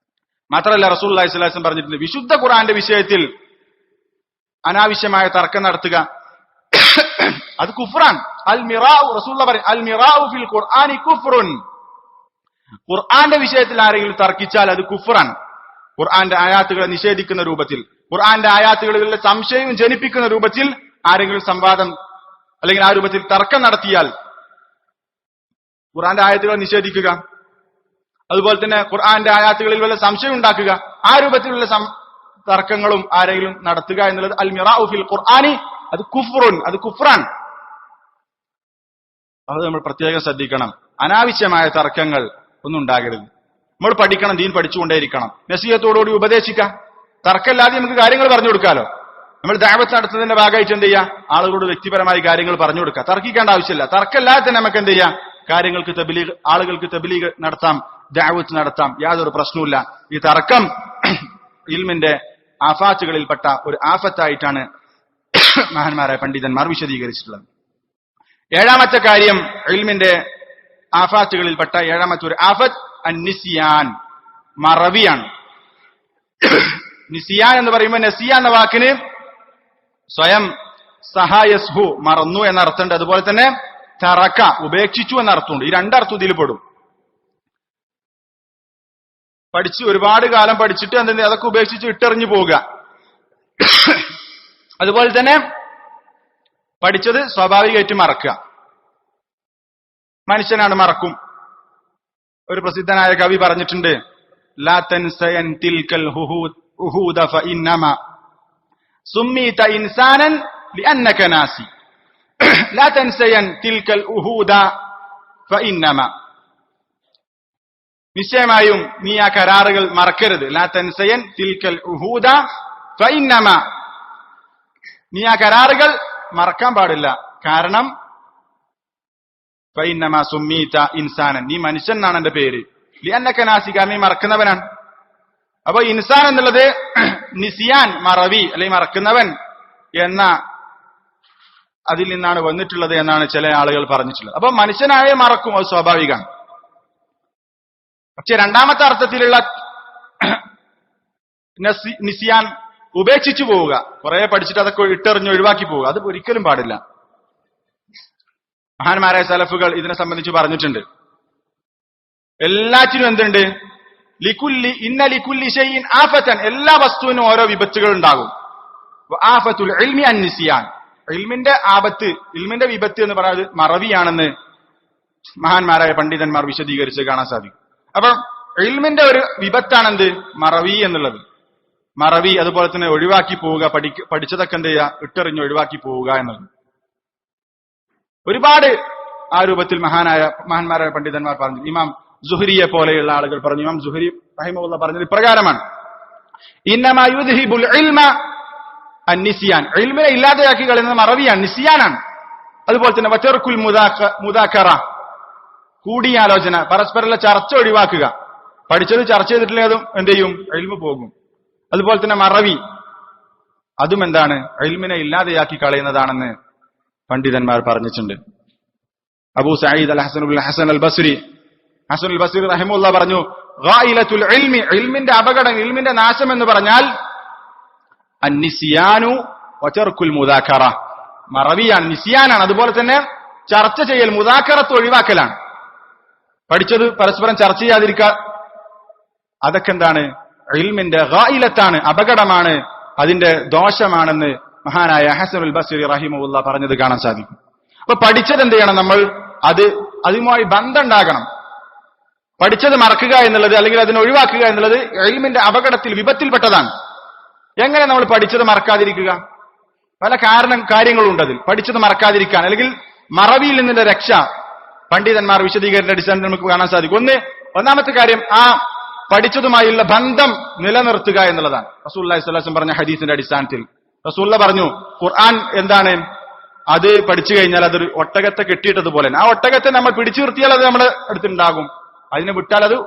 മാത്രമല്ല റസൂലുള്ളാഹി സ്വല്ലല്ലാഹു അലൈഹി വസല്ലം പറഞ്ഞിട്ടുണ്ട്, വിശുദ്ധ ഖുർആന്റെ വിഷയത്തിൽ അനാവശ്യമായ തർക്കം നടത്തുക അത് കുഫ്റാൻ. അൽ മിറാഉ, റസൂലുള്ളാഹി പറയും, അൽ മിറാഉ ഫിൽ ഖുർആനി കുഫ്റുൻ, ഖുർആന്റെ വിഷയത്തിൽ ആരെങ്കിലും തർക്കിച്ചാൽ അത് കുഫ്റാണ്. ഖുർആന്റെ ആയാത്തുകളെ നിഷേധിക്കുന്ന രൂപത്തിൽ, ഖുർആന്റെ ആയാത്തുകളിലുള്ള സംശയം ജനിപ്പിക്കുന്ന രൂപത്തിൽ ആരെങ്കിലും സംവാദം അല്ലെങ്കിൽ ആ രൂപത്തിൽ തർക്കം നടത്തിയാൽ ഖുർആന്റെ ആയത്തുകളെ നിഷേധിക്കുക, അതുപോലെ തന്നെ ഖുർആന്റെ ആയാത്തുകളിൽ വല്ല സംശയം ഉണ്ടാക്കുക, ആ രൂപത്തിലുള്ള തർക്കങ്ങളും ആരെങ്കിലും നടത്തുക എന്നുള്ളത് അൽ മിറാഉ ഫിൽ ഖുർആനി അത് കുഫ്റുൻ, അത് കുഫ്റാൻ. അത് നമ്മൾ പ്രത്യേകം ശ്രദ്ധിക്കണം. അനാവശ്യമായ തർക്കങ്ങൾ ഒന്നും ഉണ്ടാകരുത്. നമ്മൾ പഠിക്കണം, ദീൻ പഠിച്ചുകൊണ്ടേയിരിക്കണം, നസീഹത്തോടുകൂടി ഉപദേശിക്കാം. തർക്കമില്ലാതെ നമുക്ക് കാര്യങ്ങൾ പറഞ്ഞു കൊടുക്കാലോ. നമ്മൾ ദഅവത്ത് നടത്തുന്നതിന്റെ ഭാഗമായിട്ട് എന്ത് ചെയ്യുക, ആളുകളോട് വ്യക്തിപരമായി കാര്യങ്ങൾ പറഞ്ഞു കൊടുക്കുക. തർക്കിക്കേണ്ട ആവശ്യമില്ല. തർക്കമില്ലാതെ തന്നെ നമുക്ക് എന്ത് ചെയ്യാം, കാര്യങ്ങൾക്ക് തബ്ലീഗ്, ആളുകൾക്ക് തബ്ലീഗ് നടത്താം, ദഅവത്ത് നടത്താം, യാതൊരു പ്രശ്നവുമില്ല. ഈ തർക്കം ഇൽമിന്റെ ആഫാത്തുകളിൽപ്പെട്ട ഒരു ആഫത്തായിട്ടാണ് മഹാന്മാരായ പണ്ഡിതന്മാർ വിശദീകരിച്ചിട്ടുള്ളത്. ഏഴാമത്തെ കാര്യം, ഇൽമിന്റെ ആഫാത്തുകളിൽപ്പെട്ട ഏഴാമത്തെ ഒരു ആഫത്ത് അന്നിസിയാൻ, മറവിയാണ്. നിസിയാൻ എന്ന് പറയുമ്പോൾ നസിയ എന്ന വാക്കിന് സ്വയം സഹായസ്ഹു, മറന്നു എന്ന അർത്ഥമുണ്ട്. അതുപോലെ തന്നെ തറക്ക, ഉപേക്ഷിച്ചു എന്ന അർത്ഥമുണ്ട്. ഈ രണ്ടർത്ഥം ഇതിൽ പെടും. പഠിച്ച് ഒരുപാട് കാലം പഠിച്ചിട്ട് എന്തെങ്കിലും അതൊക്കെ ഉപേക്ഷിച്ച് ഇട്ടെറിഞ്ഞു പോവുക. അതുപോലെ തന്നെ പഠിച്ചത് സ്വാഭാവികമായിട്ട് മറക്കുക. മനുഷ്യനാണ്, മറക്കും. ഒരു പ്രസിദ്ധനായ കവി പറഞ്ഞിട്ടുണ്ട്, ലാ തൻസയൻ തിൽകൽ ഉഹൂദ ഫഇന്നമ സുമ്മീത ഇൻസാനൻ ലിഅന്നക നാസി. ലാ തൻസയൻ തിൽകൽ ഉഹൂദ ഫഇന്നമ, നിശ്ചയമായും നീ ആ കരാറുകൾ മറക്കരുത്. ലാ തൻസയൻ തിൽകൽ ഉഹൂദ ഫഇന്നമ, നീ ആ കരാറുകൾ മറക്കാൻ പാടില്ല. കാരണം ഫഇന്നമ സുമ്മീത ഇൻസാനൻ, നീ മനുഷ്യൻ എന്നാണ് എന്റെ പേര്. ലിഅന്നക നാസി, കാരണം നീ മറക്കുന്നവനാണ്. അപ്പൊ ഇൻസാൻ എന്നുള്ളത് നിസിയാൻ, മറവി അല്ലെങ്കിൽ മറക്കുന്നവൻ എന്ന അതിൽ നിന്നാണ് വന്നിട്ടുള്ളത് എന്നാണ് ചില ആളുകൾ പറഞ്ഞിട്ടുള്ളത്. അപ്പൊ മനുഷ്യനായ മറക്കും, അത് സ്വാഭാവികമാണ്. പക്ഷെ രണ്ടാമത്തെ അർത്ഥത്തിലുള്ള നിസിയാൻ, ഉപേക്ഷിച്ചു പോവുക, കുറെ പഠിച്ചിട്ട് അതൊക്കെ ഇട്ടെറിഞ്ഞ് ഒഴിവാക്കി പോവുക, അത് ഒരിക്കലും പാടില്ല. മഹാന്മാരായ സലഫുകൾ ഇതിനെ സംബന്ധിച്ച് പറഞ്ഞിട്ടുണ്ട്. എല്ലാറ്റിനും എന്തുണ്ട്, ലികുല്ലി ഇന്ന ലികുല്ലി ഷൈഇൻ ആഫതൻ, എല്ലാ വസ്തുവിനും ഓരോ വിപത്തുകൾ ഉണ്ടാകും. ആഫത്തുൽ ഇൽമി അന്നിസിയാൻ, ഇൽമിന്റെ ആപത്ത്, ഇൽമിന്റെ വിപത്ത് എന്ന് പറയുന്നത് മറവിയാണെന്ന് മഹാന്മാരായ പണ്ഡിതന്മാർ വിശദീകരിച്ച് കാണാൻ സാധിക്കും. അപ്പം ഇൽമിന്റെ ഒരു വിപത്താണെന്ത്, മറവി എന്നുള്ളത്. മറവി, അതുപോലെ തന്നെ ഒഴിവാക്കി പോവുക, പഠിച്ചതൊക്കെ എന്ത് ചെയ്യുക, ഇട്ടെറിഞ്ഞ് ഒഴിവാക്കി പോവുക എന്നുള്ളത്. ഒരുപാട് ആ രൂപത്തിൽ മഹാന്മാരായ പണ്ഡിതന്മാർ പറഞ്ഞു. ഇമാം സുഹരിയെ പോലെയുള്ള ആളുകൾ പറഞ്ഞു. ഇമാം സുഹരി റഹിമഹുല്ലാഹ് പറഞ്ഞത് ഇപ്രകാരമാണ്, ഇന്നമാ യുദ്ഹിബുൽ ഇൽമ അന്നിസിയാൻ, ഇൽമിനെ ഇല്ലാതെയാക്കി കളയുന്നത് മറവിയാണ്, നിസിയാനാണ്. അതുപോലെ തന്നെ വതർക്കുൽ മുദാക്കറ, കൂടിയാലോചന, പരസ്പരമുള്ള ചർച്ച ഒഴിവാക്കുക. പഠിച്ചത് ചർച്ച ചെയ്തിട്ടില്ലെങ്കിലും എന്ത് ചെയ്യും, ഇൽമു പോകും. അതുപോലെ തന്നെ മറവി, അതും എന്താണ്, ഇൽമിനെ ഇല്ലാതെയാക്കി കളയുന്നതാണെന്ന് പണ്ഡിതന്മാർ പറഞ്ഞിട്ടുണ്ട്. അബൂ സഈദ് അൽ ഹസൻ അൽ ബസ്രി റഹിമഹുല്ലാഹ് പറഞ്ഞു, ഗായിലത്തുൽ ഇൽമി, ഇൽമിന്റെ അപകടം, ഇൽമിന്റെ നാശം എന്ന് പറഞ്ഞാൽ അന്നിസിയാനു വതർക്കുൽ മുദാക്കറ, മറവിയാണ്, നിസിയാനാണ്. അതുപോലെ തന്നെ ചർച്ച ചെയ്യൽ, മുദാക്കറത്ത് ഒഴിവാക്കലാണ്. പഠിച്ചത് പരസ്പരം ചർച്ച ചെയ്യാതിരിക്കുക, അതൊക്കെ എന്താണ്, ഇൽമിന്റെ ഗായിലത്താണ്, അപകടമാണ്, അതിന്റെ ദോഷമാണെന്ന് മഹാനായ ഹസനുൽ ബസ്രി റഹിമഹുല്ലാഹ് പറഞ്ഞത് കാണാൻ സാധിക്കും. അപ്പൊ പഠിച്ചത് എന്ത് ചെയ്യണം, നമ്മൾ അതുമായി ബന്ധം ഉണ്ടാകണം. പഠിച്ചത് മറക്കുക എന്നുള്ളത് അല്ലെങ്കിൽ അതിനെ ഒഴിവാക്കുക എന്നുള്ളത് ഇൽമിന്റെ അപകടത്തിൽ, വിപത്തിൽപ്പെട്ടതാണ്. എങ്ങനെ നമ്മൾ പഠിച്ചത് മറക്കാതിരിക്കുക? പല കാര്യങ്ങളുണ്ട് അതിൽ. പഠിച്ചത് മറക്കാതിരിക്കാൻ അല്ലെങ്കിൽ മറവിയിൽ നിന്നുള്ള രക്ഷ പണ്ഡിതന്മാർ വിശദീകരണ അടിസ്ഥാനത്തിൽ നമുക്ക് കാണാൻ സാധിക്കും. ഒന്നാമത്തെ കാര്യം, ആ പഠിച്ചതുമായുള്ള ബന്ധം നിലനിർത്തുക എന്നുള്ളതാണ്. റസൂലുള്ളാഹി സ്വല്ലല്ലാഹു അലൈഹി വസല്ലം പറഞ്ഞ ഹദീസിന്റെ അടിസ്ഥാനത്തിൽ റസൂലുള്ളാഹി പറഞ്ഞു, ഖുർആൻ എന്താണ്, അത് പഠിച്ചു കഴിഞ്ഞാൽ അതൊരു ഒട്ടകത്തെ കെട്ടിയിട്ടതുപോലെ, ആ ഒട്ടകത്തെ നമ്മൾ പിടിച്ചു നിർത്തിയാൽ അത് നമ്മുടെ അടുത്തുണ്ടാകും, അതിനെ വിട്ടാൽ അത്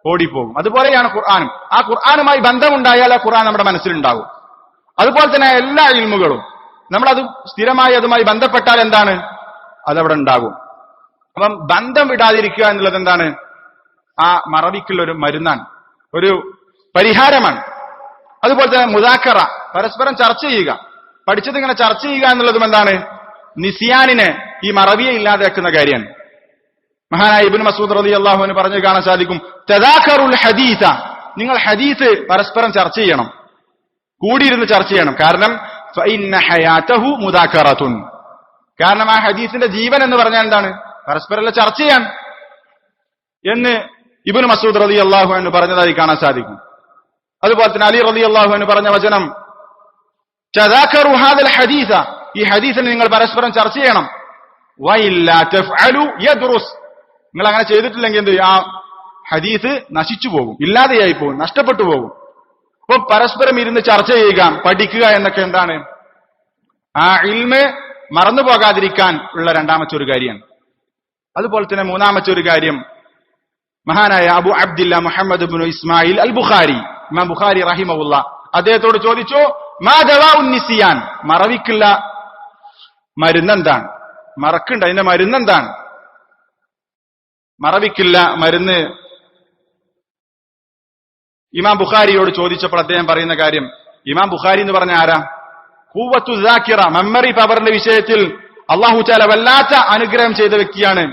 ഓടിപ്പോകും. അതുപോലെയാണ് ഖുർആനും. ആ ഖുർആനുമായി ബന്ധമുണ്ടായാൽ ആ ഖുർആൻ നമ്മുടെ മനസ്സിലുണ്ടാകും. അതുപോലെ തന്നെ എല്ലാ ഇൽമുകളും നമ്മളത് സ്ഥിരമായി അതുമായി ബന്ധപ്പെട്ടാൽ എന്താണ്, അതവിടെ ഉണ്ടാകും. അപ്പം ബന്ധം വിടാതിരിക്കുക എന്നുള്ളത് എന്താണ്, ആ മറവിക്കുള്ള ഒരു മരുന്നാണ്, ഒരു പരിഹാരമാണ്. അതുപോലെ തന്നെ മുദാക്കറ, പരസ്പരം ചർച്ച ചെയ്യുക, പഠിച്ചത് ഇങ്ങനെ ചർച്ച ചെയ്യുക എന്നുള്ളതും എന്താണ്, നിസിയാനിനെ, ഈ മറവിയെ ഇല്ലാതാക്കുന്ന കാര്യമാണ്. മഹാനായ ഇബ്നു മസ്ഊദ് റളിയല്ലാഹു അൻഹു പറഞ്ഞു കാണാൻ സാധിക്കും, തദാക്കറുൽ ഹദീസ, നിങ്ങൾ ഹദീസ് പരസ്പരം ചർച്ച ചെയ്യണം, കൂടിയിരുന്ന് ചർച്ച ചെയ്യണം. കാരണം ഫഇന്ന ഹയാതഹു മുദാക്കറത്തുൻ, കാരണം ആ ഹദീസിന്റെ ജീവൻ എന്ന് പറഞ്ഞാൽ എന്താണ്? പരസ്പരം ചർച്ച ചെയ്യാൻ എന്ന് ഇബ്നു മസ്ഊദ് റളിയല്ലാഹു അൻഹു പറഞ്ഞതായി കാണാൻ സാധിക്കും. അതുപോലെ തന്നെ അലി റളിയല്ലാഹു അൻഹു പറഞ്ഞ വചനം, തദാക്കറു ഹാദൽ ഹദീസ, ഈ ഹദീസിനെ നിങ്ങൾ പരസ്പരം ചർച്ച ചെയ്യണം. വഇല്ലാ തഫ്അലു യദ്റുസ്, നിങ്ങൾ അങ്ങനെ ചെയ്തിട്ടില്ലെങ്കിൽ എന്ത് ചെയ്യും? ആ ഹദീസ് നശിച്ചു പോകും, ഇല്ലാതെയായി പോകും, നഷ്ടപ്പെട്ടു പോകും. അപ്പൊ പരസ്പരം ഇരുന്ന് ചർച്ച ചെയ്യുക, പഠിക്കുക എന്നൊക്കെ എന്താണ്? ആ ഇൽമ് മറന്നു പോകാതിരിക്കാൻ ഉള്ള രണ്ടാമത്തെ ഒരു കാര്യമാണ്. അതുപോലെ തന്നെ മൂന്നാമത്തെ ഒരു കാര്യം, മഹാനായ അബു അബ്ദില്ല മുഹമ്മദ് ഇബ്നു ഇസ്മായിൽ അൽ ബുഖാരി, ഇമാം ബുഖാരി റഹിമഹുള്ള, അദ്ദേഹത്തോട് ചോദിച്ചു, മാ ദവാഉൻ നിസിയാൻ, മറവിക്കുള്ള മരുന്നെന്താണ്? മറക്കുണ്ട്, അതിന്റെ മരുന്നെന്താണ്? മറവിക്കുള്ള മരുന്ന് ഇമാം ബുഖാരിയോട് ചോദിച്ചപ്പോൾ അദ്ദേഹം പറയുന്ന കാര്യം, ഇമാം ബുഖാരി എന്ന് പറഞ്ഞ ആരാ? ഖുവ്വത്തു ദാക്കിറ, മെമ്മറി പവറിന്റെ വിഷയത്തിൽ അല്ലാഹു തആല വല്ലാത്ത അനുഗ്രഹം ചെയ്ത വ്യക്തിയാണ്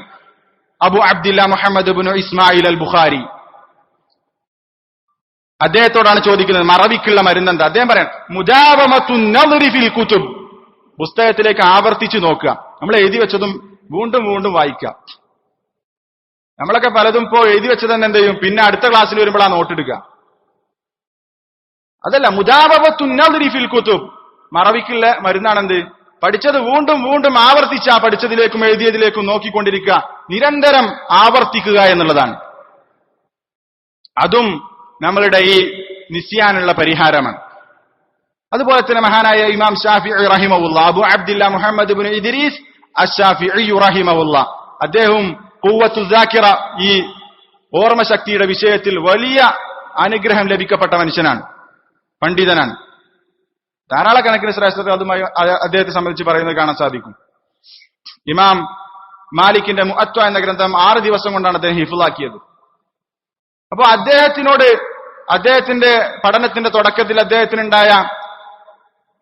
അബു അബ്ദില്ല മുഹമ്മദ് ഇബ്നു ഇസ്മായിൽ അൽ ബുഖാരി. അദ്ദേഹത്തോടാണ് ചോദിക്കുന്നത് മറവിക്കുള്ള മരുന്നെന്താ? അദ്ദേഹം പറയാൻ, മുദാവമത്തുൻ നദ്രി ഫിൽ കുതുബ്, പുസ്തകത്തിലേക്ക് ആവർത്തിച്ചു നോക്കുക, നമ്മൾ എഴുതി വെച്ചതും വീണ്ടും വീണ്ടും വായിക്കുക. നമ്മളൊക്കെ പലതും ഇപ്പോ എഴുതി വെച്ചത് തന്നെ എന്ത് ചെയ്യും? പിന്നെ അടുത്ത ക്ലാസ്സിൽ വരുമ്പോൾ ആ നോട്ടെടുക്കുക. അതല്ല, മുദാവമത്തുൻ നദ്രി ഫിൽ കുതുബ്, മറവിക്കുള്ള മരുന്നാണെന്ത്? പഠിച്ചത് വീണ്ടും വീണ്ടും ആവർത്തിച്ച് ആ പഠിച്ചതിലേക്കും എഴുതിയതിലേക്കും നോക്കിക്കൊണ്ടിരിക്കുക, നിരന്തരം ആവർത്തിക്കുക എന്നുള്ളതാണ്. അതും നമ്മളുടെ ഈ നിസ്യാനുള്ള പരിഹാരമാണ്. അതുപോലെ തന്നെ മഹാനായ ഇമാം ശാഫിഈ റഹിമഹുല്ല, അബു അബ്ദില്ല മുഹമ്മദ് ഇബ്നു ഇദ്രീസ് അശ്ശാഫിഈ റഹിമഹുല്ല, അദ്ദേഹം ഖുവ്വത്തു ദാക്കിറ, ഈ ഓർമ്മശക്തിയുടെ വിഷയത്തിൽ വലിയ അനുഗ്രഹം ലഭിക്കപ്പെട്ട മനുഷ്യനാണ്, പണ്ഡിതനാണ്. ധാരാളക്കണക്കിന് ശ്രേഷ്ഠത അതുമായി അദ്ദേഹത്തെ സംബന്ധിച്ച് പറയുന്നത് കാണാൻ സാധിക്കും. ഇമാം മാലിക്കിന്റെ മുഅത്വ എന്ന ഗ്രന്ഥം 6 ദിവസം കൊണ്ടാണ് അദ്ദേഹം ഹിഫ്ളാക്കിയത്. അപ്പോ അദ്ദേഹത്തിനോട് അദ്ദേഹത്തിന്റെ പഠനത്തിന്റെ തുടക്കത്തിൽ അദ്ദേഹത്തിനുണ്ടായ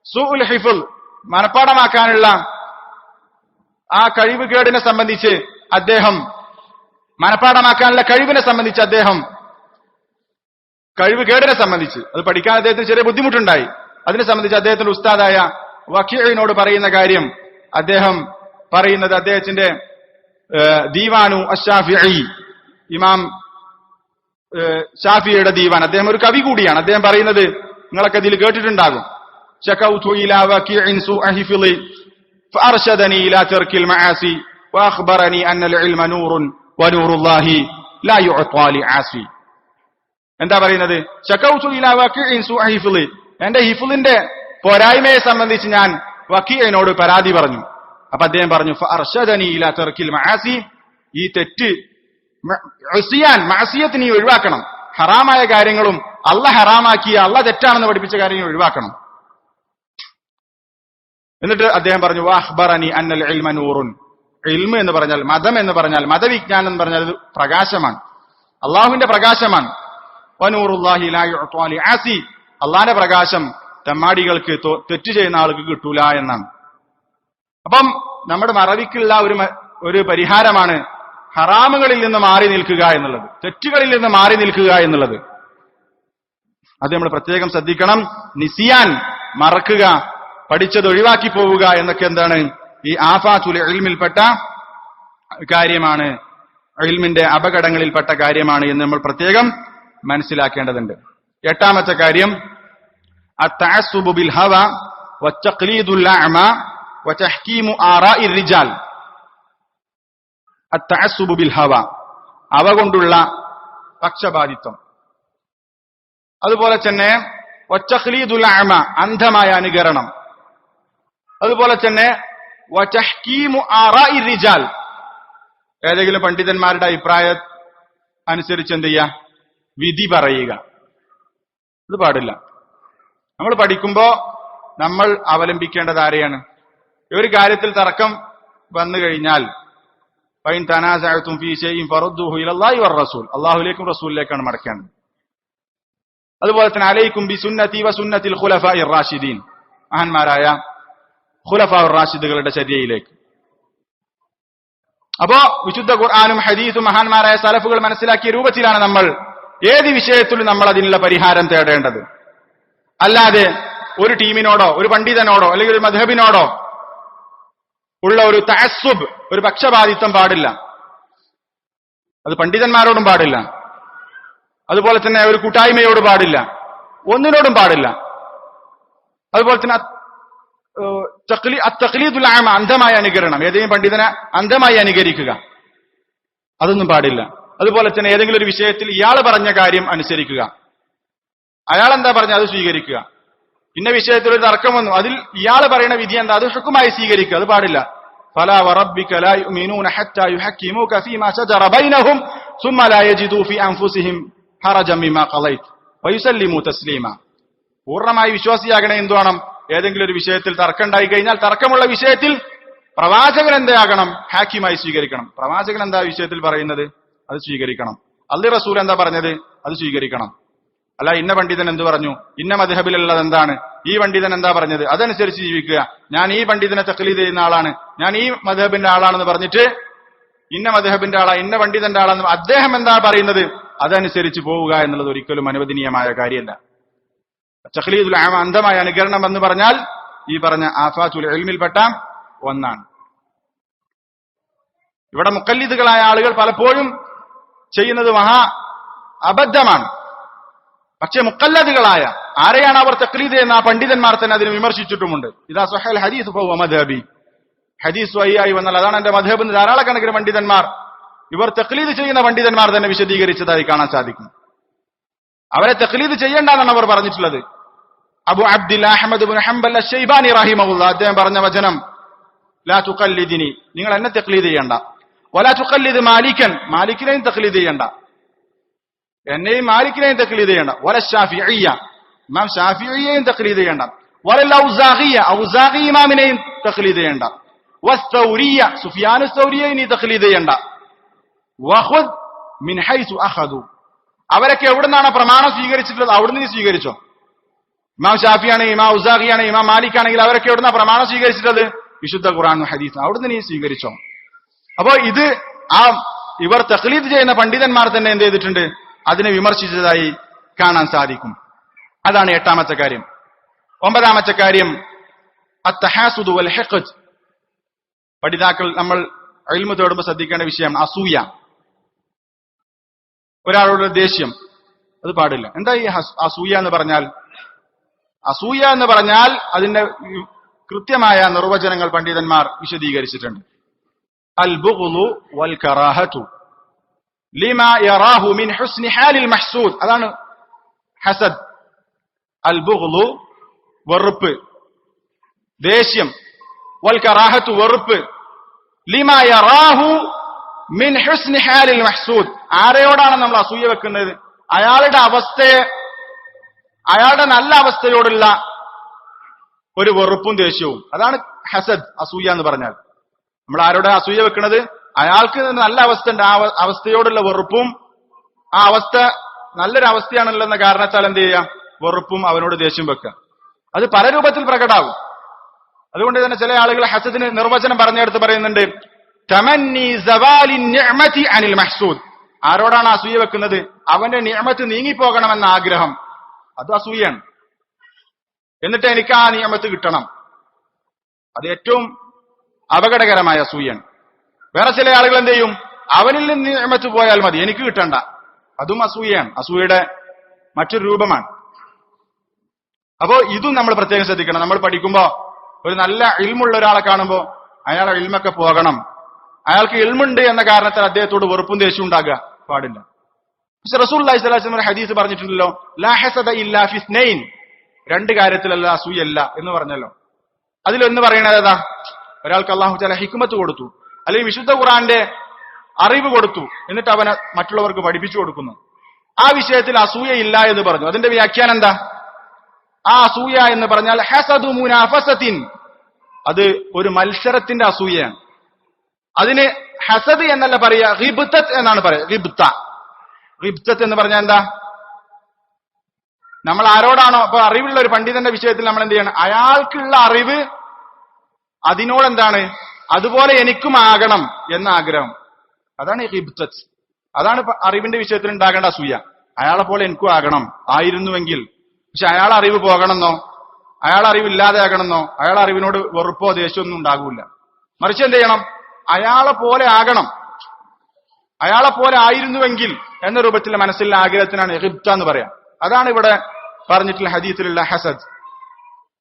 സൂഉൽ ഹിഫ്ൾ, മനപ്പാടമാക്കാനുള്ള ആ കഴിവുകേടിനെ സംബന്ധിച്ച് അദ്ദേഹം, മനപ്പാടമാക്കാനുള്ള കഴിവിനെ സംബന്ധിച്ച് അദ്ദേഹം, കഴിവുകേടിനെ സംബന്ധിച്ച് അത് പഠിക്കാൻ അദ്ദേഹത്തിന് ചെറിയ ബുദ്ധിമുട്ടുണ്ടായി. അതിനെ സംബന്ധിച്ച് അദ്ദേഹത്തിന്റെ ഉസ്താദായ വക്കീഇനോട് പറയുന്ന കാര്യം, അദ്ദേഹം പറയുന്നത് അദ്ദേഹത്തിന്റെ ദീവാനു അശ്ശാഫിഈ, ഇമാം ഷാഫിയുടെ ദീവാൻ, അദ്ദേഹം ഒരു കവി കൂടിയാണ്. അദ്ദേഹം പറയുന്നത് നിങ്ങളൊക്കെ ഇതിൽ കേട്ടിട്ടുണ്ടാകും, ശകൗതു ഇലാ വക്കീഇൻ സൂഅ ഹിഫ്ളി ഫഅർശദനി ഇലാ തർക്കിൽ മആസി വഅഖ്ബറനി അന്നൽ ഇൽമ നൂറുൻ വനൂറുല്ലാഹി ലാ യുഅ്താ ലിആസി. എന്താ പറയുന്നത്? ശകൗതു ഇലാ വക്കീഇൻ സൂഅ ഹിഫ്ളി, എന്റെ ഹിഫ്ളിന്റെ പോരായ്മയെ സംബന്ധിച്ച് ഞാൻ വക്കീഇനോട് പരാതി പറഞ്ഞു. അപ്പൊ അദ്ദേഹം പറഞ്ഞു, ഫഅർശദനി ഇലാ തർക്കിൽ മആസി, ഈ തെറ്റ് മഅസിയത്ത് നീ ഒഴിവാക്കണം, ഹറാമായ കാര്യങ്ങളും അല്ലാഹ് ഹറാമാക്കിയ, അല്ലാഹ് തെറ്റാണെന്ന് പഠിപ്പിച്ച കാര്യങ്ങൾ ഒഴിവാക്കണം. എന്നിട്ട് അദ്ദേഹം പറഞ്ഞു, വഅഖ്ബറനി അന്നൽ ഇൽമ നൂറുൻ, ഇൽമ എന്ന് പറഞ്ഞാൽ, മതം എന്ന് പറഞ്ഞാൽ, മതവിജ്ഞാനം എന്ന് പറഞ്ഞാൽ പ്രകാശമാണ്, അള്ളാഹുവിന്റെ പ്രകാശമാണ്. വനൂറുല്ലാഹി ലാ യുഅ്താ ലിആസി, അള്ളാഹിന്റെ പ്രകാശം തെമ്മാടികൾക്ക്, തെറ്റ് ചെയ്യുന്ന ആൾക്ക് കിട്ടൂല എന്നാണ്. അപ്പം നമ്മുടെ മറവിക്കുള്ള ഒരു പരിഹാരമാണ് ഹറാമുകളിൽ നിന്ന് മാറി നിൽക്കുക എന്നുള്ളത്, തെറ്റുകളിൽ നിന്ന് മാറി നിൽക്കുക എന്നുള്ളത്. അത് നമ്മൾ പ്രത്യേകം ശ്രദ്ധിക്കണം. നിസിയാൻ, മറക്കുക, പഠിച്ചത് ഒഴിവാക്കി പോവുക എന്നൊക്കെ എന്താണ്? ഈ ആഫാത്തുൽ ഇൽമിൽപ്പെട്ട കാര്യമാണ്, ഇൽമിന്റെ അപകടങ്ങളിൽപ്പെട്ട കാര്യമാണ് എന്ന് നമ്മൾ പ്രത്യേകം മനസ്സിലാക്കേണ്ടതുണ്ട്. 8ാമത്തെ കാര്യം, അത്തഅസ്സുബു ബിൽ ഹവ വത്തഖ്ലീദുൽ അഅമ വതഹ്കീമു ആറാഇർ റിജാൽ. അത്തഅസ്സുബു ബിൽ ഹവ, അവ കൊണ്ടുള്ള പക്ഷപാതിത്വം. അതുപോലെ തന്നെ വതഖ്ലീദുൽ അഅമ, അന്ധമായ അനുകരണം. അതുപോലെ തന്നെ വതഹ്കീമു ആറാഇർ റിജാൽ, ഏതെങ്കിലും പണ്ഡിതന്മാരുടെ അഭിപ്രായം അനുസരിച്ച് എന്ത് ചെയ്യുക? വിധി പറയുക. ഇത് പാടില്ല. നമ്മൾ പഠിക്കുമ്പോ നമ്മൾ അവലംബിക്കേണ്ടത് ആരെയാണ്? ഒരു കാര്യത്തിൽ തർക്കം വന്നു കഴിഞ്ഞാൽ ഫൈൻ തനാസഅതും ഫീ ശൈഇൻ ഫറദ്ദൂഹു ഇലല്ലാഹി വറസൂൽ, അല്ലാഹുവിലേക്കും റസൂലിലേക്കാണ് മടക്കേണ്ടത്. അതുപോലെ തന്നെ അലൈക്കും ബി സുന്നതി വ സുന്നത്തിൽ ഖുലഫാഇർ റാഷിദീൻ, മഹാന്മാരായ ഖുലഫാഉർ റാഷിദുകളുടെ ചര്യയിലേക്ക്. അപ്പോ വിശുദ്ധ ഖുർആനും ഹദീസും മഹാന്മാരായ സലഫുകൾ മനസ്സിലാക്കിയ രൂപത്തിലാണ് നമ്മൾ ഏത് വിഷയത്തിലും നമ്മൾ അതിനുള്ള പരിഹാരം തേടേണ്ടത്. അല്ലാതെ ഒരു ടീമിനോടോ ഒരു പണ്ഡിതനോടോ അല്ലെങ്കിൽ ഒരു മദ്ഹബിനോടോ ഉള്ള ഒരു തഅസ്സുബ്, ഒരു പക്ഷപാതിത്വം പാടില്ല. അത് പണ്ഡിതന്മാരോടും പാടില്ല, അതുപോലെ തന്നെ ഒരു കൂട്ടായ്മയോട് പാടില്ല, ഒന്നിനോടും പാടില്ല. അതുപോലെ തന്നെ തഖ്ലീദുൽ ആമ, അന്ധമായ അനുകരണം, ഏതെങ്കിലും പണ്ഡിതനെ അന്ധമായി അനുകരിക്കുക, അതൊന്നും പാടില്ല. അതുപോലെ തന്നെ ഏതെങ്കിലും ഒരു വിഷയത്തിൽ ഇയാൾ പറഞ്ഞ കാര്യം അനുസരിക്കുക, അയാൾ എന്താ പറഞ്ഞ അത് സ്വീകരിക്കുക. ഇന്ന വിഷയത്തിൽ ഒരു തർക്കം വന്നു, അതിൽ ഇയാൾ പറയുന്ന വിധി എന്താ അത് ഹുക്കുമായി സ്വീകരിക്കുക, അത് പാടില്ല. ഫലാ വറബ്ബിക ലാ യുഅ്മിനൂന ഹത്താ യുഹക്കിമൂക ഫീമാ ശജറ ബൈനഹും സുമ്മ ലാ യജിദൂ ഫീ അൻഫുസിഹിം ഹറജൻ മിമാ ഖളൈത വയുസല്ലിമൂ തസ്ലീമാ. പൂർണ്ണമായി വിശ്വാസിയാകണേ എന്ത് വേണം? ഏതെങ്കിലും ഒരു വിഷയത്തിൽ തർക്കം ഉണ്ടായി കഴിഞ്ഞാൽ തർക്കമുള്ള വിഷയത്തിൽ പ്രവാചകൻ എന്താകണം? ഹാക്കിമായി സ്വീകരിക്കണം. പ്രവാചകൻ എന്താ വിഷയത്തിൽ പറയുന്നത് അത് സ്വീകരിക്കണം. അള്ളാഹു റസൂൽ എന്താ പറഞ്ഞത് അത് സ്വീകരിക്കണം. അല്ല ഇന്ന പണ്ഡിതൻ എന്ത് പറഞ്ഞു, ഇന്ന മദ്ഹബിലുള്ളത് എന്താണ്, ഈ പണ്ഡിതൻ എന്താ പറഞ്ഞത് അതനുസരിച്ച് ജീവിക്കുക. ഞാൻ ഈ പണ്ഡിതനെ തഖ്ലീദ് ചെയ്യുന്ന ആളാണ്, ഞാൻ ഈ മദ്ഹബിന്റെ ആളാണെന്ന് പറഞ്ഞിട്ട് ഇന്ന മദ്ഹബിന്റെ ആളാ ഇന്ന പണ്ഡിതന്റെ ആളാണെന്ന് അദ്ദേഹം എന്താ പറയുന്നത് അതനുസരിച്ച് പോവുക എന്നുള്ളത് ഒരിക്കലും അനുവദനീയമായ കാര്യമല്ല. തഖ്ലീദുൽ ആമ, അന്ധമായ അനുകരണം എന്ന് പറഞ്ഞാൽ ഈ പറഞ്ഞ ആഫാത്തുൽ ഇൽമിൽപ്പെട്ട ഒന്നാണ്. ഇവിടെ മുഖല്ലിദുകളായ ആളുകൾ പലപ്പോഴും ചെയ്യുന്നത് മഹാ അബദ്ധമാണ്. പക്ഷെ മുഖല്ലദുകളായ ആരെയാണ് അവർ തഖ്ലീദ് ചെയ്യുന്ന ആ പണ്ഡിതന്മാർ തന്നെ അതിനെ വിമർശിച്ചിട്ടുമുണ്ട്. ഇദാ സഹൽ ഹദീസ് ഫഹുവ മദ്ഹബി, ഹദീസ് സ്വഹീഹായി വന്നാൽ അതാണ് എന്റെ മദ്ഹബ് എന്ന് ധാരാളക്കണക്കിന് പണ്ഡിതന്മാർ, ഇവർ തഖ്ലീദ് ചെയ്യുന്ന പണ്ഡിതന്മാർ തന്നെ വിശദീകരിച്ചതായി കാണാൻ സാധിക്കും. അവരെ തഖ്ലീദ് ചെയ്യേണ്ടെന്നാണ് അവർ പറഞ്ഞിട്ടുള്ളത്. അബു അബ്ദില്ല അഹ്മദ് ഇബ്നു ഹംബൽ അശ്ശൈബാനി റഹിമഹുല്ലാഹ് അദ്ദേഹം പറഞ്ഞ വചനം, ലാ തുഖല്ലിദിനി, നിങ്ങൾ എന്നെ തഖ്ലീദ് ചെയ്യണ്ട, വലാ തുഖല്ലിദ് മാലിക്കൻ, മാലിക്കിനെയും തഖ്ലീദ് ചെയ്യണ്ട, എന്നെയും മാലിക്കിനെയും തഖ്ലീദ് ചെയ്യണ്ട, വല ശാഫിഇയ്യ, ഇമാം ശാഫിഇയെയും തഖ്ലീദ് ചെയ്യണ്ട, വല ഔസാഖിയ, ഔസാഖി ഇമാമിനെയും തഖ്ലീദ് ചെയ്യണ്ട, വസ്തൗരിയ, സുഫിയാൻ സൗരിയെയും നീ തഖ്ലീദ് ചെയ്യണ്ട, വഖുദ് മിൻ ഹൈസു അഖദു, അവരൊക്കെ എവിടുന്നാണ് പ്രമാണം സ്വീകരിച്ചിട്ടുള്ളത് അവിടുന്ന് നീ സ്വീകരിച്ചോ. ഇമാം ഷാഫിയാണെങ്കിൽ ഇമാം ഔസാഖിയാണെങ്കിൽ ഇമാം മാലിക്കാണെങ്കിൽ അവരൊക്കെ എവിടുന്ന പ്രമാണം സ്വീകരിച്ചിട്ടത് വിശുദ്ധ ഖുർആനും ഹദീസും, അവിടുന്ന് നീ സ്വീകരിച്ചോ. അപ്പോ ഇത് ഇവർ തഖ്ലീദ് ചെയ്യുന്ന പണ്ഡിതന്മാർ തന്നെ എന്ത് ചെയ്തിട്ടുണ്ട്, അതിനെ വിമർശിച്ചതായി കാണാൻ സാധിക്കും. അതാണ് 8ാമത്തെ കാര്യം. 9ാമത്തെ കാര്യം അത്തഹാസുദു വൽ ഹിഖദ്, പഠിതാക്കൾ നമ്മൾ ഇൽമു തേടുമ്പോൾ ശ്രദ്ധിക്കേണ്ട വിഷയം അസൂയ, ഒരാളോട് ദേഷ്യം, അത് പാടില്ല. എന്താ ഈ അസൂയ എന്ന് പറഞ്ഞാൽ? അസൂയ എന്ന് പറഞ്ഞാൽ അതിന്റെ കൃത്യമായ നിർവചനങ്ങൾ പണ്ഡിതന്മാർ വിശദീകരിച്ചിട്ടുണ്ട്. അൽ ബുഗ്ളു വൽ കറാഹതു ലിമാ യറാഹു മിൻ ഹുസ്നി ഹാലിൽ മഹ്സൂദ്, അതാണ് ഹസദ്. അൽ ബുഗ്ളു വെറുപ്പ്, ദേഷ്യം, വൽ കറാഹതു വെറുപ്പ്, ലിമാ യറാഹു മിൻ ഹുസ്നി ഹാലിൽ മഹ്സൂദ്, ആരെയോടാണ് നമ്മൾ അസൂയ വെക്കുന്നത്? അയാളുടെ അവസ്ഥയെ, അയാളുടെ നല്ല അവസ്ഥയോടുള്ള ഒരു വെറുപ്പും ദേഷ്യവും, അതാണ് ഹസദ്, അസൂയ എന്ന് പറഞ്ഞാൽ. നമ്മൾ ആരോടെ അസൂയ വെക്കുന്നത്? അയാൾക്ക് നല്ല അവസ്ഥ ഉണ്ട്, ആ അവസ്ഥയോടുള്ള വെറുപ്പും, ആ അവസ്ഥ നല്ലൊരു അവസ്ഥയാണല്ലോ എന്ന കാരണത്താൽ എന്ത് ചെയ്യാം, വെറുപ്പും അവനോട് ദേഷ്യം വെക്കുക. അത് പല രൂപത്തിൽ പ്രകടാവും. അതുകൊണ്ട് തന്നെ ചില ആളുകൾ ഹസദിന് നിർവചനം പറഞ്ഞെടുത്ത് പറയുന്നുണ്ട്, തമന്നി സവാലി നിഅമതി അനിൽ മഹ്സൂദ്, ആരോടാണ് അസൂയ വെക്കുന്നത്? അവന്റെ നിഅമത്ത് നീങ്ങിപ്പോകണമെന്ന ആഗ്രഹം, അത് അസൂയാണ്. എന്നിട്ട് എനിക്ക് ആ നിഅമത്ത് കിട്ടണം, അത് ഏറ്റവും അപകടകരമായ അസൂയാണ്. വേറെ ചില ആളുകൾ എന്ത് ചെയ്യും, അവനിൽ നിന്ന് നിഅമത്ത് പോയാൽ മതി, എനിക്ക് കിട്ടണ്ട, അതും അസൂയയാണ്, അസൂയയുടെ മറ്റൊരു രൂപമാണ്. അപ്പോ ഇതും നമ്മൾ പ്രത്യേകം ശ്രദ്ധിക്കണം. നമ്മൾ പഠിക്കുമ്പോ ഒരു നല്ല ഇൽമുള്ള ഒരാളെ കാണുമ്പോ അയാളെ ഇൽമൊക്കെ പോകണം, അയാൾക്ക് ഇൽമുണ്ട് എന്ന കാരണത്താൽ അദ്ദേഹത്തോട് വെറുപ്പും ദേഷ്യവും ഉണ്ടാകുക പാടില്ല. പക്ഷെ റസൂലുള്ളാഹി സ്വല്ലല്ലാഹു അലൈഹി വസല്ലം ഹദീസ് പറഞ്ഞിട്ടുണ്ടല്ലോ, ലാ ഹസദ ഇല്ലാ ഫി ഇസ്നൈൻ, 2 കാര്യത്തിലല്ല അസൂയല്ല എന്ന് പറഞ്ഞല്ലോ. അതിലൊന്ന് പറയണത് ഏതാ? ഒരാൾക്ക് അല്ലാഹു തആല ഹിക്മത്ത് കൊടുത്തു, അല്ലെങ്കിൽ വിശുദ്ധ ഖുർആന്റെ അറിവ് കൊടുത്തു, എന്നിട്ട് അവനെ മറ്റുള്ളവർക്ക് പഠിപ്പിച്ചു കൊടുക്കുന്നു. ആ വിഷയത്തിൽ അസൂയ ഇല്ല എന്ന് പറഞ്ഞു. അതിന്റെ വ്യാഖ്യാനം എന്താ? ആ അസൂയ എന്ന് പറഞ്ഞാൽ ഹസദു മുനാഫസത്തിൻ, അത് ഒരു മത്സരത്തിന്റെ അസൂയയാണ്. അതിന് ഹസദ് എന്നല്ല പറയാ, ഗിബ്തത്ത് എന്നാണ് പറയാ. ഗിബ്തത്ത് എന്ന് പറഞ്ഞാൽ എന്താ? നമ്മൾ ആരോടാണോ ഇപ്പൊ അറിവുള്ള ഒരു പണ്ഡിതന്റെ വിഷയത്തിൽ നമ്മൾ എന്ത് ചെയ്യണം, അയാൾക്കുള്ള അറിവ് അതിനോടെന്താണ് അതുപോലെ എനിക്കും ആകണം എന്ന ആഗ്രഹം. അതാണ് ഹിബ്തത്ത്. അതാണ് അറിവിന്റെ വിഷയത്തിൽ ഉണ്ടാകേണ്ട അസൂയ. അയാളെ പോലെ എനിക്കും ആകണം ആയിരുന്നുവെങ്കിൽ. പക്ഷെ അയാളെ അറിവ് പോകണമെന്നോ, അയാളെ അറിവില്ലാതെ ആകണമെന്നോ, അയാളെ അറിവിനോട് വെറുപ്പോ ദേഷ്യമൊന്നും ഉണ്ടാകൂല. മറിച്ച് എന്ത് ചെയ്യണം? അയാളെ പോലെ ആകണം, അയാളെ പോലെ ആയിരുന്നുവെങ്കിൽ എന്ന രൂപത്തിലെ മനസ്സിലെ ആഗ്രഹത്തിനാണ് ഹിബ്ത എന്ന് പറയാം. അതാണ് ഇവിടെ പറഞ്ഞിട്ടുള്ള ഹദീസിലുള്ള ഹസദ്.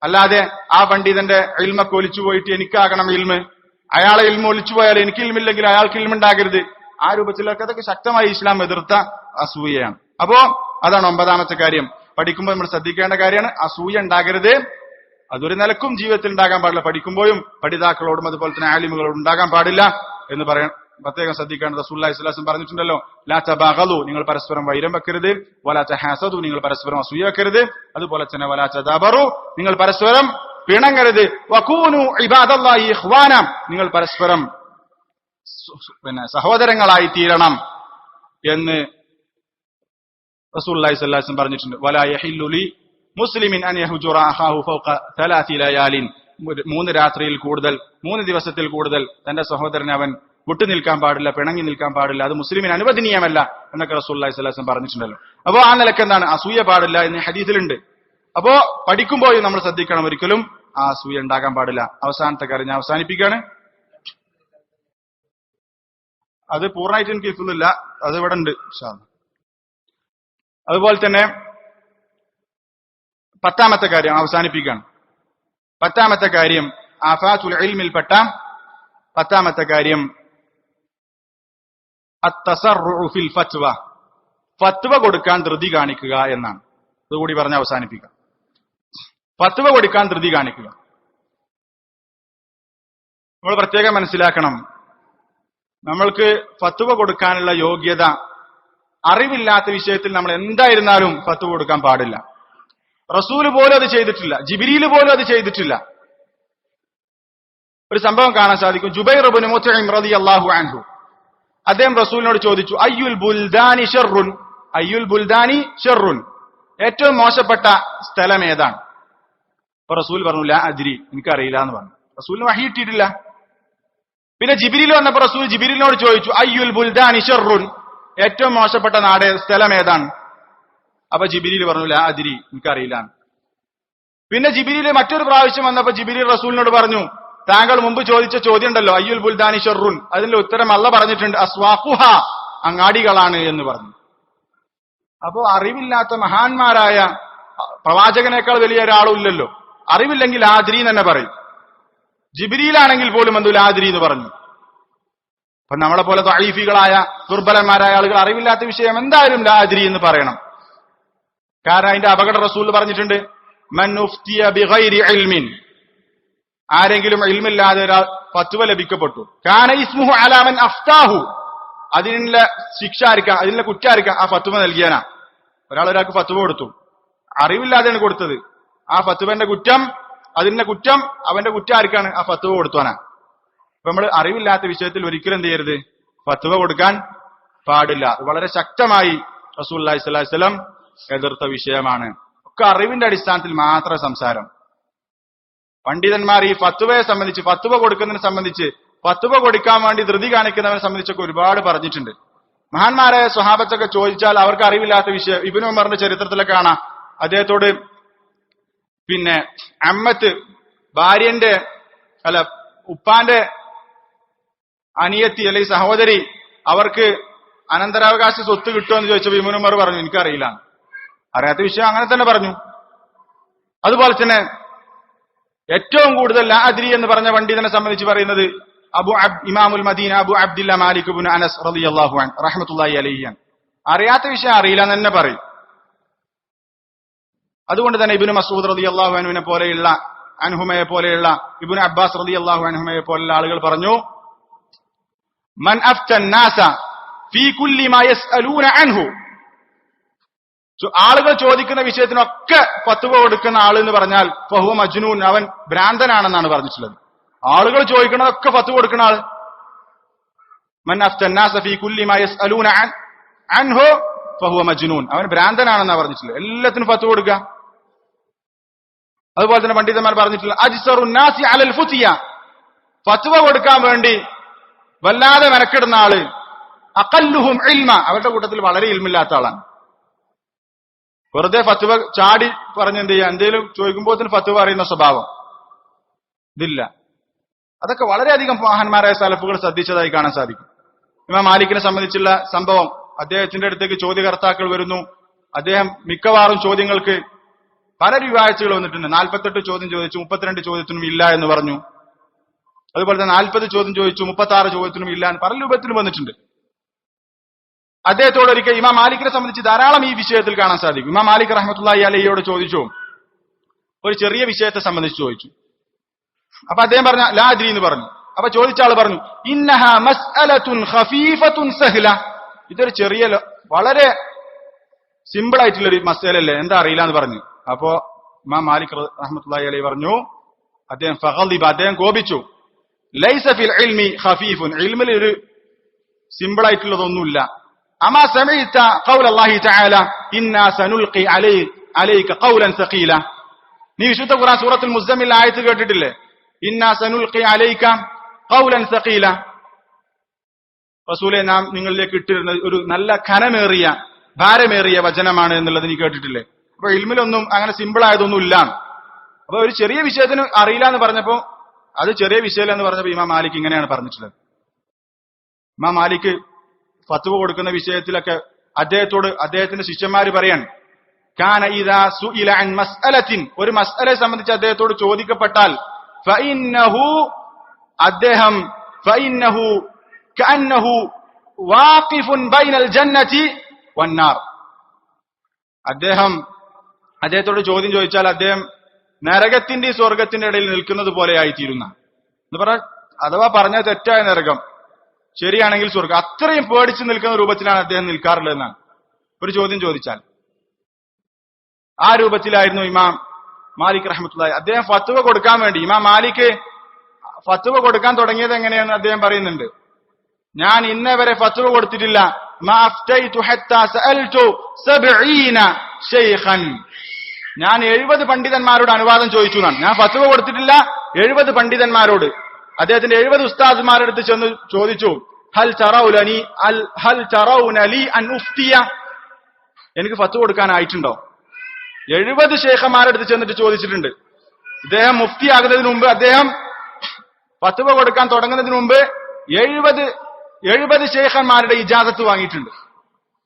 അല്ലാതെ ആ പണ്ഡിതന്റെ ഇൽമൊക്കെ ഒലിച്ചു പോയിട്ട് എനിക്കാകണം ഇൽമ്, അയാളെ ഇൽമ ഒലിച്ചു പോയാൽ എനിക്ക് ഇൽമില്ലെങ്കിൽ അയാൾക്ക് ഇൽമുണ്ടാകരുത്, ആ രൂപത്തിലൊക്കെ അതൊക്കെ ശക്തമായി ഇസ്ലാം എതിർത്ത അസൂയയാണ്. അപ്പോ അതാണ് 9ാമത്തെ കാര്യം. പഠിക്കുമ്പോൾ നമ്മൾ ശ്രദ്ധിക്കേണ്ട കാര്യമാണ്, അസൂയ ഉണ്ടാകരുത്. അതൊരു നിലക്കും ജീവിതത്തിൽ ഉണ്ടാകാൻ പാടില്ല. പഠിക്കുമ്പോഴും പഠിതാക്കളോടും അതുപോലെ തന്നെ ആലിമുകളോടും ഉണ്ടാകാൻ പാടില്ല എന്ന് പറയാൻ പ്രത്യേകം ശ്രദ്ധിക്കേണ്ടത്. റസൂലുള്ളാഹി സ്വല്ലല്ലാഹു അലൈഹി വസല്ലം പറഞ്ഞിട്ടുണ്ടല്ലോ, ലാ തബാഗദു, നിങ്ങൾ പരസ്പരം വൈരം വെക്കരുത്, വലാ തഹാസദു, നിങ്ങൾ പരസ്പരം അസൂയ വെക്കരുത്, അതുപോലെ തന്നെ വലാ തദാബറു, നിങ്ങൾ പരസ്പരം പിണങ്ങരുത്, വകൂനു ഇബാദല്ലാഹി ഇഖ്വാന, നിങ്ങൾ പരസ്പരം സഹോദരങ്ങളായി തീരണം എന്ന് റസൂലുള്ളാഹി സ്വല്ലല്ലാഹു അലൈഹി വസല്ലം പറഞ്ഞിട്ടുണ്ട്. വലാ യഹില്ലു ലി മുസ്ലിമിൻ അൻ യഹ്ജുറ അഖാഹു ഫൗക 3 ലയാലിൻ, 3 രാത്രിയിൽ കൂടുതൽ, 3 ദിവസത്തിൽ കൂടുതൽ തന്റെ സഹോദരനെ അവൻ വിട്ടുനിൽക്കാൻ പാടില്ല, പിണങ്ങി നിൽക്കാൻ പാടില്ല, അത് മുസ്ലിമിന് അനുവദനീയമല്ല എന്നൊക്കെ റസൂലുള്ളാഹി സ്വല്ലല്ലാഹു അലൈഹി വസല്ലം പറഞ്ഞിട്ടുണ്ടല്ലോ. അപ്പോ ആ നിലക്ക് എന്താണ്? അസൂയ പാടില്ല എന്ന് ഹദീസിലുണ്ട്. അപ്പോ പഠിക്കുമ്പോഴും നമ്മൾ ശ്രദ്ധിക്കണം, ഒരിക്കലും ആ അസൂയ ഉണ്ടാകാൻ പാടില്ല. അവസാനത്തെ കാര്യം ഞാൻ അവസാനിപ്പിക്കുകയാണ്. അത് പൂർണ്ണമായിട്ട് എനിക്ക് കിട്ടുന്നില്ല, അത് ഇവിടെ ഉണ്ട്. അതുപോലെ തന്നെ 10ാമത്തെ കാര്യം അവസാനിപ്പിക്കുകയാണ്. 10ാമത്തെ കാര്യം ആഫാത്തുൽ ഇൽമിൽപ്പെട്ട 10ാമത്തെ കാര്യം അത്തസർറുഉ ഫിൽ ഫത്വ, ഫത്വ കൊടുക്കാൻ ധൃതി കാണിക്കുക എന്നാണ്. അതുകൂടി പറഞ്ഞ് അവസാനിപ്പിക്കാം. ഫത്വ കൊടുക്കാൻ ധൃതി കാണിക്കുക. നമ്മൾ പ്രത്യേകം മനസ്സിലാക്കണം, നമ്മൾക്ക് ഫത്വ കൊടുക്കാനുള്ള യോഗ്യത, അറിവില്ലാത്ത വിഷയത്തിൽ നമ്മൾ എന്തായിരുന്നാലും ഫത്വ കൊടുക്കാൻ പാടില്ല. റസൂല് പോലും അത് ചെയ്തിട്ടില്ല, ജിബ്രീല് പോലും അത് ചെയ്തിട്ടില്ല. ഒരു സംഭവം കാണാൻ സാധിക്കും. ജുബൈർ ഇബ്നു മുത്ഇം റളിയല്ലാഹു അൻഹു, അദ്ദേഹം റസൂലിനോട് ചോദിച്ചു, അയ്യുൽ ബുൽദാനി ശർറുൻ, അയ്യുൽ ബുൽദാനി ശർറുൻ, ഏറ്റവും മോശപ്പെട്ട സ്ഥലം ഏതാണ്? അപ്പൊ റസൂൽ പറഞ്ഞു, ലാ അദ്രി, എനിക്കറിയില്ല എന്ന് പറഞ്ഞു. റസൂലിന് വഹി കിട്ടിയിട്ടില്ല. പിന്നെ ജിബ്രീൽ വന്നപ്പോൾ റസൂൽ ജിബ്രീലിനോട് ചോദിച്ചു, അയ്യുൽ ബുൽദാനി ശർറുൻ, ഏറ്റവും മോശപ്പെട്ട സ്ഥലം ഏതാണ്? അപ്പൊ ജിബ്രീൽ പറഞ്ഞു, ലാ അദ്രി, എനിക്കറിയില്ല. പിന്നെ ജിബ്രീൽ മറ്റൊരു പ്രാവശ്യം വന്നപ്പോ ജിബ്രീൽ റസൂലിനോട് പറഞ്ഞു, താങ്കൾ മുമ്പ് ചോദിച്ച ചോദ്യം ഉണ്ടല്ലോ, അയ്യുൽ ബുൽദാനി ഷർറുൻ, അതിന്റെ ഉത്തരം അല്ലാഹ് പറഞ്ഞിട്ടുണ്ട്, അസ്വാഖുഹ, അങ്ങാടികളാണ് എന്ന് പറഞ്ഞു. അപ്പോ അറിവില്ലാത്ത മഹാന്മാരായ പ്രവാചകനേക്കാൾ വലിയ ഒരാളും ഇല്ലല്ലോ. അറിവില്ലെങ്കിൽ ആദ്രി തന്നെ പറയും. ജിബ്രീലാണെങ്കിൽ പോലും എന്തു ലാദ്രി എന്ന് പറഞ്ഞു. അപ്പൊ നമ്മളെ പോലെ ദഈഫികളായ ദുർബലന്മാരായ ആളുകൾ അറിവില്ലാത്ത വിഷയം എന്തായാലും ലാദ്രി എന്ന് പറയണം. കാരണം അതിന്റെ അപകടം റസൂൽ പറഞ്ഞിട്ടുണ്ട്, മൻ ഉഫ്തിയ ബിഗൈരി ഇൽമിൻ, ആരെങ്കിലും ഇൽമില്ലാതെ ഒരാൾ ഫത്വ ലഭിക്കപ്പെട്ടു, കാന ഇസ്മുഹു അലാ മൻ അഫ്താഹു, അതിനുള്ള ശിക്ഷ ആയിരിക്കാം, അതിനുള്ള കുറ്റായിരിക്കാം ആ ഫത്വ നൽകിയാനാ. ഒരാൾക്ക് ഫത്വ കൊടുത്തു, അറിവില്ലാതെയാണ് കൊടുത്തത്, ആ ഫത്വന്റെ കുറ്റം, അതിന്റെ കുറ്റം, അവന്റെ കുറ്റായിരിക്കാണ് ആ ഫത്വ കൊടുത്താനാ. അപ്പൊ നമ്മൾ അറിവില്ലാത്ത വിഷയത്തിൽ ഒരിക്കലും എന്ത് ചെയ്യരുത്, ഫത്വ കൊടുക്കാൻ പാടില്ല. അത് വളരെ ശക്തമായി റസൂലുള്ളാഹി സ്വല്ലല്ലാഹു അലൈഹി വസല്ലം എതിർത്ത വിഷയമാണ്. ഒക്കെ അറിവിന്റെ അടിസ്ഥാനത്തിൽ മാത്രം സംസാരം. പണ്ഡിതന്മാർ ഈ ഫത്വയെ സംബന്ധിച്ച്, ഫത്വ കൊടുക്കുന്നതിനെ സംബന്ധിച്ച്, ഫത്വ കൊടുക്കാൻ വേണ്ടി ധൃതി കാണിക്കുന്നവനെ സംബന്ധിച്ചൊക്കെ ഒരുപാട് പറഞ്ഞിട്ടുണ്ട്. മഹാന്മാരായ സ്വഹാബത്തൊക്കെ ചോദിച്ചാൽ അവർക്ക് അറിവില്ലാത്ത വിഷയം, ഇബ്നു ഉമറിന്റെ ചരിത്രത്തിലൊക്കെ കാണാം, അദ്ദേഹത്തോട് പിന്നെ അമ്മത്ത്, ഭാര്യന്റെ ഉപ്പാന്റെ അനിയത്തി അല്ലെങ്കിൽ സഹോദരി, അവർക്ക് അനന്തരാവകാശ സ്വത്ത് കിട്ടുമെന്ന് ചോദിച്ചപ്പോൾ ഇബ്നു ഉമർ പറഞ്ഞു, എനിക്കറിയില്ല. അറിയാത്ത വിഷയം അങ്ങനെ തന്നെ പറഞ്ഞു. അതുപോലെ തന്നെ ഏറ്റവും കൂടുതൽ ലാ അദ്രി എന്ന് പറഞ്ഞ പണ്ഡിതനെ സംബന്ധിച്ച് പറയുന്നത് ഇമാമുൽ മദീന അബു അബ്ദില്ല മാലിക് ഇബ്നു അനസ് റളിയല്ലാഹു അൻഹു റഹ്മത്തുള്ളാഹി അലൈഹി. അറിയാത്ത വിഷയം അറിയില്ല എന്ന് തന്നെ പറയും. അതുകൊണ്ട് തന്നെ ഇബ്നു മസ്ഊദ് റളിയല്ലാഹു അൻഹുവിനെ പോലെയുള്ള, അൻഹുമയെ പോലെയുള്ള, ഇബ്നു അബ്ബാസ് റളിയല്ലാഹു അൻഹുമയെ പോലെയുള്ള ആളുകൾ പറഞ്ഞു, മൻ അഫ്തൻ നാസ ഫീ കുല്ലി മാ യസ്അലൂന അൻഹു, ആളുകൾ ചോദിക്കുന്ന വിഷയത്തിനൊക്കെ ഫത്വ കൊടുക്കുന്ന ആൾ എന്ന് പറഞ്ഞാൽ ഫഹുവ മജ്നൂൻ, അവൻ ഭ്രാന്തനാണെന്നാണ് പറഞ്ഞിട്ടുള്ളത്. ആളുകൾ ചോദിക്കണതൊക്കെ ഫത്വ കൊടുക്കുന്ന ആൾ. മൻ അഫ്തൻ നാസ ഫീ കുല്ലി മാ യസ്അലൂന അൻഹു ഫഹുവ മജ്നൂൻ, അവൻ ഭ്രാന്തനാണെന്നാണ് പറഞ്ഞിട്ടുള്ളത്. എല്ലാത്തിനും ഫത്വ കൊടുക്കുക. അതുപോലെ തന്നെ പണ്ഡിതന്മാർ പറഞ്ഞിട്ടുള്ള അജ്സറുൻ നാസി അലൽ ഫുതിയ ഫത്വ കൊടുക്കാൻ വേണ്ടി വല്ലാതെ മെനക്കെടുന്ന ആള് അഖല്ലുഹും ഇൽമ, അവരുടെ കൂട്ടത്തിൽ വളരെ ഇൽമില്ലാത്ത ആളാണ്. വെറുതെ ഫത്വ ചാടി പറഞ്ഞ് എന്ത് ചെയ്യുക, എന്തെങ്കിലും ചോദിക്കുമ്പോഴത്തിന് ഫത്വ പറയുന്ന സ്വഭാവം ഇതില്ല. അതൊക്കെ വളരെയധികം മഹാന്മാരായ സലഫുകൾ ശ്രദ്ധിച്ചതായി കാണാൻ സാധിക്കും. ഇമാം മാലിക്കിനെ സംബന്ധിച്ചുള്ള സംഭവം, അദ്ദേഹത്തിന്റെ അടുത്തേക്ക് ചോദ്യകർത്താക്കൾ വരുന്നു. അദ്ദേഹം മിക്കവാറും ചോദ്യങ്ങൾക്ക് പല റിവായത്തുകൾ വന്നിട്ടുണ്ട്. 48 ചോദ്യം ചോദിച്ചു, 32 ചോദ്യത്തിനും ഇല്ല എന്ന് പറഞ്ഞു. അതുപോലെ തന്നെ 40 ചോദ്യം ചോദിച്ചു, 36 ചോദ്യത്തിനും ഇല്ല എന്ന് പല രൂപത്തിലും വന്നിട്ടുണ്ട്. അദ്ദേഹത്തോട് ഒരിക്കൽ ഇമാം മാലിക്കിനെ സംബന്ധിച്ച് ധാരാളം ഈ വിഷയത്തിൽ കാണാൻ സാധിക്കും. ഇമാം മാലിക് റഹ്മത്തുള്ളാഹി അലൈഹിയോട് ചോദിച്ചു, ഒരു ചെറിയ വിഷയത്തെ സംബന്ധിച്ച് ചോദിച്ചു. അപ്പൊ അദ്ദേഹം പറഞ്ഞ ലാ അദ്രി എന്ന് പറഞ്ഞു. അപ്പൊ ചോദിച്ച ആള് പറഞ്ഞു, ഇന്നഹാ മസ്അലത്തുൻ ഖഫീഫത്തുൻ സഹ്ല, ഇതൊരു ചെറിയ വളരെ സിമ്പിൾ ആയിട്ടുള്ള ഒരു മസലല്ലേ, എന്താ അറിയില്ല എന്ന് പറഞ്ഞു. അപ്പോ ഇമാം മാലിക് റഹ്മത്തുള്ളാഹി അലൈഹി പറഞ്ഞു, അദ്ദേഹം കോപിച്ചു, ലൈസ ഫിൽ ഇൽമി ഖഫീഫുൻ, ഇൽമിൽ ഒരു സിമ്പിൾ ആയിട്ടുള്ളതൊന്നുമില്ല. അമാ സമഇത ഖൗല അല്ലാഹി തആല ഇന്നാ സനുൽഖി അലൈക ഖൗലൻ സഖീല, നീ വിശുദ്ധ ഖുർആൻ സൂറത്തുൽ മുസ്സമ്മിൽ ആയത്ത് കേട്ടിട്ടില്ലേ, ഇന്നാ സനുൽഖി അലൈക ഖൗലൻ സഖീല, റസൂലെ നാം നിങ്ങളിലേക്ക് ഇട്ടിരുന്ന ഒരു നല്ല ഖനമേറിയ ഭാരമേറിയ വചനമാണ് എന്നുള്ളത് നീ കേട്ടിട്ടില്ലേ. അപ്പൊ ഇൽമിലൊന്നും അങ്ങനെ സിമ്പിൾ ആയതൊന്നും ഇല്ല. അപ്പൊ ഒരു ചെറിയ വിഷയത്തിന് അറിയില്ല എന്ന് പറഞ്ഞപ്പോ അത് ചെറിയ വിഷയം എന്ന് പറഞ്ഞപ്പോ ഇമാം മാലിക് ഇങ്ങനെയാണ് പറഞ്ഞിട്ടുള്ളത്. ഇമാം മാലിക് ഫത്വ കൊടുക്കുന്ന വിഷയത്തിലൊക്കെ അദ്ദേഹത്തിന്റെ ശിഷ്യന്മാര് പറയാണ്, കാന ഇദാ സുഇല അൻ മസ്അലത്തിൻ, ഒരു മസ്അലയെ സംബന്ധിച്ച് അദ്ദേഹത്തോട് ചോദിക്കപ്പെട്ടാൽ ഫഇന്നഹു കഅന്നഹു വാഖിഫുൻ ബൈനൽ ജന്നതി വന്നാർ, അദ്ദേഹത്തോട് ചോദ്യം ചോദിച്ചാൽ അദ്ദേഹം നരകത്തിന്റെ സ്വർഗത്തിന്റെ ഇടയിൽ നിൽക്കുന്നത് പോലെ ആയിത്തീരുന്ന എന്ന് പറഞ്ഞാൽ, അഥവാ പറഞ്ഞ തെറ്റായ നരകം, ശരിയാണെങ്കിൽ സ്വർഗം, അത്രയും പേടിച്ച് നിൽക്കുന്ന രൂപത്തിലാണ് അദ്ദേഹം നിൽക്കാറുള്ളതെന്നാണ് ഒരു ചോദ്യം ചോദിച്ചാൽ. ആ രൂപത്തിലായിരുന്നു ഇമാം മാലിക് റഹ്മത്തുള്ളാഹി. അദ്ദേഹം ഫത്വ കൊടുക്കാൻ വേണ്ടി, ഇമാം മാലിക് ഫത്വ കൊടുക്കാൻ തുടങ്ങിയത് എങ്ങനെയാണെന്ന് അദ്ദേഹം പറയുന്നുണ്ട്. ഞാൻ ഇന്നേ വരെ ഫത്വ കൊടുത്തിട്ടില്ല, ഞാൻ 70 പണ്ഡിതന്മാരോട് അനുവാദം ചോദിച്ചു എന്നാണ്. ഞാൻ ഫത്വ കൊടുത്തിട്ടില്ല, 70 പണ്ഡിതന്മാരോട്, അദ്ദേഹത്തിന്റെ 70 ഉസ്താദ്മാരുടെ അടുത്ത് ചെന്ന് ചോദിച്ചു, ഹൽ തറൗന ലി അൻ ഉഫ്തിയ, എനിക്ക് ഫത്വ കൊടുക്കാനായിട്ടുണ്ടോ? 70 ശൈഖന്മാരുടെ അടുത്ത് ചെന്നിട്ട് ചോദിച്ചിട്ടുണ്ട്. ഇദ്ദേഹം മുഫ്തി ആകുന്നതിന് മുമ്പ്, അദ്ദേഹം ഫത്വ കൊടുക്കാൻ തുടങ്ങുന്നതിന് മുമ്പ് 70 ശൈഖന്മാരുടെ ഇജാസത്ത് വാങ്ങിയിട്ടുണ്ട്.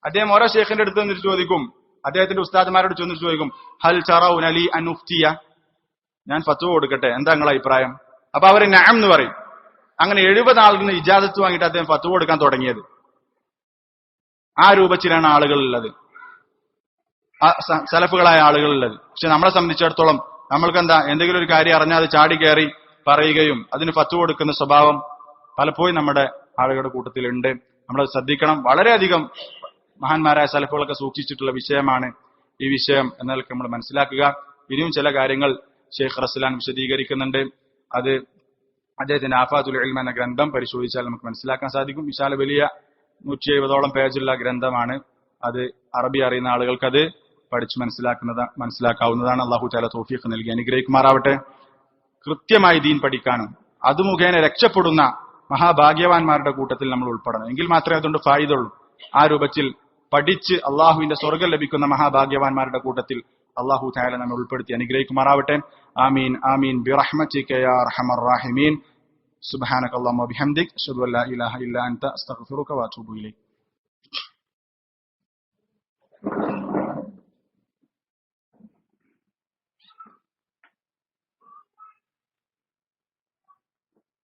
അദ്ദേഹം ഓരോ ശൈഖിന്റെ അടുത്ത് നിന്നിട്ട് ചോദിക്കും, അദ്ദേഹത്തിന്റെ ഉസ്താദ്മാരോട് ചെന്നിട്ട് ചോദിക്കും, ഹൽ തറൗന ലി അൻ ഉഫ്തിയ, ഞാൻ ഫത്വ കൊടുക്കട്ടെ, എന്താ നിങ്ങളുടെ അഭിപ്രായം? അപ്പൊ അവര് നഅം എന്ന് പറയും. അങ്ങനെ 70 ആളിൽ നിന്ന് ഇജാസത്ത് വാങ്ങിയിട്ട് അദ്ദേഹം ഫത്വ കൊടുക്കാൻ തുടങ്ങിയത്. ആ രൂപത്തിലാണ് ആളുകളുള്ളത്, സലഫുകളായ ആളുകളുള്ളത്. പക്ഷെ നമ്മളെ സംബന്ധിച്ചിടത്തോളം നമ്മൾക്ക് എന്താ, എന്തെങ്കിലും ഒരു കാര്യം അറിഞ്ഞാൽ അത് ചാടി കയറി പറയുകയും അതിന് ഫത്വ കൊടുക്കുന്ന സ്വഭാവം പലപ്പോഴും നമ്മുടെ ആളുകളുടെ കൂട്ടത്തിലുണ്ട്. നമ്മൾ ശ്രദ്ധിക്കണം. വളരെയധികം മഹാന്മാരായ സലഫുകളൊക്കെ സൂക്ഷിച്ചിട്ടുള്ള വിഷയമാണ് ഈ വിഷയം എന്നതൊക്കെ നമ്മൾ മനസ്സിലാക്കുക. ഇനിയും ചില കാര്യങ്ങൾ ഷെയ്ഖ് റസ്ലാൻ വിശദീകരിക്കുന്നുണ്ട്. അത് അദ്ദേഹത്തിന്റെ ആഫാത്തുൽ ഇൽം എന്ന ഗ്രന്ഥം പരിശോധിച്ചാൽ നമുക്ക് മനസ്സിലാക്കാൻ സാധിക്കും. വിശാല വലിയ 170ഓളം പേജുള്ള ഗ്രന്ഥമാണ്. അത് അറബി അറിയുന്ന ആളുകൾക്ക് അത് പഠിച്ച് മനസ്സിലാക്കാവുന്നതാണ്. അല്ലാഹു തആല തൗഫീഖ് നൽകി അനുഗ്രഹിക്കുമാറാവട്ടെ. കൃത്യമായി ദീൻ പഠിക്കാനും അത് മുഖേന രക്ഷപ്പെടുന്ന മഹാഭാഗ്യവാന്മാരുടെ കൂട്ടത്തിൽ നമ്മൾ ഉൾപ്പെടണം. എങ്കിൽ മാത്രമേ അതുകൊണ്ട് ഫായിദ ഉള്ളൂ. ആ രൂപത്തിൽ പഠിച്ച് അള്ളാഹുവിന്റെ സ്വർഗ്ഗം ലഭിക്കുന്ന മഹാഭാഗ്യവാന്മാരുടെ കൂട്ടത്തിൽ അല്ലാഹു തആല നമ്മെ ഉൾപ്പെടുത്തി അനുഗ്രഹിക്കുമാറാവട്ടെ. ആമീൻ ആമീൻ ബിറഹ്മതിക യാ അർഹമർ റഹീമീൻ. സുബ്ഹാനക അല്ലാഹുമ്മ വബിഹംദിക അശ്ഹദു അല്ലാ ഇലാഹ ഇല്ലാ അൻത അസ്തഗ്ഫിറുക വഅതൂബു ഇലൈക്.